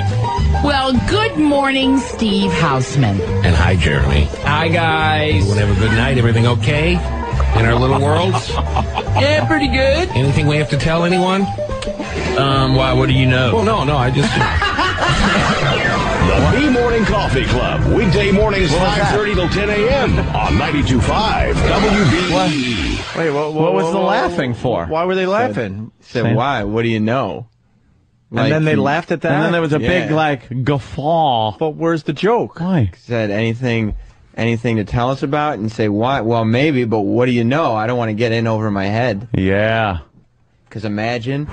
Well, good morning, Steve Houseman. And hi, Jeremy. Hi, guys. Everyone have a good night? Everything okay in our little worlds? Yeah, pretty good. Anything we have to tell anyone? Why, what do you know? Well, no, I just... The B-Morning Coffee Club. Weekday mornings, 5:30 till 10 a.m. on 92.5 WB. Wait, what was the laughing for? Why were they laughing? Said, why? What do you know? And then they laughed at that? And then there was a big, guffaw. But where's the joke? Why? Said anything to tell us about? And say, why? Well, maybe, but what do you know? I don't want to get in over my head. Yeah. Because imagine.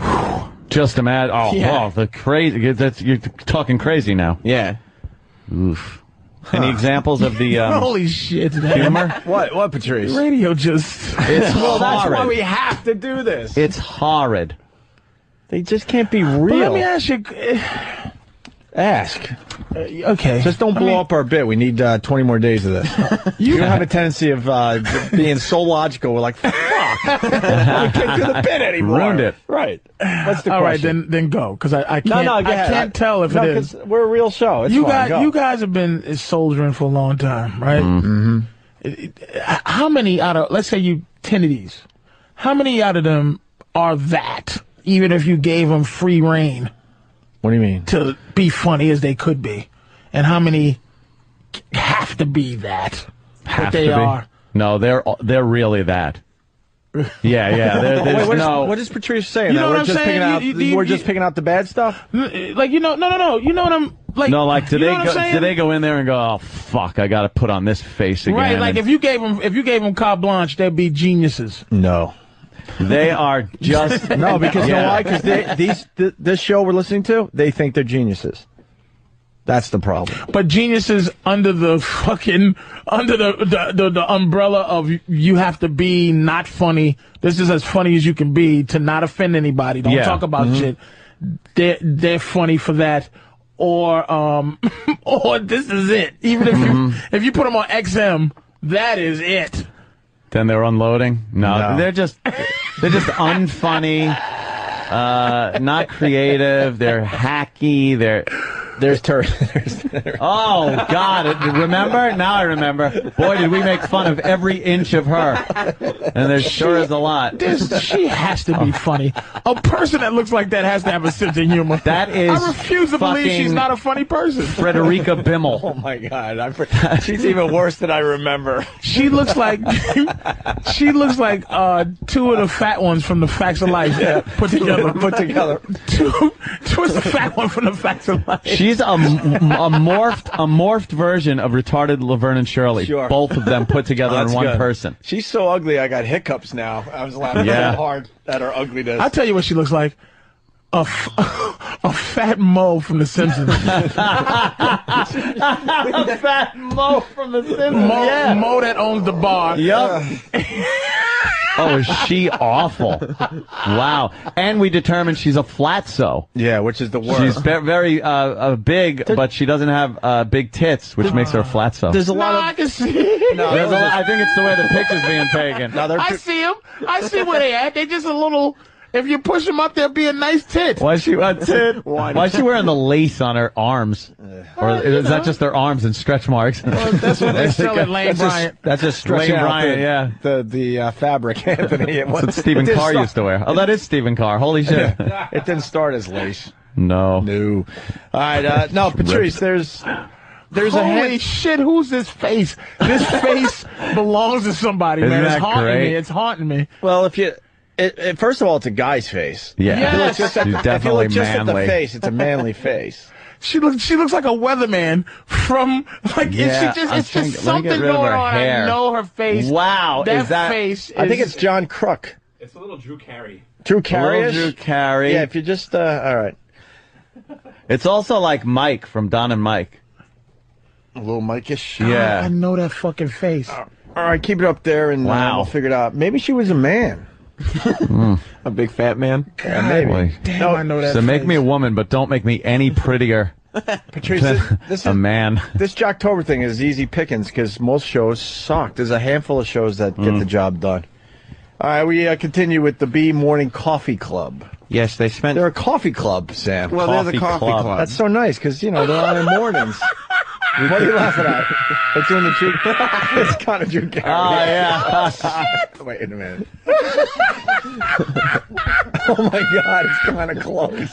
Just imagine. Oh, Yeah. the crazy. You're talking crazy now. Yeah. Oof. Any examples of the Holy shit, man. humor? What, Patrice? Radio just... It's well, that's horrid. why we have to do this. It's horrid. They just can't be real. But let me ask you... Ask. Okay. Just don't blow up our bit. We need 20 more days of this. You have a tendency of being so logical. We're like, fuck. I can't do the bit anymore. Ruined it. Right. What's the All right, question? then go, because I can't. No, go I ahead. can't tell if no, it is. 'cause we're a real show. It's You fine. Go. guys have been soldiering for a long time, right? Mm-hmm. How many out of, let's say you 10 of these, how many out of them are that? Even if you gave them free reign. What do you mean? To be funny as they could be, and how many have to be that? Have they to be? are. No, they're really that. Yeah. There's Wait, no. what is Patrice saying? You know That what we're I'm just saying? we're just picking out the bad stuff. Like no. You know what I'm like? No, like do you know what I'm saying? they go in there and go, oh fuck, I got to put on this face again? Right, like and if you gave them carte blanche, they'd be geniuses. No. They are just No, because you know Yeah. why? Because this show we're listening to, they think they're geniuses. That's the problem. But geniuses under the umbrella of you have to be not funny. This is as funny as you can be to not offend anybody. Don't Yeah. talk about shit. They're funny for that. Or or this is it. Even if you put them on XM, that is it. Then they're unloading. No. They're just unfunny, not creative. They're hacky. Oh God! Remember? Now I remember. Boy, did we make fun of every inch of her. And there sure is a lot. She has to be funny. A person that looks like that has to have a sense of humor. That is. I refuse to believe she's not a funny person. Frederica Bimmel. Oh my God! She's even worse than I remember. She looks like two of the fat ones from the Facts of Life put together. What's the fat one from the Facts of Life? She's a morphed version of retarded Laverne and Shirley. Sure. Both of them put together in one person. She's so ugly, I got hiccups now. I was laughing so hard at her ugliness. I'll tell you what she looks like. A fat Mo from The Simpsons. A fat Mo from The Simpsons. Mo that owns the bar. Yup. Oh, is she awful? Wow. And we determined she's a flatso. Yeah, which is the worst. She's very big, but she doesn't have big tits, which makes her a flatso. There's a lot of... I can see. I think it's the way the picture's being taken. I see them. I see where they at. They just a little... If you push them up, there'll be a nice tit. Why is she wearing the lace on her arms? Or is that just their arms and stretch marks? Well, that's what they sell at Lane Bryant. That's just stretching Lane out Bryant, the fabric, Anthony. That's what Stephen Carr used to wear. Oh, that is Stephen Carr. Holy shit. It didn't start as lace. No. All right, no, Patrice, there's Holy shit, who's this face? This face belongs to somebody, Isn't man. It's that haunting great? me. It's haunting me. Well, first of all, it's a guy's face. Yeah. Yes. She's definitely if you look just at the manly. face, it's a manly face. She looks like a weatherman from it's just something going on. Hair. I know her face. Wow, that is that face? I think it's John Crook. It's a little Drew Carey. Drew Carey. Drew Carey. Yeah, if you just all right. It's also like Mike from Don and Mike. A little Mike-ish. Yeah. I know that fucking face. All right, keep it up there, and we'll figure it out. Maybe she was a man. A big fat man? Yeah, maybe. Damn, I know that. So make me a woman, but don't make me any prettier. Patrice, this is a man. This Jocktober thing is easy pickings because most shows suck. There's a handful of shows that get the job done. All right, we continue with the B Morning Coffee Club. Yes, they spent. They're a coffee club, Sam. Well, they're the coffee club. That's so nice because they're on in mornings. What are you laughing at? It's doing the Drew. It's kind of Drew Carey. Oh yeah. Wait a minute. Oh my God, it's kind of close.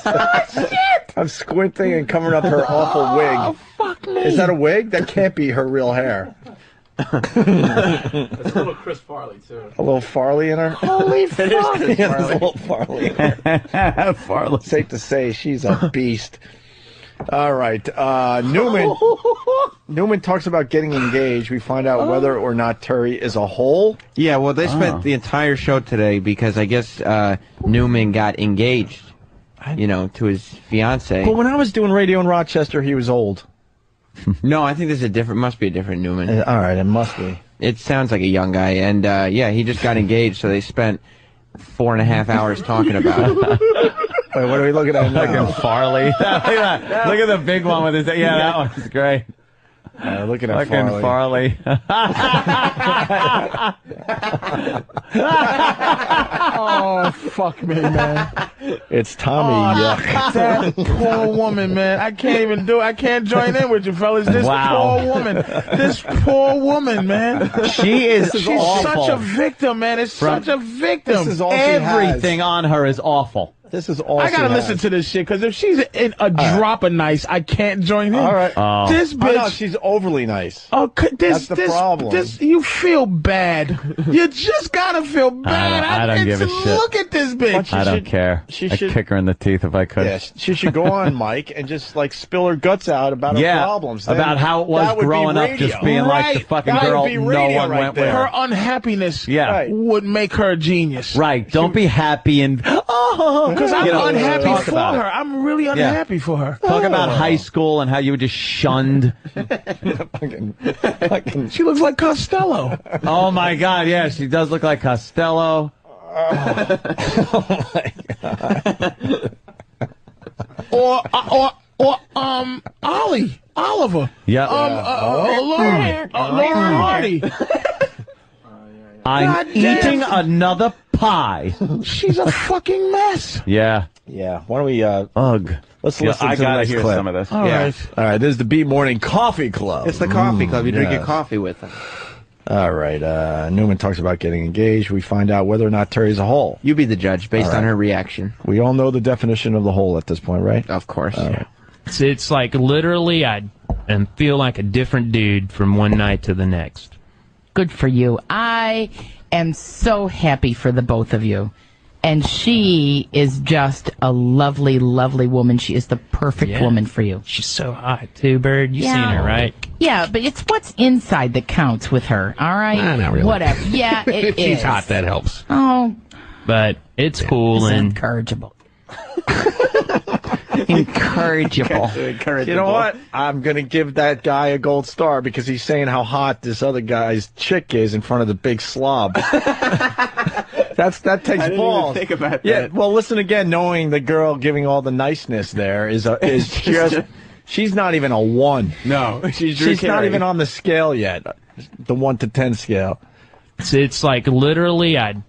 I'm squinting and covering up her awful wig. Oh, fuck me. Is that a wig? That can't be her real hair. That's a little Chris Farley, too. A little Farley in her? Holy fuck. Yeah, there's a little Farley in her. Farley. Safe to say, she's a beast. All right. Newman talks about getting engaged. We find out whether or not Terry is a hole. Yeah, well, they spent the entire show today because I guess Newman got engaged, to his fiance. But when I was doing radio in Rochester, he was old. No, I think there's must be a different Newman. All right, it must be. It sounds like a young guy, and he just got engaged, so they spent 4.5 hours talking about it. Wait, what are we looking at now? Fucking Farley. Look at that. Look at the big one with his. Yeah, that one's great. Looking at fucking Farley. Oh, fuck me, man. It's Tommy. That poor woman, man. I can't even do it. I can't join in with you, fellas. This poor woman. This poor woman, man. She's awful. Such a victim, man. It's such a victim. This is all Everything on her is awful. This is all I gotta listen to this shit because if she's in a drop of nice, I can't join in. All right. This bitch. No, she's overly nice. Oh, that's the problem. You feel bad. You just gotta feel bad. I don't give a shit. Look at this bitch. I don't care. I'd kick her in the teeth if I could. Yeah, she should go on, Mike, and just spill her guts out about her problems. Then about how it was growing up, just being like the fucking girl no one went with. Her unhappiness would make her a genius. Right. Don't be happy and because I'm unhappy for her. I'm really unhappy for her. Talk about high school and how you were just shunned. She looks like Costello. Oh my God, yeah, she does look like Costello. Oh my God. Oliver. Yeah. Lauren Hardy. I'm eating another pie. She's a fucking mess. Yeah. Why don't we let's listen to the next hear clip. some of this. All right. This is the B Morning Coffee Club. It's the coffee club. You drink your coffee with them. All right. Newman talks about getting engaged. We find out whether or not Terry's a hole. You be the judge based on her reaction. We all know the definition of the hole at this point, right? Of course. All right. It's like literally I feel like a different dude from one night to the next. Good for you. I am so happy for the both of you. And she is just a lovely, lovely woman. She is the perfect woman for you. She's so hot, too, Bird. You've seen her, right? Yeah, but it's what's inside that counts with her, all right? Nah, not really. Whatever. Yeah, it is. She's hot, that helps. Oh. But it's cool It's and... incorrigible. Incorrigible. You know what? I'm going to give that guy a gold star because he's saying how hot this other guy's chick is in front of the big slob. That takes balls. Think about that. Yeah. Well, listen again. Knowing the girl giving all the niceness there is just. She's not even a 1. No, she's not even on the scale yet. The 1 to 10 scale. It's like literally I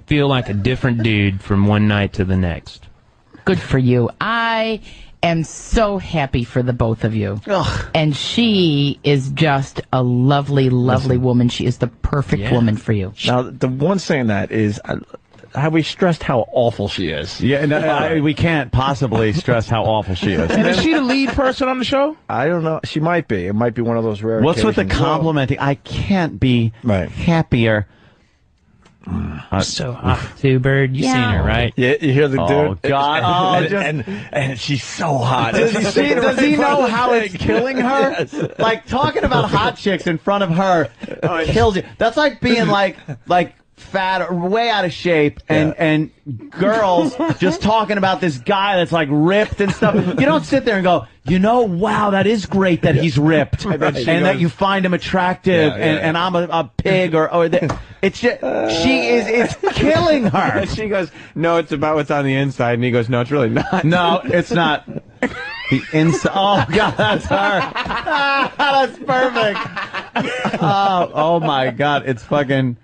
feel like a different dude from one night to the next. Good for you. I am so happy for the both of you. And she is just a lovely, lovely woman. She is the perfect woman for you. Now, the one saying that is, have we stressed how awful she is? Yeah, no, we can't possibly stress how awful she is. And is she the lead person on the show? I don't know. She might be. It might be one of those rare What's with the occasions. complimenting? I can't be happier. So hot, too, Bird. You've seen her, right? Yeah, you hear the dude? Oh, God. And she's so hot. Does he know how it's killing her? Yes. Like, talking about hot chicks in front of her kills you. That's like being like fat or way out of shape, and girls just talking about this guy that's like ripped and stuff. You don't sit there and go, wow, that is great that he's ripped, and that you find him attractive, and I'm a pig, it's just, it's killing her. And she goes, no, it's about what's on the inside, and he goes, no, it's really not. No, it's not. The inside. Oh God, that's her. That's perfect. Oh my God, it's fucking.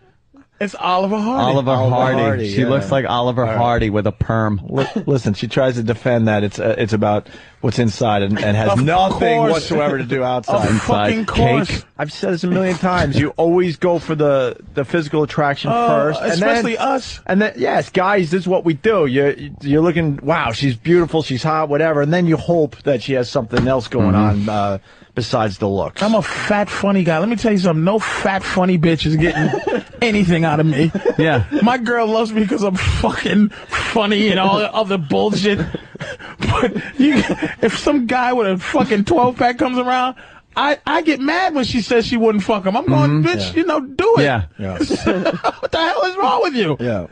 It's Oliver Hardy. Oliver Hardy. She looks like Oliver Hardy with a perm. Listen, she tries to defend that it's about what's inside and has nothing whatsoever to do outside. Of fucking course. Cake. I've said this a million times. You always go for the physical attraction first, especially us. And then yes, guys, this is what we do. You're looking, wow, she's beautiful, she's hot, whatever, and then you hope that she has something else going on besides the looks. I'm a fat, funny guy. Let me tell you something. No fat, funny bitch is getting anything out of me. Yeah. My girl loves me because I'm fucking funny and all the other bullshit. But if some guy with a fucking 12-pack comes around, I get mad when she says she wouldn't fuck him. I'm going, bitch, do it. Yeah. What the hell is wrong with you? Yeah.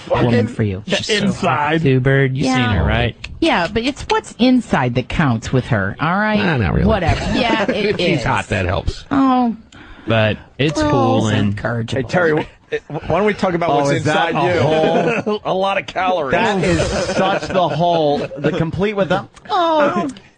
Woman for you. Inside. Sue Bird, you've seen her, right? Yeah, but it's what's inside that counts with her, all right? Nah, not really. Whatever. Yeah, it if she's hot, that helps. Oh. But it's cool and encouraging. Hey, Terry, why don't we talk about what's inside you? A lot of calories. That is such the whole, the complete with the,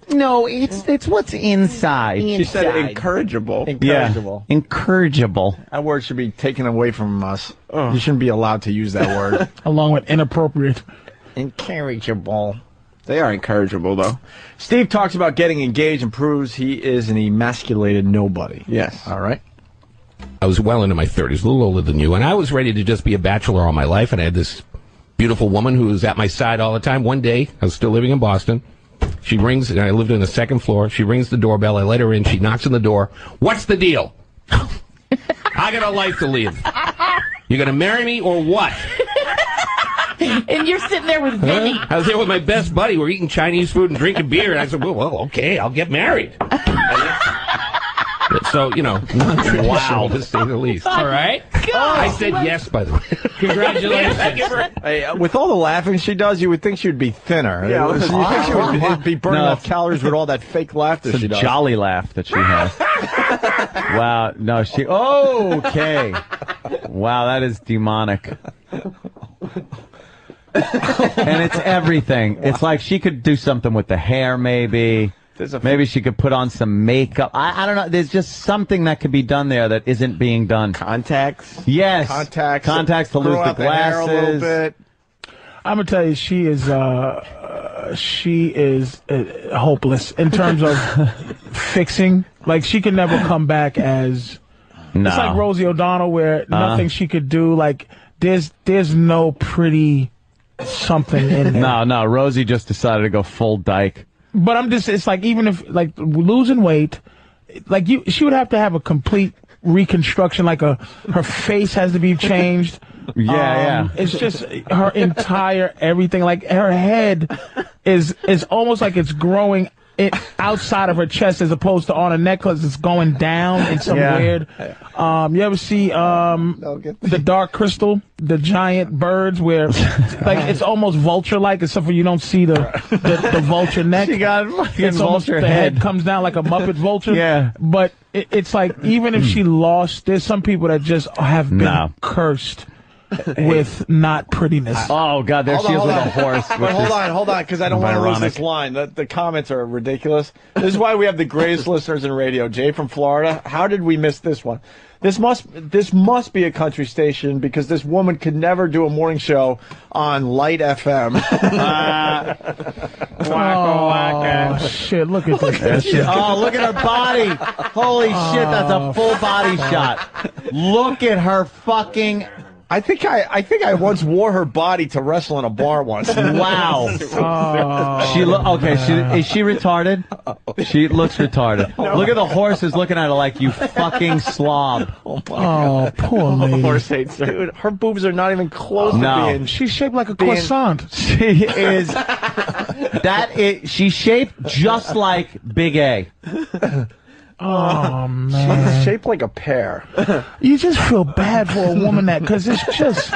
no, it's what's inside. She said incorrigible. Incorrigible. Yeah. Incorrigible. That word should be taken away from us. You shouldn't be allowed to use that word. Along with inappropriate. Incorrigible. They are incorrigible, though. Steve talks about getting engaged and proves he is an emasculated nobody. Yes. All right. I was well into my 30s, a little older than you, and I was ready to just be a bachelor all my life, and I had this beautiful woman who was at my side all the time. One day, I was still living in Boston. She rings, and I lived on the second floor. She rings the doorbell. I let her in. She knocks on the door. What's the deal? I got a life to live. You going to marry me or what? And you're sitting there with Vinny. I was there with my best buddy. We're eating Chinese food and drinking beer. And I said, well, okay, I'll get married. So, wow, to say the least. all right. I said yes, by the way. Congratulations. Hey, with all the laughing she does, you would think she would be thinner. Yeah, you think she would be burning off calories with all that fake laughter It's she a does. jolly laugh that she has. Wow. No, she... Okay. Wow, that is demonic. And it's everything. It's like she could do something with the hair, maybe. Maybe she could put on some makeup. I don't know. There's just something that could be done there that isn't being done. Contacts? Yes. Contacts to lose the out the hair a little glasses. bit. I'm gonna tell you, she is hopeless in terms of fixing. Like, she can never come back as. No. It's like Rosie O'Donnell, where nothing she could do. Like, there's no pretty something in there. No. Rosie just decided to go full dyke. But it's like, even if, like, losing weight, like, she would have to have a complete reconstruction, like her face has to be changed. Yeah. It's just her entire everything, like, her head is almost like it's growing outside of her chest as opposed to on a necklace. It's going down in some weird. You ever see the Dark Crystal, the giant birds, where like it's almost vulture-like, except for you don't see the vulture neck. She got fucking it's almost vulture the head head comes down like a Muppet vulture. Yeah. But it's like, even if she lost, there's some people that just have been cursed with not prettiness. Oh God, there she is with a horse. But hold on, because I don't want to lose this line. The comments are ridiculous. This is why we have the greatest listeners in radio. Jay from Florida. How did we miss this one? This must be a country station, because this woman could never do a morning show on Light FM. Oh, shit, look at this. Oh, look at her body. Holy shit, that's a full body shot. Look at her fucking... I think I once wore her body to wrestle in a bar once. Wow. Is she retarded? She looks retarded. No. Look at the horses looking at her like, you fucking slob. Oh, poor lady. Horse hates her. Dude, her boobs are not even close to being... She's shaped like a croissant. She is... She's shaped just like Big A. Oh, man. She's shaped like a pear. You just feel bad for a woman because it's just...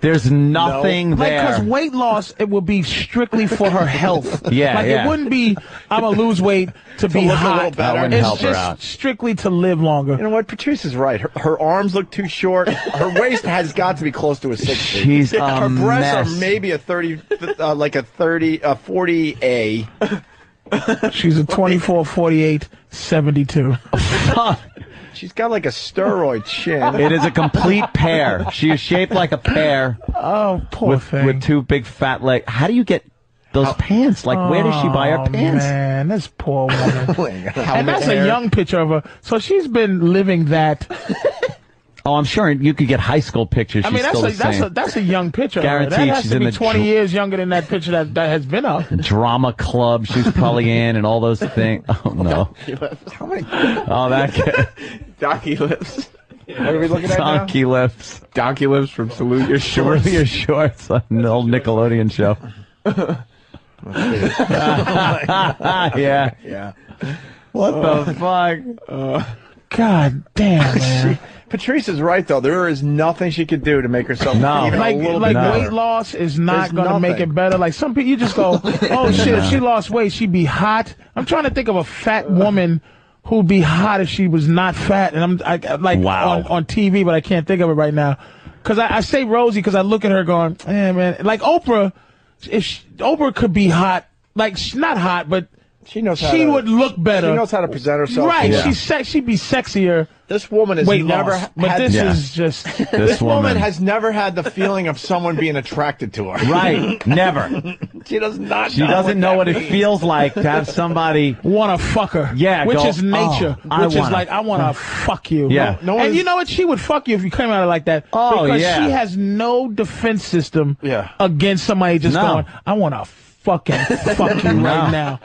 There's nothing there. Because weight loss, it would be strictly for her health. Yeah, it wouldn't be, I'm going to lose weight to be look a hot. little better. It's just strictly to live longer. You know what? Patrice is right. Her arms look too short. Her waist has got to be close to a 60. She's her breasts mess. are maybe a 40A. She's a 24, 48, 72. She's got like a steroid chin. It is a complete pear. She is shaped like a pear. Oh, poor thing. With two big fat legs. How do you get those pants? Like, where does she buy her pants? Man, this poor woman. And that's hair. a young picture of her. So she's been living that. Oh, I'm sure you could get high school pictures. I mean, She's that's a young picture. Guaranteed that has she's to in be the 20 years younger than that picture that has been up. Drama club she's probably in and all those things. Oh, no. How many? Oh, that kid. Donkey Lips. What are we looking at now? Donkey Lips. Donkey Lips from Salute Your Shorts. Salute Your Shorts on the old Nickelodeon show. Yeah. Yeah. What the fuck? God damn, man. Patrice is right, though. There is nothing she could do to make herself even a little bit better. Weight loss is not going to nothing. make it better. Like some people, you just go, oh shit, if she lost weight, she'd be hot. I'm trying to think of a fat woman who'd be hot if she was not fat. And on TV, but I can't think of it right now. Because I say Rosie because I look at her going, man, like Oprah, Oprah could be hot. Like, she's not hot, but she knows how she to, would look better. She knows how to present herself. Right, Yeah. she'd be sexier. This woman has never loss, but this is just this woman has never had the feeling of someone being attracted to her. Right, never. She does not. She doesn't know what it feels like to have somebody want to fuck her. Yeah, which is nature. I Which is like, I want to fuck you. Yeah. And you know what? She would fuck you if you came at her like that. Oh, because yeah. she has no defense system against somebody just going, I want to fucking fuck you right now.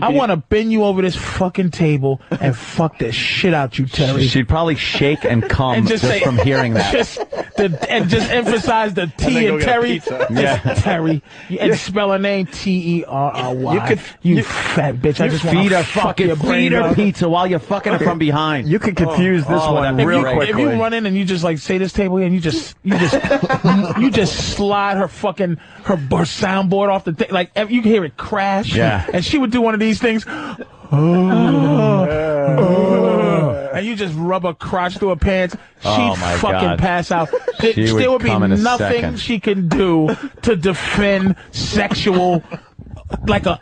I want to bend you over this fucking table and fuck the shit out you, Terry. She'd probably shake and cum And just say- from hearing that. And just emphasize the T in Terry. Just Terry. And spell her name Terry. You fat bitch. I just want feed to her fuck your brain feed her out. pizza while you're fucking her from behind. You could confuse this one real quickly. If you run in and you just like say this table here and you just slide her fucking her soundboard off the thing, like you can hear it crash. Yeah. And she would do one of these things. And you just rub a crotch through her pants. She'd Oh, my fucking God. pass out. She would There would be come in a nothing second. she can do to defend sexual. Like a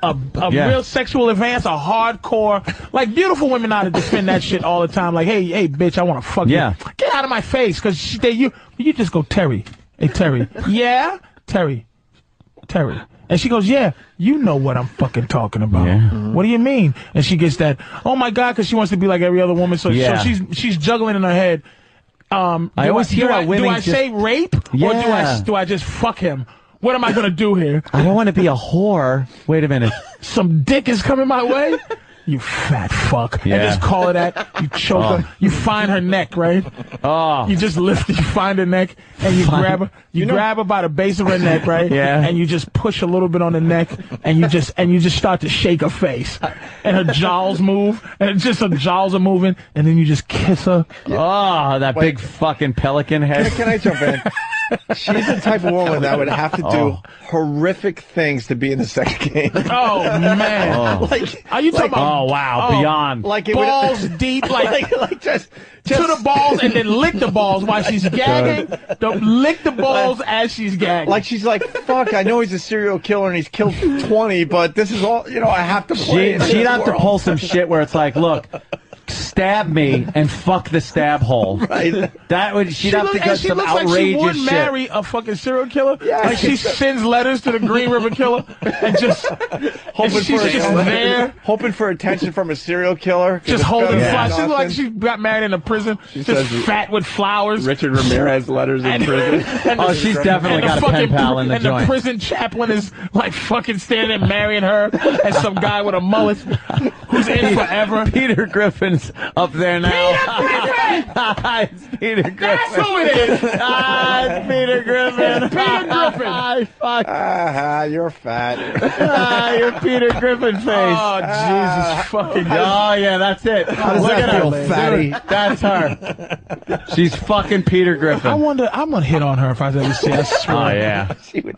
real sexual advance, a hardcore, like beautiful women know how to defend that shit all the time. Like, hey, bitch, I want to fuck you. Get out of my face, because you just go, Terry. Hey, Terry. Yeah, Terry. And she goes, yeah, you know what I'm fucking talking about. What do you mean? And she gets that, oh my God, because she wants to be like every other woman. So she's juggling in her head. I always hear how women do I say rape or do I just fuck him? What am I going to do here? I don't want to be a whore. Wait a minute. Some dick is coming my way? You fat fuck. Yeah. And just call her that. You choke her. You find her neck, right? Oh. You just lift, you find her neck, and you grab her. You grab her by the base of her neck, right? Yeah. And you just push a little bit on the neck, and you just start to shake her face. And her jaws move, and it's just her jaws are moving, and then you just kiss her. Oh, that big fucking pelican head. Can I jump in? She's the type of woman that would have to do horrific things to be in the sex game. Oh man! Like, are you talking about? Oh wow, beyond. Like it balls deep, like just to the balls, and then lick the balls while she's gagging. Don't lick the balls as she's gagging. Like she's like, fuck, I know he's a serial killer and he's killed 20, but this is all, I have to play. She'd have to pull some shit where it's like, look, stab me and fuck the stab hole. Right. That would she'd have to get some looks like she outrageous would shit. marry a fucking serial killer. Yeah. Like she sends letters to the Green River Killer and just hoping for attention from a serial killer. Just holding flowers. She looks like she got married in a prison. Just fat with flowers. Richard Ramirez letters in prison. Oh, she's definitely got a pen pal in the and joint. the prison chaplain is like fucking standing there marrying her and some guy with a mullet who's in forever. Peter Griffin's up there now. It's Peter Griffin. That's who it is. It's Peter Griffin. Peter Griffin. Fuck. You're fat. You're Peter Griffin face. Oh, Jesus fucking God. Oh, yeah, that's it. How does Look that at feel, her. fatty? Dude, that's her. She's fucking Peter Griffin. I wonder, I'm gonna hit on her if I ever see her. I swear. Oh, yeah.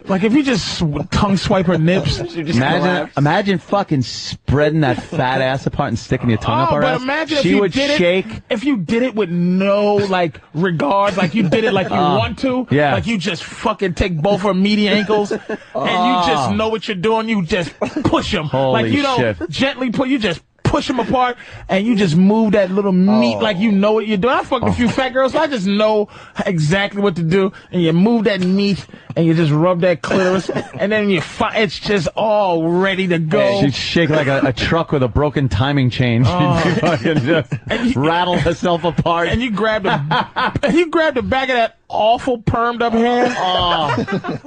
Like, if you just tongue swipe her nips. Imagine fucking spreading that fat ass apart and sticking your tongue up her ass. Imagine she if you would did shake. If you did it with no, like, regard, like you did it like you want to. Yeah. Like you just fucking take both her meaty ankles and you just know what you're doing. You just push them. Holy like you don't shit. gently put, you just push them apart and you just move that little meat like you know what you're doing. I fucked a few fat girls, so I just know exactly what to do. And you move that meat and you just rub that clitoris and then it's just all ready to go. She'd shake like a truck with a broken timing chain. She'd fucking just rattle herself apart. And you grab the back of that awful permed up hair,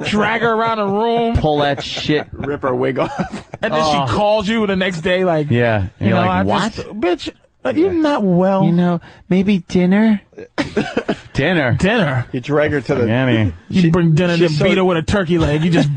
drag her around the room, pull that shit, rip her wig off, and then she calls you the next day like, yeah, you know, like, what? Bitch, you're not well. You know, maybe dinner. Dinner. You drag her to the. You bring dinner to beat her with a turkey leg. You just.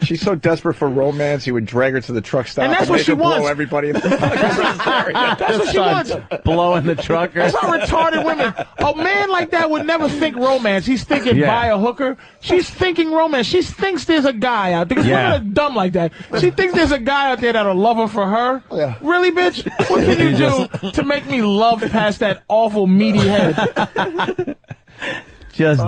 She's so desperate for romance. He would drag her to the truck stop. And that's what make she her blow wants. Everybody in the That's what she wants. Blowing the trucker. That's how retarded women. A man like that would never think romance. He's thinking buy a hooker. She's thinking romance. She thinks there's a guy out there. Because women are dumb like that. She thinks there's a guy out there that'll love her for her. Yeah. Really, bitch? What can you do to make me love past that awful meaty head? Just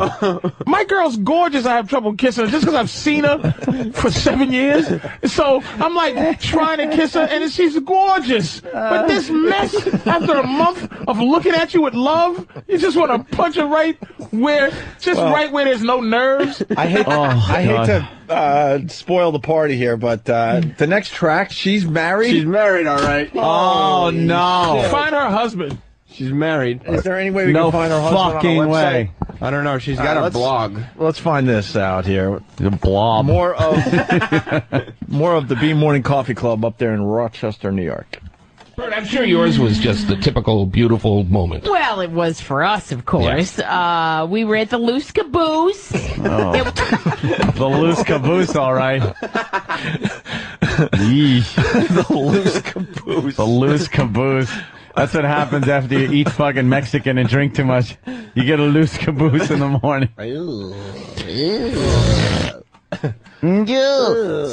my girl's gorgeous. I have trouble kissing her just because I've seen her for 7 years. So I'm like trying to kiss her, and she's gorgeous. But this mess, after a month of looking at you with love, you just want to punch her right where there's no nerves. I hate to spoil the party here, but the next track, she's married. She's married, all right. Oh no! Find her husband. She's married. Is there any way we can find her husband on a fucking website? way. I don't know. She's got a blog. Let's find this out here. The blob. More of the B Morning Coffee Club up there in Rochester, New York. Bert, I'm sure yours was just the typical beautiful moment. Well, it was for us, of course. Yeah. We were at the Loose Caboose. The Loose Caboose, all right. The Loose Caboose. The Loose Caboose. That's what happens after you eat fucking Mexican and drink too much. You get a loose caboose in the morning.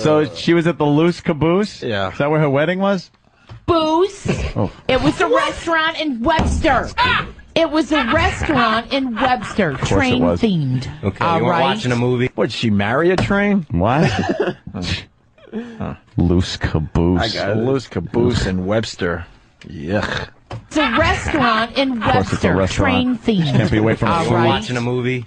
So she was at the Loose Caboose? Yeah. Is that where her wedding was? Booze. Oh. It was a restaurant in Webster. It was a restaurant in Webster, train themed. Okay, you were watching a movie. What, did she marry a train? What? Loose Caboose. I got it. Loose Caboose in Webster. Yuck. It's a restaurant in course it's a Webster, restaurant. train themed. Can't be away from a You were watching a movie.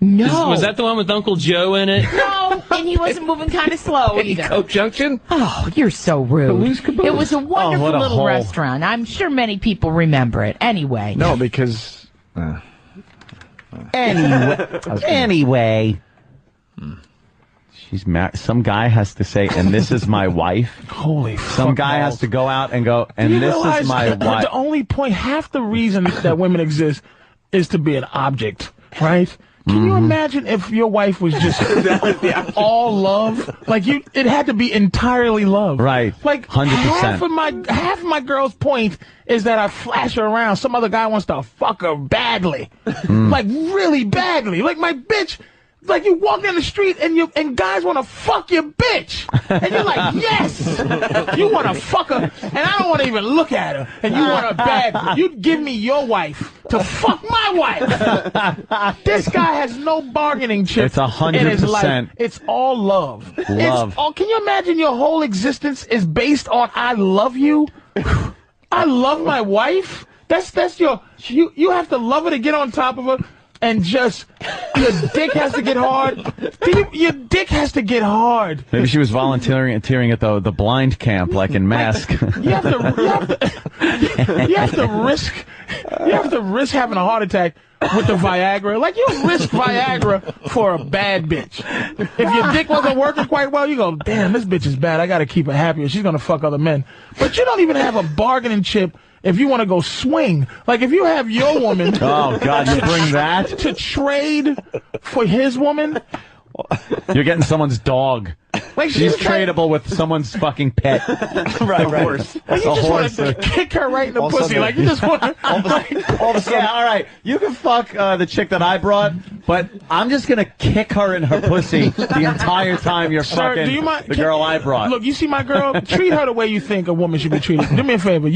No. Was that the one with Uncle Joe in it? No, and he wasn't moving kind of slow either. Coke Junction? Oh, you're so rude. It was a wonderful what a little hole. restaurant. I'm sure many people remember it. Anyway. No, because... Anyway. She's married. Some guy has to say, and this is my wife. Holy Some guy has to go out and go, and this is my wife. The only point, half the reason that women exist is to be an object, right? Can you imagine if your wife was just all love? Like it had to be entirely love. Right. Like 100%. half of my girl's point is that I flash her around. Some other guy wants to fuck her badly. Like really badly. Like my bitch. Like you walk down the street and guys want to fuck your bitch, and you're like, yes, you want to fuck her, and I don't want to even look at her, and you want her bad. You'd give me your wife to fuck my wife. This guy has no bargaining chip. It's 100%. In his life. It's all love. Love. Can you imagine your whole existence is based on I love you? I love my wife. That's your. You have to love her to get on top of her. And just, your dick has to get hard. Your dick has to get hard. Maybe she was volunteering at the blind camp, like in Mask. You have to risk having a heart attack with the Viagra. Like, you risk Viagra for a bad bitch. If your dick wasn't working quite well, you go, damn, this bitch is bad. I got to keep her happy or she's going to fuck other men. But you don't even have a bargaining chip if you want to go swing. Like, if you have your woman. Oh, God, you bring that? To trade for his woman. You're getting someone's dog. Like, she's tradable with someone's fucking pet. Right. Like, you just want to kick her right in the pussy. Like, you just want to. All of a sudden, yeah, all right. You can fuck the chick that I brought, but I'm just going to kick her in her pussy the entire time you're fucking the girl I brought. Look, you see my girl? Treat her the way you think a woman should be treated. Do me a favor.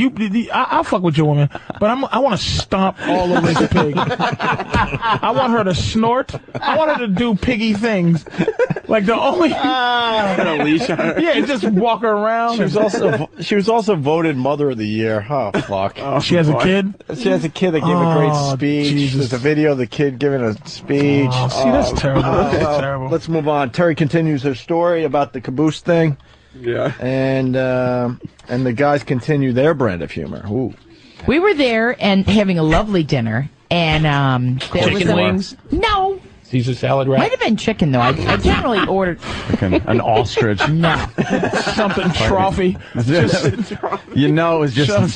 I'll fuck with your woman, but I want to stomp all over this pig. I want her to snort. I want her to do piggy things. Like, the only... Put a leash on her. Yeah, just walk her around. She was also voted Mother of the Year. Oh, fuck. Oh, she has a kid? She has a kid that gave a great speech. Jesus. There's a video of the kid giving a speech. Oh, see, that's terrible. That's terrible. Let's move on. Terry continues her story about the caboose thing. Yeah. And the guys continue their brand of humor. Ooh. We were there and having a lovely dinner, and there was Chicken wings? No. Caesar salad wrap? Might have been chicken, though. I generally ordered... An ostrich. No. Something trophy. You know, it was just a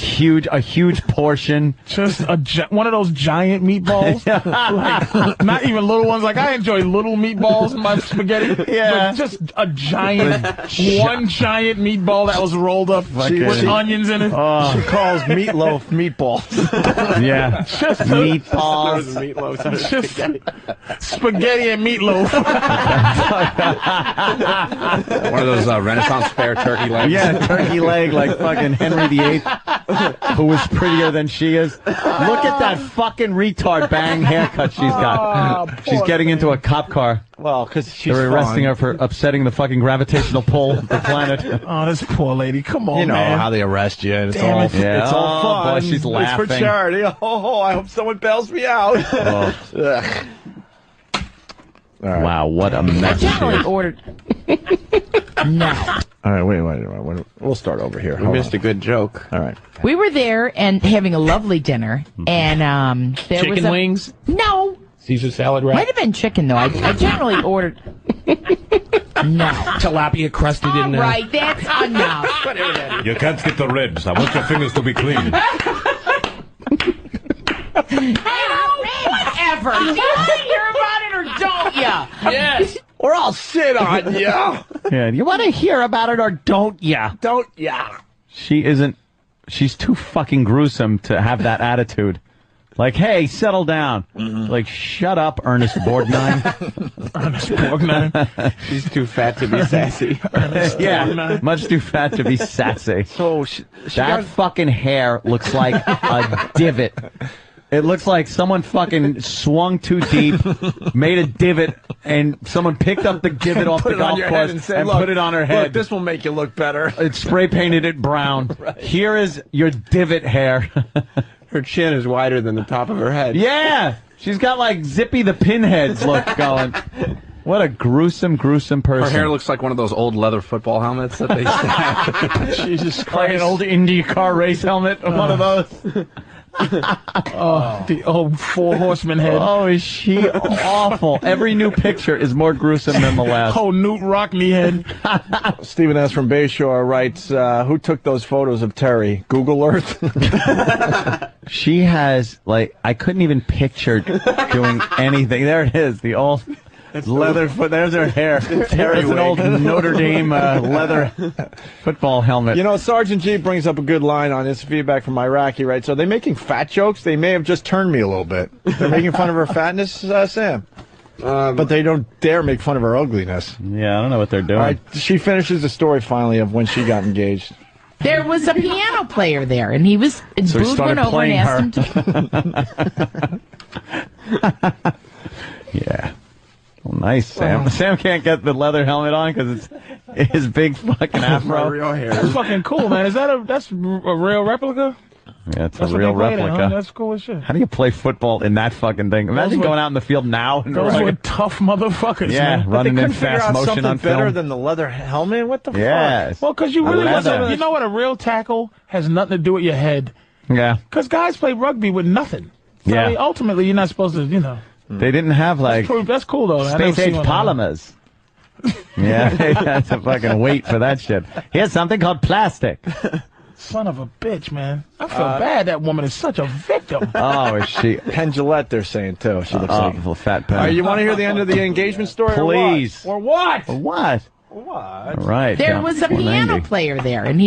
huge portion. Just one of those giant meatballs. Like, not even little ones. Like, I enjoy little meatballs in my spaghetti. Yeah. But just a giant, one giant meatball that was rolled up with onions in it. She calls meatloaf meatballs. Yeah. Just meatballs. Just spaghetti and meatloaf. One of those Renaissance fair turkey legs. Yeah, turkey leg like fucking Henry VIII, who was prettier than she is. Look at that fucking retard bang haircut she's got. She's getting into a cop car. Well, because she's They're arresting her for upsetting the fucking gravitational pull of the planet. Oh, this poor lady. Come on, you know man. how they arrest you. And Damn it's all fun. Boy, she's laughing. It's for charity. Oh, I hope someone bails me out. Oh. Right. Wow, what a mess. I generally ordered... No. All right, wait. We'll start over here. We missed a good joke. All right. We were there and having a lovely dinner, and there was Chicken wings? No. Caesar salad wrap? Might have been chicken, though. I generally ordered... No. Tilapia crusted in there. All right, that's enough. You can't get the ribs. I want your fingers to be clean. Whatever. Do you want to hear about it or don't ya? Yes. Or I'll sit on you. Yeah, you want to hear about it or don't ya? Don't ya? She's too fucking gruesome to have that attitude. Like, hey, settle down. Like, shut up, Ernest Borgnine. Ernest Borgnine. She's too fat to be sassy. Yeah, much too fat to be sassy. So that fucking hair looks like a divot. It looks like someone fucking swung too deep, made a divot, and someone picked up the divot off the golf course and put it on her head. Look, this will make you look better. It spray painted it brown. Right. Here is your divot hair. Her chin is wider than the top of her head. Yeah, she's got like Zippy the Pinhead's look going. What a gruesome person. Her hair looks like one of those old leather football helmets that they used to have. Jesus Christ. Like an old IndyCar race helmet, one of those. The old Four Horsemen head. Oh, is she awful? Every new picture is more gruesome than the last. Oh, Newt Rockney head. Stephen S. from Bayshore writes, who took those photos of Terry? Google Earth? She has, like, I couldn't even picture doing anything. There it is, the old... leather foot. There's her hair. There's an old Notre Dame leather football helmet. You know, Sergeant G brings up a good line on his feedback from Iraq. He writes, "Are they making fat jokes? They may have just turned me a little bit. They're making fun of her fatness, Sam. But they don't dare make fun of her ugliness." Yeah, I don't know what they're doing. All right, she finishes the story finally of when she got engaged. There was a piano player there, and he was... So he started went over and playing asked him to... Yeah. Well, nice, Sam. Sam can't get the leather helmet on because it's his big fucking afro. Real hair. That's fucking cool, man. That's a real replica? Yeah, it's a real replica. Huh? That's cool as shit. How do you play football in that fucking thing? Imagine going out in the field now. And those were tough motherfuckers, yeah, man. running in fast motion on film. Better than the leather helmet? What the fuck? Well, because you really you know what? A real tackle has nothing to do with your head. Yeah. Because guys play rugby with nothing. So I mean, ultimately, you're not supposed to, you know. They didn't have like That's cool though. space-age polymers. Yeah, they had to fucking wait for that shit. Here's something called plastic. Son of a bitch, man. I feel bad. That woman is such a victim. Oh, is she? Penn Jillette, they're saying too. She looks like a fat pen. All right, you want to hear the end of the engagement story? Please. Or what? Or what? What? All right. There was a piano player there, and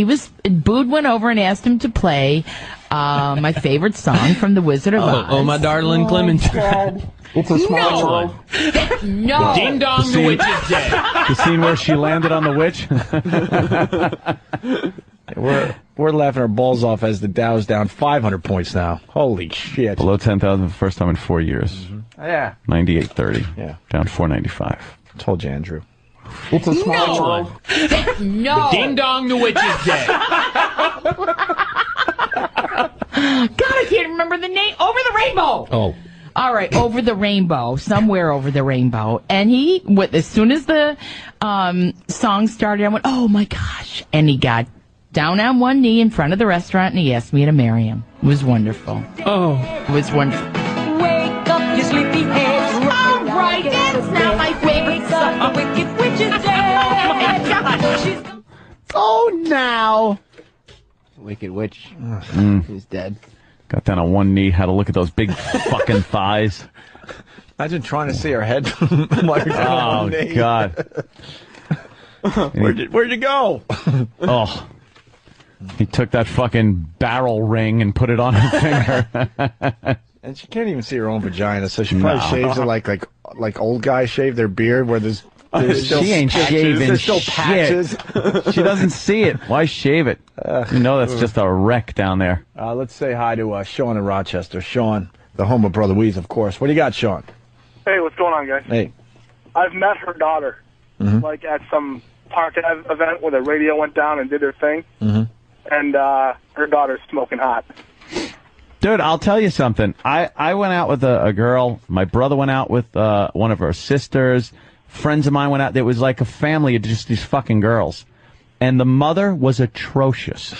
Bood went over and asked him to play my favorite song from The Wizard of Oz. Oh, my darling Clementine. It's a small one. No. Ding dong, the witch is dead. The scene where she landed on the witch. We're laughing our balls off as the Dow's down 500 points now. Holy shit. Below 10,000 for the first time in 4 years. Yeah. 98.30. Yeah. Down 495. Told you, Andrew. It's a small one. No. Ding dong, the witch is dead. God, I can't remember the name. Over the Rainbow. Oh. All right, Over the Rainbow, somewhere over the rainbow. And as soon as the song started, I went, oh my gosh. And he got down on one knee in front of the restaurant and he asked me to marry him. It was wonderful. Oh. It was wonderful. Wake up, you sleepy heads. All right, that's not my favorite song. The wicked witch is dead. Oh, now. Wicked witch is dead. Got down on one knee, had a look at those big fucking thighs. Imagine trying to see her head. Oh, God. Where'd you go? Oh. He took that fucking barrel ring and put it on her finger. And she can't even see her own vagina, so she probably shaves it like old guys shave their beard, where there's still she ain't patches. shaving There's still shit. patches. She doesn't see it. Why shave it? You know that's just a wreck down there. Let's say hi to Sean in Rochester. Sean, the home of Brother Weeze, of course. What do you got, Sean? Hey, what's going on, guys? Hey. I've met her daughter, like at some park event where the radio went down and did their thing, and her daughter's smoking hot. Dude, I'll tell you something. I went out with a girl. My brother went out with one of her sisters. Friends of mine went out. There was like a family of just these fucking girls. And the mother was atrocious.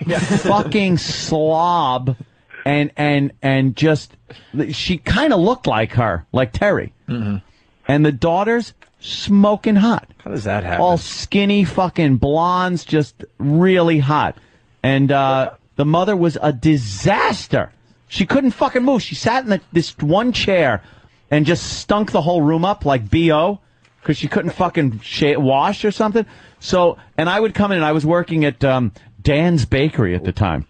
Fucking slob. And just, she kind of looked like her, like Terry. And the daughters, smoking hot. How does that happen? All skinny fucking blondes, just really hot. And the mother was a disaster. She couldn't fucking move. She sat in this one chair and just stunk the whole room up like B.O. because she couldn't fucking wash or something. So, and I would come in and I was working at Dan's Bakery at the time,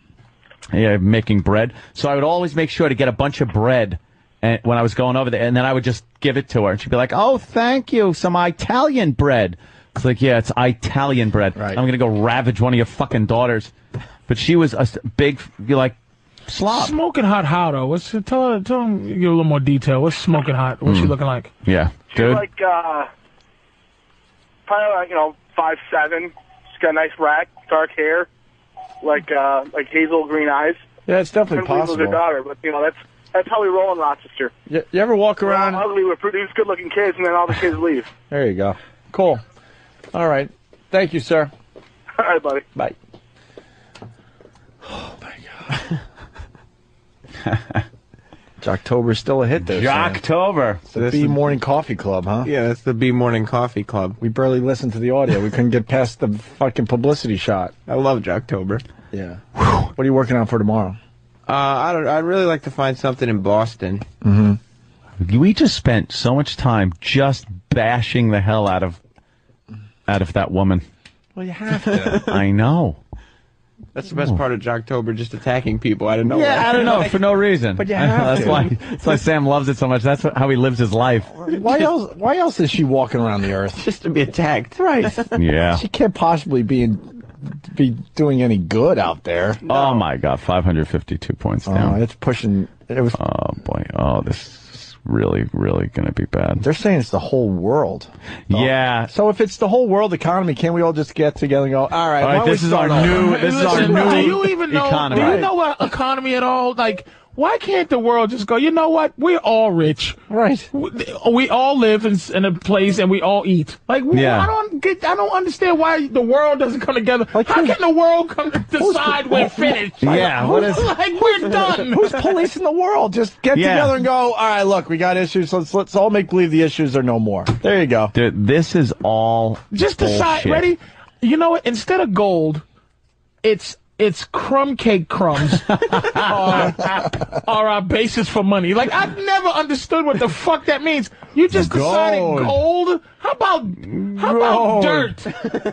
making bread. So I would always make sure to get a bunch of bread when I was going over there, and then I would just give it to her, and she'd be like, "Oh, thank you, some Italian bread." It's like, yeah, it's Italian bread. Right. I'm gonna go ravage one of your fucking daughters. But she was a big, slob. Smoking hot how, though? Tell him, give a little more detail. What's smoking hot? What's she looking like? Yeah, She's like, probably like, 5'7". She's got a nice rack, dark hair, like hazel green eyes. Yeah, it's definitely possible. Her daughter, but that's how we roll in Rochester. You ever walk around? We're ugly, we produce good-looking kids, and then all the kids leave. There you go. Cool. All right. Thank you, sir. All right, buddy. Bye. Oh my God. Jocktober's still a hit there. Jocktober. It's the B Morning Coffee Club, huh? Yeah, that's the B Morning Coffee Club. We barely listened to the audio. We couldn't get past the fucking publicity shot. I love Jocktober. Yeah. What are you working on for tomorrow? I'd really like to find something in Boston. We just spent so much time just bashing the hell out of that woman. Well, you have to. I know. That's the best part of Jocktober, just attacking people out of nowhere. Yeah, I don't know, for no reason. But you have to. That's why Sam loves it so much. That's how he lives his life. Why else is she walking around the earth? Just to be attacked. Right. Yeah. She can't possibly be doing any good out there. No. Oh, my God. 552 points down. It's pushing. Oh, boy. Oh, this is really, really going to be bad. They're saying it's the whole world. Yeah. So if it's the whole world economy, can't we all just get together and go, all right, this is our new Do you even know? economy. Do you know economy at all? Like, Why can't the world just go, you know what? We're all rich. Right. We all live in a place and we all eat. Like, I don't understand why the world doesn't come together. Like, how can the world come decide we're finished? Yeah. Like, we're done. Who's policing the world? Just get together and go, all right, look, we got issues. Let's all make believe the issues are no more. There you go. Dude, this is all just decide. bullshit. Ready? You know what? Instead of gold, it's crumb cake crumbs are our basis for money. Like, I've never understood what the fuck that means. You just decided gold? How about dirt?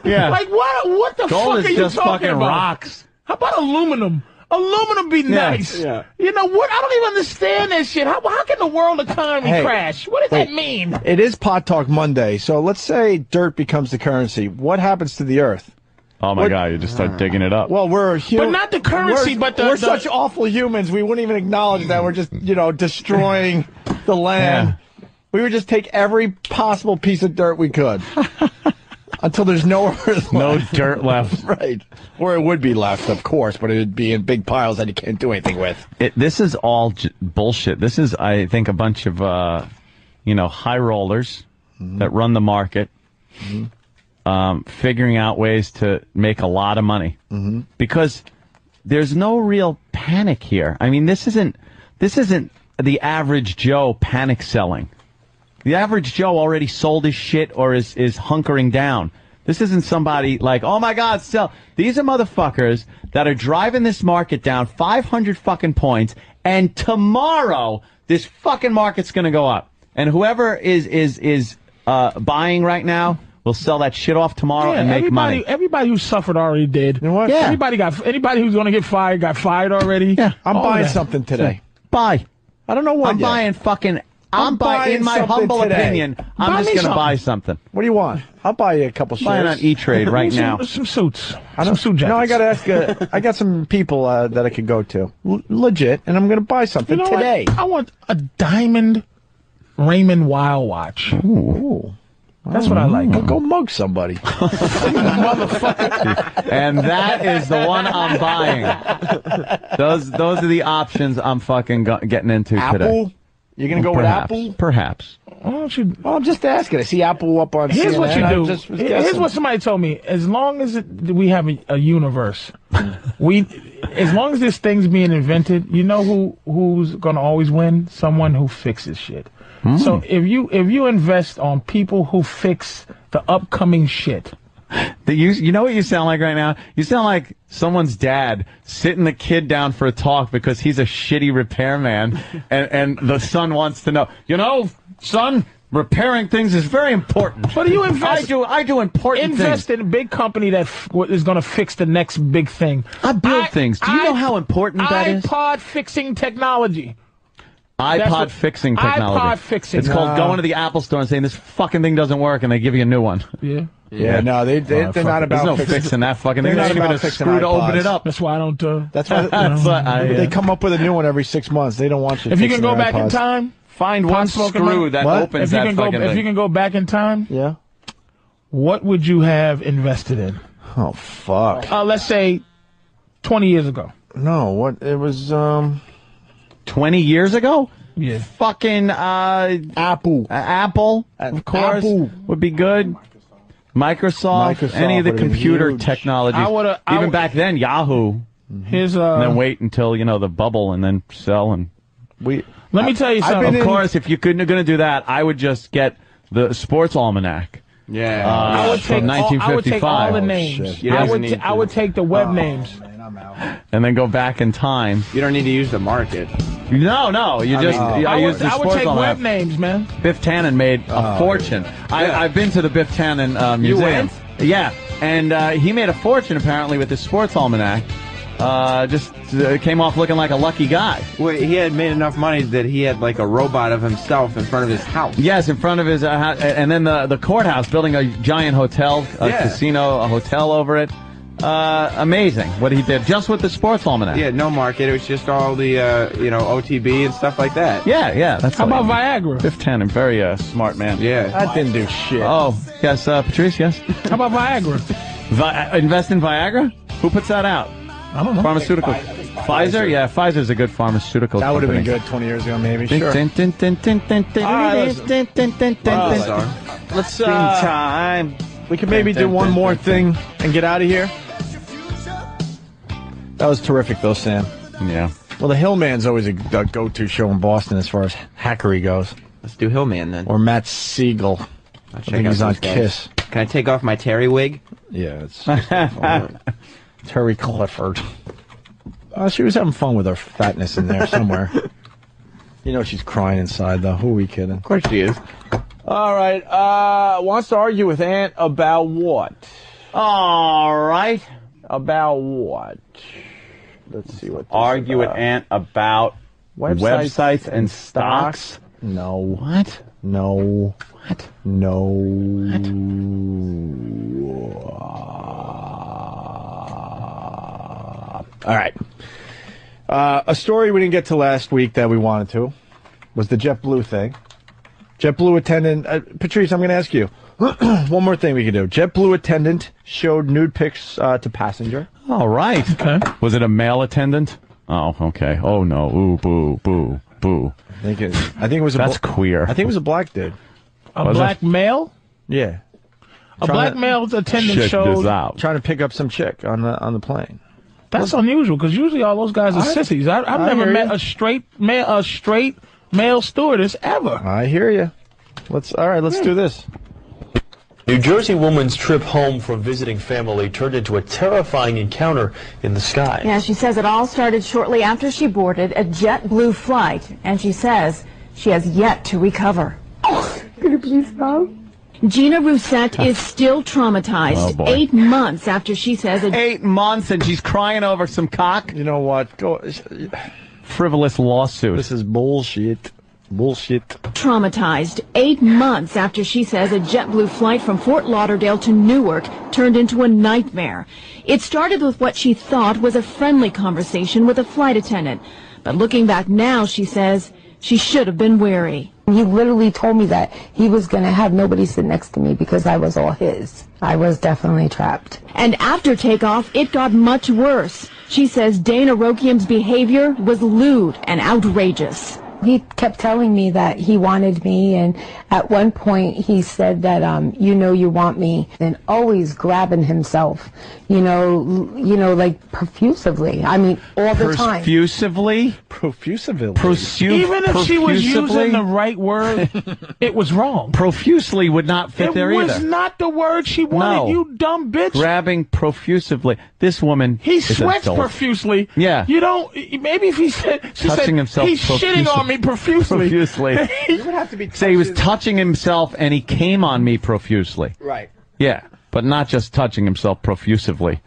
Yeah. Like, what the Gold fuck is are you just talking fucking about? rocks. How about aluminum? Aluminum be nice. Yeah. You know what? I don't even understand that shit. How can the world economy crash? What does that mean? It is Pot Talk Monday, so let's say dirt becomes the currency. What happens to the earth? Oh my God! You just start digging it up. Well, we're but not the currency, but we're such awful humans. We wouldn't even acknowledge that we're just destroying the land. Yeah. We would just take every possible piece of dirt we could until there's no dirt left. Right, or it would be left, of course, but it would be in big piles that you can't do anything with. This is all bullshit. This is, I think, a bunch of high rollers that run the market. Mm-hmm. Figuring out ways to make a lot of money because there's no real panic here. I mean, this isn't the average Joe panic selling. The average Joe already sold his shit or is hunkering down. This isn't somebody like, oh my God, sell. These are motherfuckers that are driving this market down 500 fucking points, and tomorrow this fucking market's gonna go up, and whoever is buying right now. We'll sell that shit off tomorrow and make money. Everybody who suffered already did. You know what? Yeah. Anybody who's going to get fired got fired already. Yeah. I'm buying something today. Buy. I don't know what. I'm buying fucking. I'm buying. In my humble opinion, I'm just going to buy something. What do you want? I'll buy you a couple shares. Buying on E-Trade right now. Some suits. Some suit jackets. No, I got to ask. I got some people that I could go to, legit, and I'm going to buy something today. What? I want a diamond Raymond Weil watch. Ooh. That's what I like. I'll go mug somebody. Motherfucker. And that is the one I'm buying. Those are the options I'm fucking getting into today. Apple? You're going to go with Apple? Perhaps. Why don't you? Well, I'm just asking. I see Apple up on Here's CNN. What you do. Here's what somebody told me. As long as we have a universe, as long as this thing's being invented, you know who's going to always win? Someone who fixes shit. So if you invest on people who fix the upcoming shit. You know what you sound like right now? You sound like someone's dad sitting the kid down for a talk because he's a shitty repairman, and the son wants to know, son, repairing things is very important. But you invest. I do important things. Invest in a big company that is going to fix the next big thing. I build things. Do you know how important that is? iPod fixing technology. iPod fixing technology. iPod fixing. It's called going to the Apple store and saying this fucking thing doesn't work, and they give you a new one. Yeah. Yeah, no, they're not about. There's no fixing that fucking thing. They're not about about a screw to open it up. That's why I don't. That's why they come up with a new one every 6 months. They don't want you. If you can go back in time, find one screw that opens that fucking thing. If you can go back in time, yeah. What would you have invested in? Oh fuck. Let's say 20 years ago. No, what it was. 20 years ago. Yeah. Fucking Apple. Apple, of course, Apple would be good. Microsoft, any of the computer technologies. Even back then, Yahoo. Here's and then wait until the bubble, and then sell. And let me tell you something. Of course, if you're going to do that, I would just get the Sports Almanac. Yeah, I would take 1955. I would take all the names. I would take the web names. And then go back in time. You don't need to use the market. No. You just. I would take web names, man. Biff Tannen made a fortune. I've been to the Biff Tannen museum. You went? Yeah, and he made a fortune apparently with his Sports Almanac. Just came off looking like a lucky guy. Well, he had made enough money that he had like a robot of himself in front of his house. Yes, in front of his house, and then the courthouse, building a giant hotel, casino, a hotel over it. Amazing what he did just with the Sports Almanac. Yeah, no market. It was just all the OTB and stuff like that. Yeah. That's how about Viagra? Biff Tannen, very smart man. Yeah, that didn't do shit. Oh yes, Patrice. Yes. How about Viagra? Invest in Viagra? Who puts that out? I don't know. Pharmaceutical. Pfizer? Yeah, Pfizer's a good pharmaceutical That would have company. been good 20 years ago, maybe. Sure. Let's time. We could maybe do one more thing and get out of here. That was terrific, though, Sam. Yeah. Well, the Hillman's always a go-to show in Boston as far as hackery goes. Let's do Hillman then. Or Matt Siegel. I think he's on Kiss. Can I take off my Terry wig? Yeah, it's Terry Clifford. She was having fun with her fatness in there somewhere. You know she's crying inside, though. Who are we kidding? Of course she is. All right. Wants to argue with Ant about what? All right. About what? Let's see what. Argue with Ant about websites and stocks. No. What? No. What? No. What? All right. A story we didn't get to last week that we wanted to was the JetBlue thing. JetBlue attendant, Patrice, I'm going to ask you one more thing we can do. JetBlue attendant showed nude pics to passenger. All right. Okay. Was it a male attendant? Oh, okay. Oh no. Ooh, boo, boo, boo. I think it was. That's queer. I think it was a black dude. A black male? Yeah. A black male attendant Check showed. this out. Trying to pick up some chick on the plane. That's unusual because usually all those guys are sissies. I've never met a straight male stewardess ever. I hear you. Let's do this. New Jersey woman's trip home from visiting family turned into a terrifying encounter in the sky. Yeah, she says it all started shortly after she boarded a JetBlue flight, and she says she has yet to recover. Could you please stop? Gina Roussette is still traumatized 8 months after she says 8 months and she's crying over some cock? You know what? Frivolous lawsuit. This is bullshit. Bullshit. Traumatized 8 months after she says a JetBlue flight from Fort Lauderdale to Newark turned into a nightmare. It started with what she thought was a friendly conversation with a flight attendant. But looking back now, she says she should have been wary. He literally told me that he was going to have nobody sit next to me because I was all his. I was definitely trapped. And after takeoff, it got much worse. She says Dana Rokiam's behavior was lewd and outrageous. He kept telling me that he wanted me, and at one point he said that, you know you want me, and always grabbing himself, like profusively. I mean, all the time. Profusively? Profusively. Even if she was using the right word, it was wrong. Profusely would not fit there either. It was not the word she wanted, you dumb bitch. Grabbing profusively. This woman He is sweats adult. profusely. Yeah. You don't, maybe if he said, Touching himself he's shitting on me profusely. You would have to be Say he was touching himself and he came on me profusely. Right. Yeah, but not just touching himself profusively.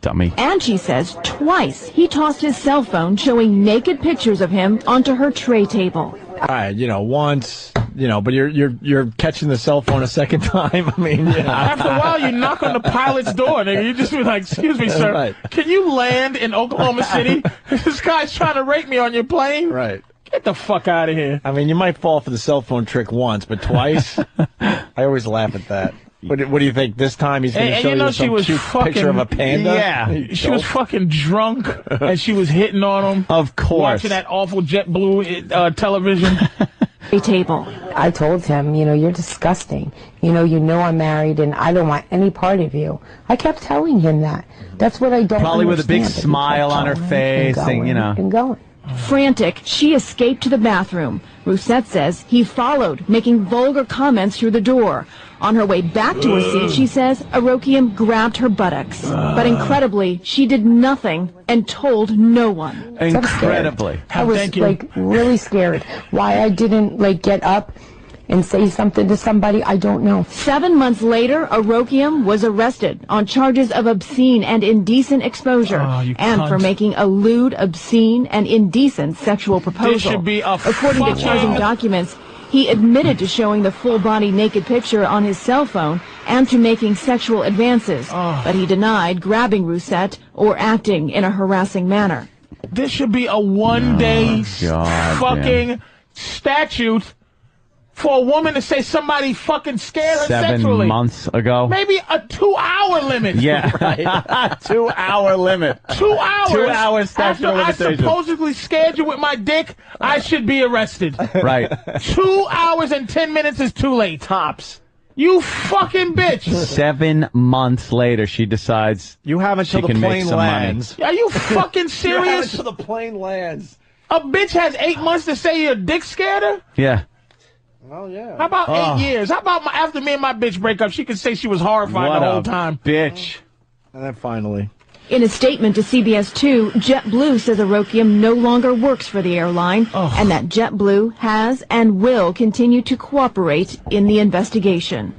Dummy. And she says twice he tossed his cell phone showing naked pictures of him onto her tray table. All right, once, but you're catching the cell phone a second time. I mean, After a while, you knock on the pilot's door, nigga. You just be like, "Excuse me, sir, Right. can you land in Oklahoma City? This guy's trying to rape me on your plane." Right. Get the fuck out of here. I mean, you might fall for the cell phone trick once, but twice, I always laugh at that. What do you think? This time he's going to show you some cute picture of a panda? Yeah, she was fucking drunk, and she was hitting on him. Of course. Watching that awful JetBlue television. Table. I told him, you're disgusting. You know I'm married and I don't want any part of you. I kept telling him that. That's what I don't Probably with a big understand, but he smile kept on her going face, and going. Frantic, she escaped to the bathroom. Roussette says he followed, making vulgar comments through the door. On her way back to her seat, she says Arokiam grabbed her buttocks. But incredibly, she did nothing and told no one. Incredibly. I was really scared. Why I didn't get up and say something to somebody, I don't know. 7 months later, Arokiam was arrested on charges of obscene and indecent exposure and for making a lewd, obscene, and indecent sexual proposal. This should be According to charging documents, he admitted to showing the full-body naked picture on his cell phone and to making sexual advances, but he denied grabbing Roussette or acting in a harassing manner. This should be a one-day fucking statute for a woman to say somebody fucking scared her 7 sexually. months ago. Maybe a 2-hour limit. Yeah. Right. 2 hour limit. 2 hours. 2 hours statute after of I limitation. supposedly scared you with my dick, I should be arrested. Right. 2 hours and 10 minutes is too late. Tops. You fucking bitch. 7 months later, she decides you have until she the can make plane some lands. Are you fucking You have serious? until the plane lands. A bitch has 8 months to say your dick scared her? money. Yeah. Oh, yeah. How about 8 years? How about after me and my bitch break up, she could say she was horrified What the whole a time. bitch. And then finally. In a statement to CBS 2, JetBlue says Arokium no longer works for the airline and that JetBlue has and will continue to cooperate in the investigation.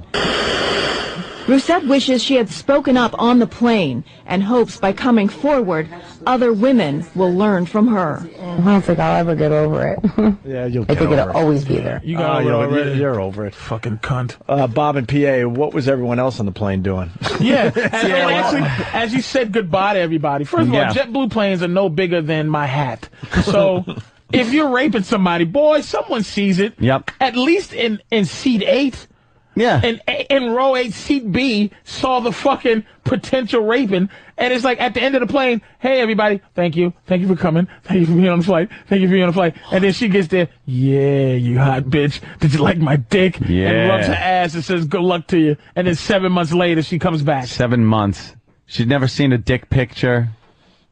Roussette wishes she had spoken up on the plane and hopes by coming forward, other women will learn from her. I don't think I'll ever get over it. Yeah, you'll I get think over it'll it. always be there. You got over it already. You're over it. Fucking cunt. Bob and PA, what was everyone else on the plane doing? Yeah. And actually, as you said goodbye to everybody, first of all, JetBlue planes are no bigger than my hat. So if you're raping somebody, boy, someone sees it. Yep. At least in seat 8. Yeah. And in row 8, seat B, saw the fucking potential raping. And it's like at the end of the plane, hey, everybody, thank you. Thank you for coming. Thank you for being on the flight. Thank you for being on the flight. And then she gets there, yeah, you hot bitch. Did you like my dick? Yeah. And rubs her ass and says, good luck to you. And then 7 months later, she comes back. 7 months. She'd never seen a dick picture.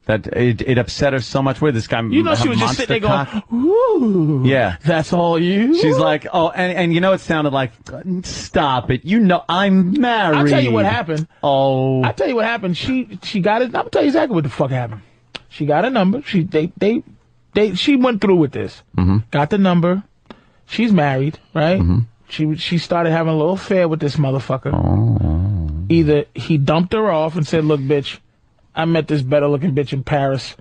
That it upset her so much with this guy. You know, she was just sitting there going, ooh. Yeah. That's all you? She's like, oh, and you know, it sounded like, stop it. You know, I'm married. I'll tell you what happened. Oh. I'll tell you what happened. She got it. I'm gonna tell you exactly what the fuck happened. She got a number. She went through with this. Mm-hmm. Got the number. She's married, right? Mm-hmm. She started having a little affair with this motherfucker. Oh. Either he dumped her off and said, look, bitch, I met this better looking bitch in Paris,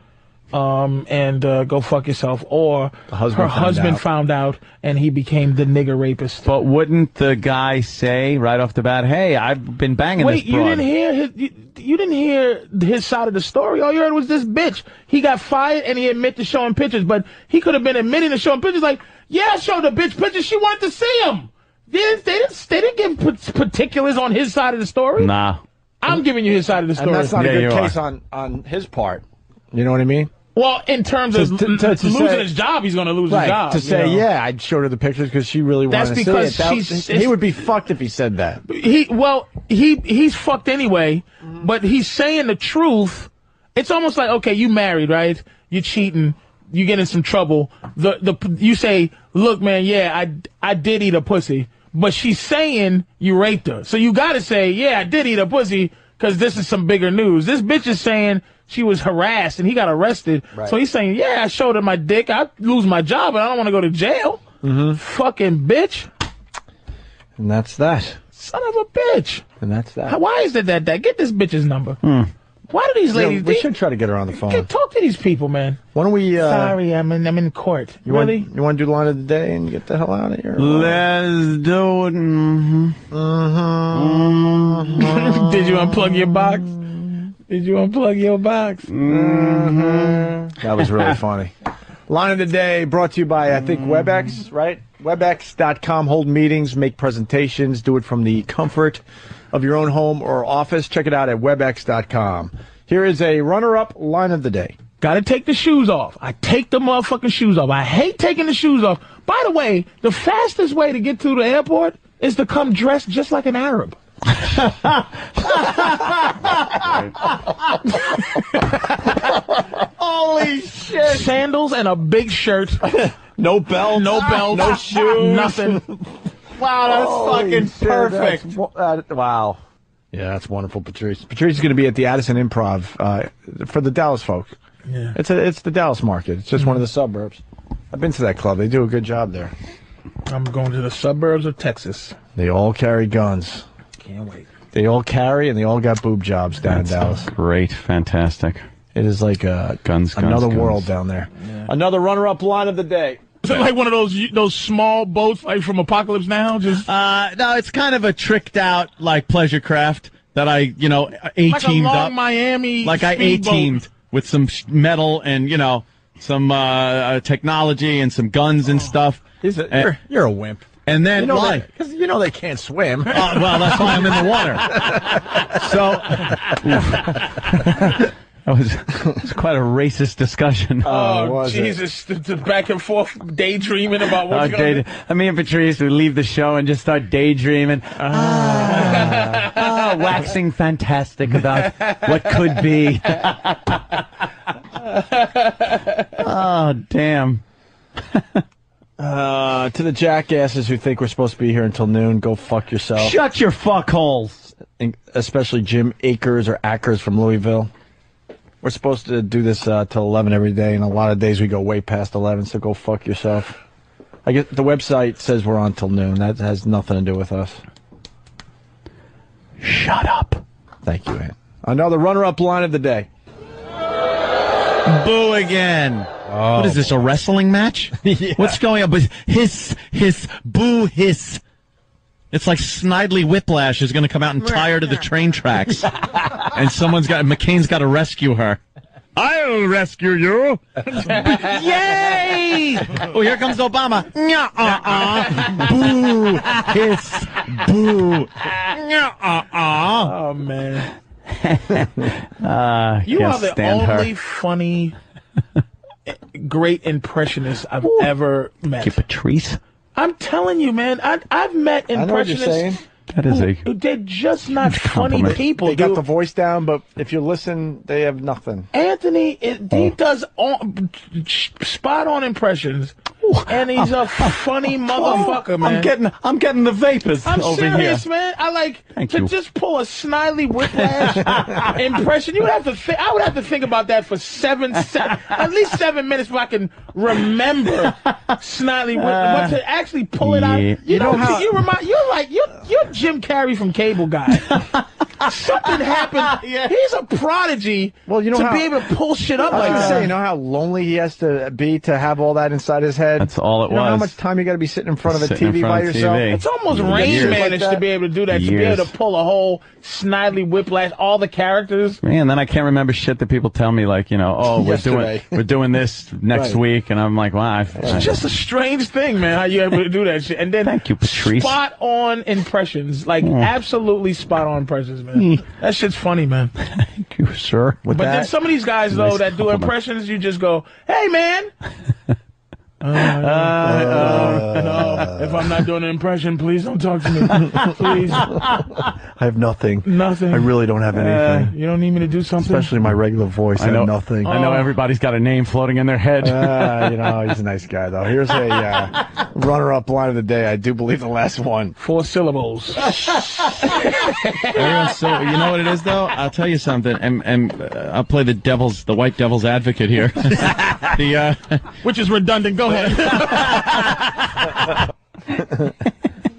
and go fuck yourself. Or her husband found out and he became the nigger rapist. But wouldn't the guy say right off the bat, hey, I've been banging this broad? You didn't hear his side of the story. All you heard was this bitch. He got fired and he admitted to showing pictures, but he could have been admitting to showing pictures like, yeah, I showed the bitch pictures. She wanted to see him. They didn't give particulars on his side of the story. Nah. I'm giving you his side of the story. And that's not a good case on his part. You know what I mean? Well, in terms of losing his job, he's going to lose his job. To say, yeah, I showed her the pictures because she really wanted to see it. He would be fucked if he said that. He's fucked anyway, but he's saying the truth. It's almost like, okay, you married, right? You're cheating. You get in some trouble. You say, look, man, yeah, I did eat a pussy. But she's saying you raped her. So you got to say, yeah, I did eat a pussy because this is some bigger news. This bitch is saying she was harassed and he got arrested. Right. So he's saying, yeah, I showed her my dick. I lose my job, but I don't want to go to jail. Fucking bitch. And that's that. Son of a bitch. And that's that. Why is it that? Get this bitch's number. Why do these ladies... we should try to get her on the phone. Talk to these people, man. Why don't we... Sorry, I'm in court. You want to do line of the day and get the hell out of here? Let's do it. Did you unplug your box? Did you unplug your box? That was really funny. Line of the day brought to you by, I think, WebEx, right? WebEx.com. Hold meetings, make presentations, do it from the comfort of your own home or office. Check it out at WebEx.com. Here is a runner-up line of the day. Got to take the shoes off. I take the motherfucking shoes off. I hate taking the shoes off. By the way, the fastest way to get to the airport is to come dressed just like an Arab. Holy shit. Sandals and a big shirt. No belt. No shoes. Nothing. Wow, that's fucking perfect. Wow. Yeah, that's wonderful, Patrice. Patrice is going to be at the Addison Improv for the Dallas folk. Yeah. It's the Dallas market. It's just one of the suburbs. I've been to that club. They do a good job there. I'm going to the suburbs of Texas. They all carry guns. Can't wait. They all carry, and they all got boob jobs down in Dallas. Great. Fantastic. It is like another world down there. Yeah. Another runner-up line of the day. Is it like one of those small boats like from Apocalypse Now? Just no, it's kind of a tricked out like pleasure craft that I A-teamed like a long up. Miami like I A-teamed with some metal and some technology and some guns and stuff. You're a wimp. And then why? Because you know they can't swim. Well, that's why I'm in the water. So it was quite a racist discussion. Oh, Jesus. The back and forth daydreaming about what's going on. Me and Patrice would leave the show and just start daydreaming. Waxing fantastic about what could be. Oh, damn. To the jackasses who think we're supposed to be here until noon, go fuck yourself. Shut your fuckholes. Especially Jim Akers or Ackers from Louisville. We're supposed to do this till 11 every day, and a lot of days we go way past 11, so go fuck yourself. I get the website says we're on till noon. That has nothing to do with us. Shut up. Thank you, Ant. Another runner-up line of the day. Boo again. What is this, a wrestling match? Yeah. What's going on? But hiss, boo, hiss. It's like Snidely Whiplash is going to come out and tie her to the train tracks. And McCain's got to rescue her. I'll rescue you. Yay! Oh, here comes Obama. Boo, hiss, boo. Oh, man. You are the only funny, great impressionist I've ever met. Patrice? I'm telling you, man. I've met impressionists. That is they're just not funny people. They got the voice down, but if you listen, they have nothing. Anthony, he does spot on impressions, and he's a funny motherfucker, man. I'm getting the vapors I'm over serious, here. man. I like to just pull a Snidely Whiplash impression. You would have to think. I would have to think about that for at least 7 minutes before I can remember Snidely Whiplash. But to actually pull it out, you know how you're Jim Carrey from Cable Guy. Something happened. He's a prodigy. Well, you know to be able to pull shit up like that. that. You know how lonely he has to be to have all that inside his head. That's all it you know was. How much time you got to be sitting in front of a TV by yourself? It's almost Rain Man to be able to do that. To be able to pull a whole Snidely Whiplash, all the characters. Man, then I can't remember shit that people tell me, like, we're doing this next week, and I'm like, wow. It's just a strange thing, man. How you able to do that shit? And then thank you, Patrice. Spot on impressions, like absolutely spot on impressions, man. That shit's funny, man. Thank you, sir. But then some of these guys though that do impressions, you just go, "Hey, man." No, if I'm not doing an impression, please don't talk to me. Please. I have nothing. Nothing. I really don't have anything. You don't need me to do something? Especially my regular voice. I have nothing. I know everybody's got a name floating in their head. He's a nice guy, though. Here's a runner-up line of the day. I do believe the last one. 4 syllables. Everyone's so, you know what it is, though? I'll tell you something, and I'll play the white devil's advocate here. Which is redundant. Go ahead.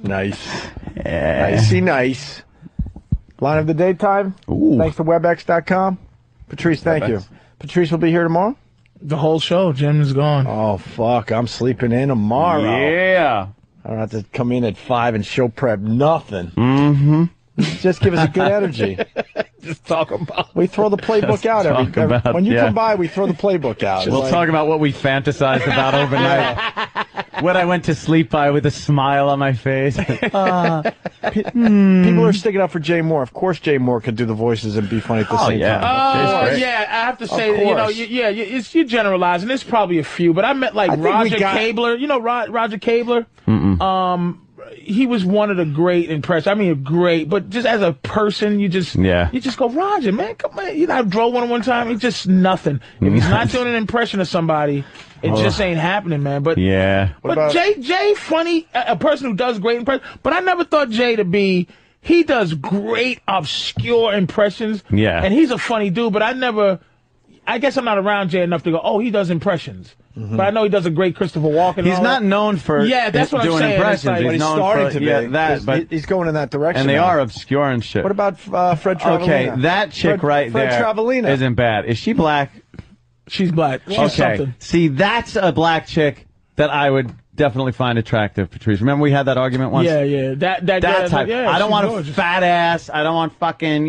Nice. Nicey nice. Line of the day time. Thanks to WebEx.com. Patrice, thank you. Patrice will be here tomorrow? The whole show. Jim is gone. Oh, fuck. I'm sleeping in tomorrow. Yeah. I don't have to come in at 5 and show prep nothing. Mm-hmm. Just give us a good energy. Just talk about. We throw the playbook out when you come by. We throw the playbook out. We'll talk about what we fantasized about overnight. What I went to sleep by with a smile on my face. People are sticking up for Jay Moore. Of course, Jay Moore could do the voices and be funny at the same time. Oh, yeah. I have to say, you're generalizing. There's probably a few, but I met Roger Cabler. You know Roger Cabler? He was one of the great impressed. I mean, great, but just as a person, you just go, Roger, man, come on. You know, I drove one time. He's just nothing. If he's not doing an impression of somebody, it just ain't happening, man. But but Jay, funny, a person who does great impressions. But I never thought Jay to be. He does great obscure impressions. Yeah, and he's a funny dude. But I guess I'm not around Jay enough to go, oh, he does impressions. Mm-hmm. But I know he does a great Christopher Walken. He's not known for that's what doing I'm saying. impressions. But he's starting to be. But he's going in that direction. And they are obscure and shit. What about Fred Travellina? Okay, that chick Fred Travellina isn't bad. Is she black? She's black. She's something. See, that's a black chick that I would definitely find attractive, Patrice. Remember we had that argument once? Yeah. That type. I don't want a fat ass. I don't want fucking,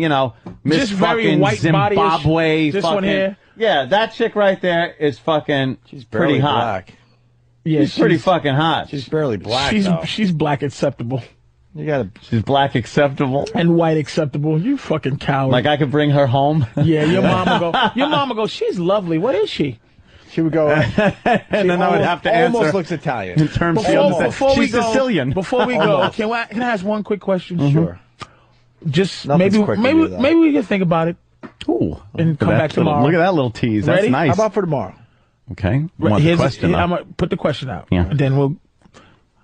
Miss just very fucking white Zimbabwe. This one here. Yeah, that chick right there is fucking. She's pretty hot. Black. Yeah, she's pretty fucking hot. She's barely black, though. She's black acceptable. She's black acceptable. And white acceptable. You fucking coward. Like I could bring her home? Yeah, your mama go, she's lovely. What is she? She would go, and then I would have to answer. Almost looks Italian. In terms before she's Sicilian. Before we go, can I ask one quick question? Sure. Just Nothing's maybe we can think about it. Ooh. And come back tomorrow. Look at that little tease. That's Ready? nice. How about for tomorrow? Okay. Want the question, I'm going to put the question out. Yeah. And then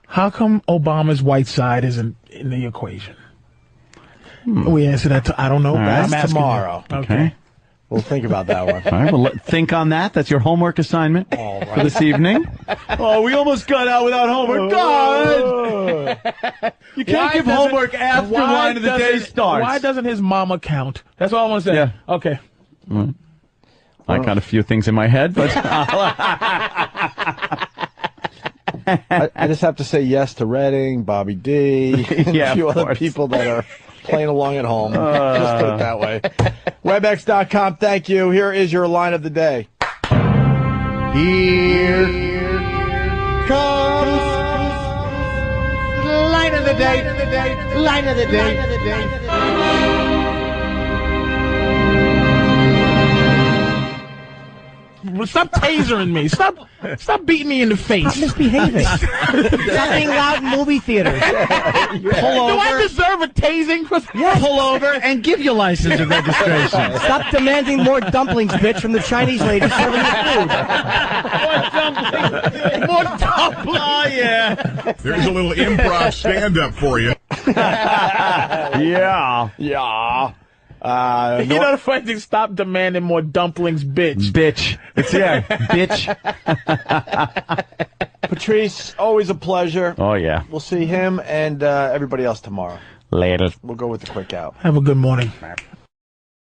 how come Obama's white side isn't in the equation? We answer that. I don't know. All right. That's tomorrow. Okay. We'll think about that one. All right. Well, think on that. That's your homework assignment for this evening. Oh, we almost got out without homework. God! You can't give homework after line of the day starts. Why doesn't his mama count? That's all I want to say. Yeah. Okay. Right. I got a few things in my head, but I just have to say yes to Redding, Bobby D, and Yeah, a few of other course. people that are playing along at home. Just put it that way. Webex.com, thank you. Here is your line of the day. Here comes line of the day. Line of the day. Stop tasering me. Stop beating me in the face. Stop misbehaving. Stop being loud in movie theaters. pull over. Do I deserve a tasing? Yes. Pull over and give your license and registration. Stop demanding more dumplings, bitch, from the Chinese lady serving you food. More dumplings. Oh, yeah. There's a little improv stand-up for you. Yeah. You know the funny thing? Stop demanding more dumplings, bitch. Bitch. Bitch. Patrice, always a pleasure. Oh, yeah. We'll see him and everybody else tomorrow. Later. We'll go with the quick out. Have a good morning.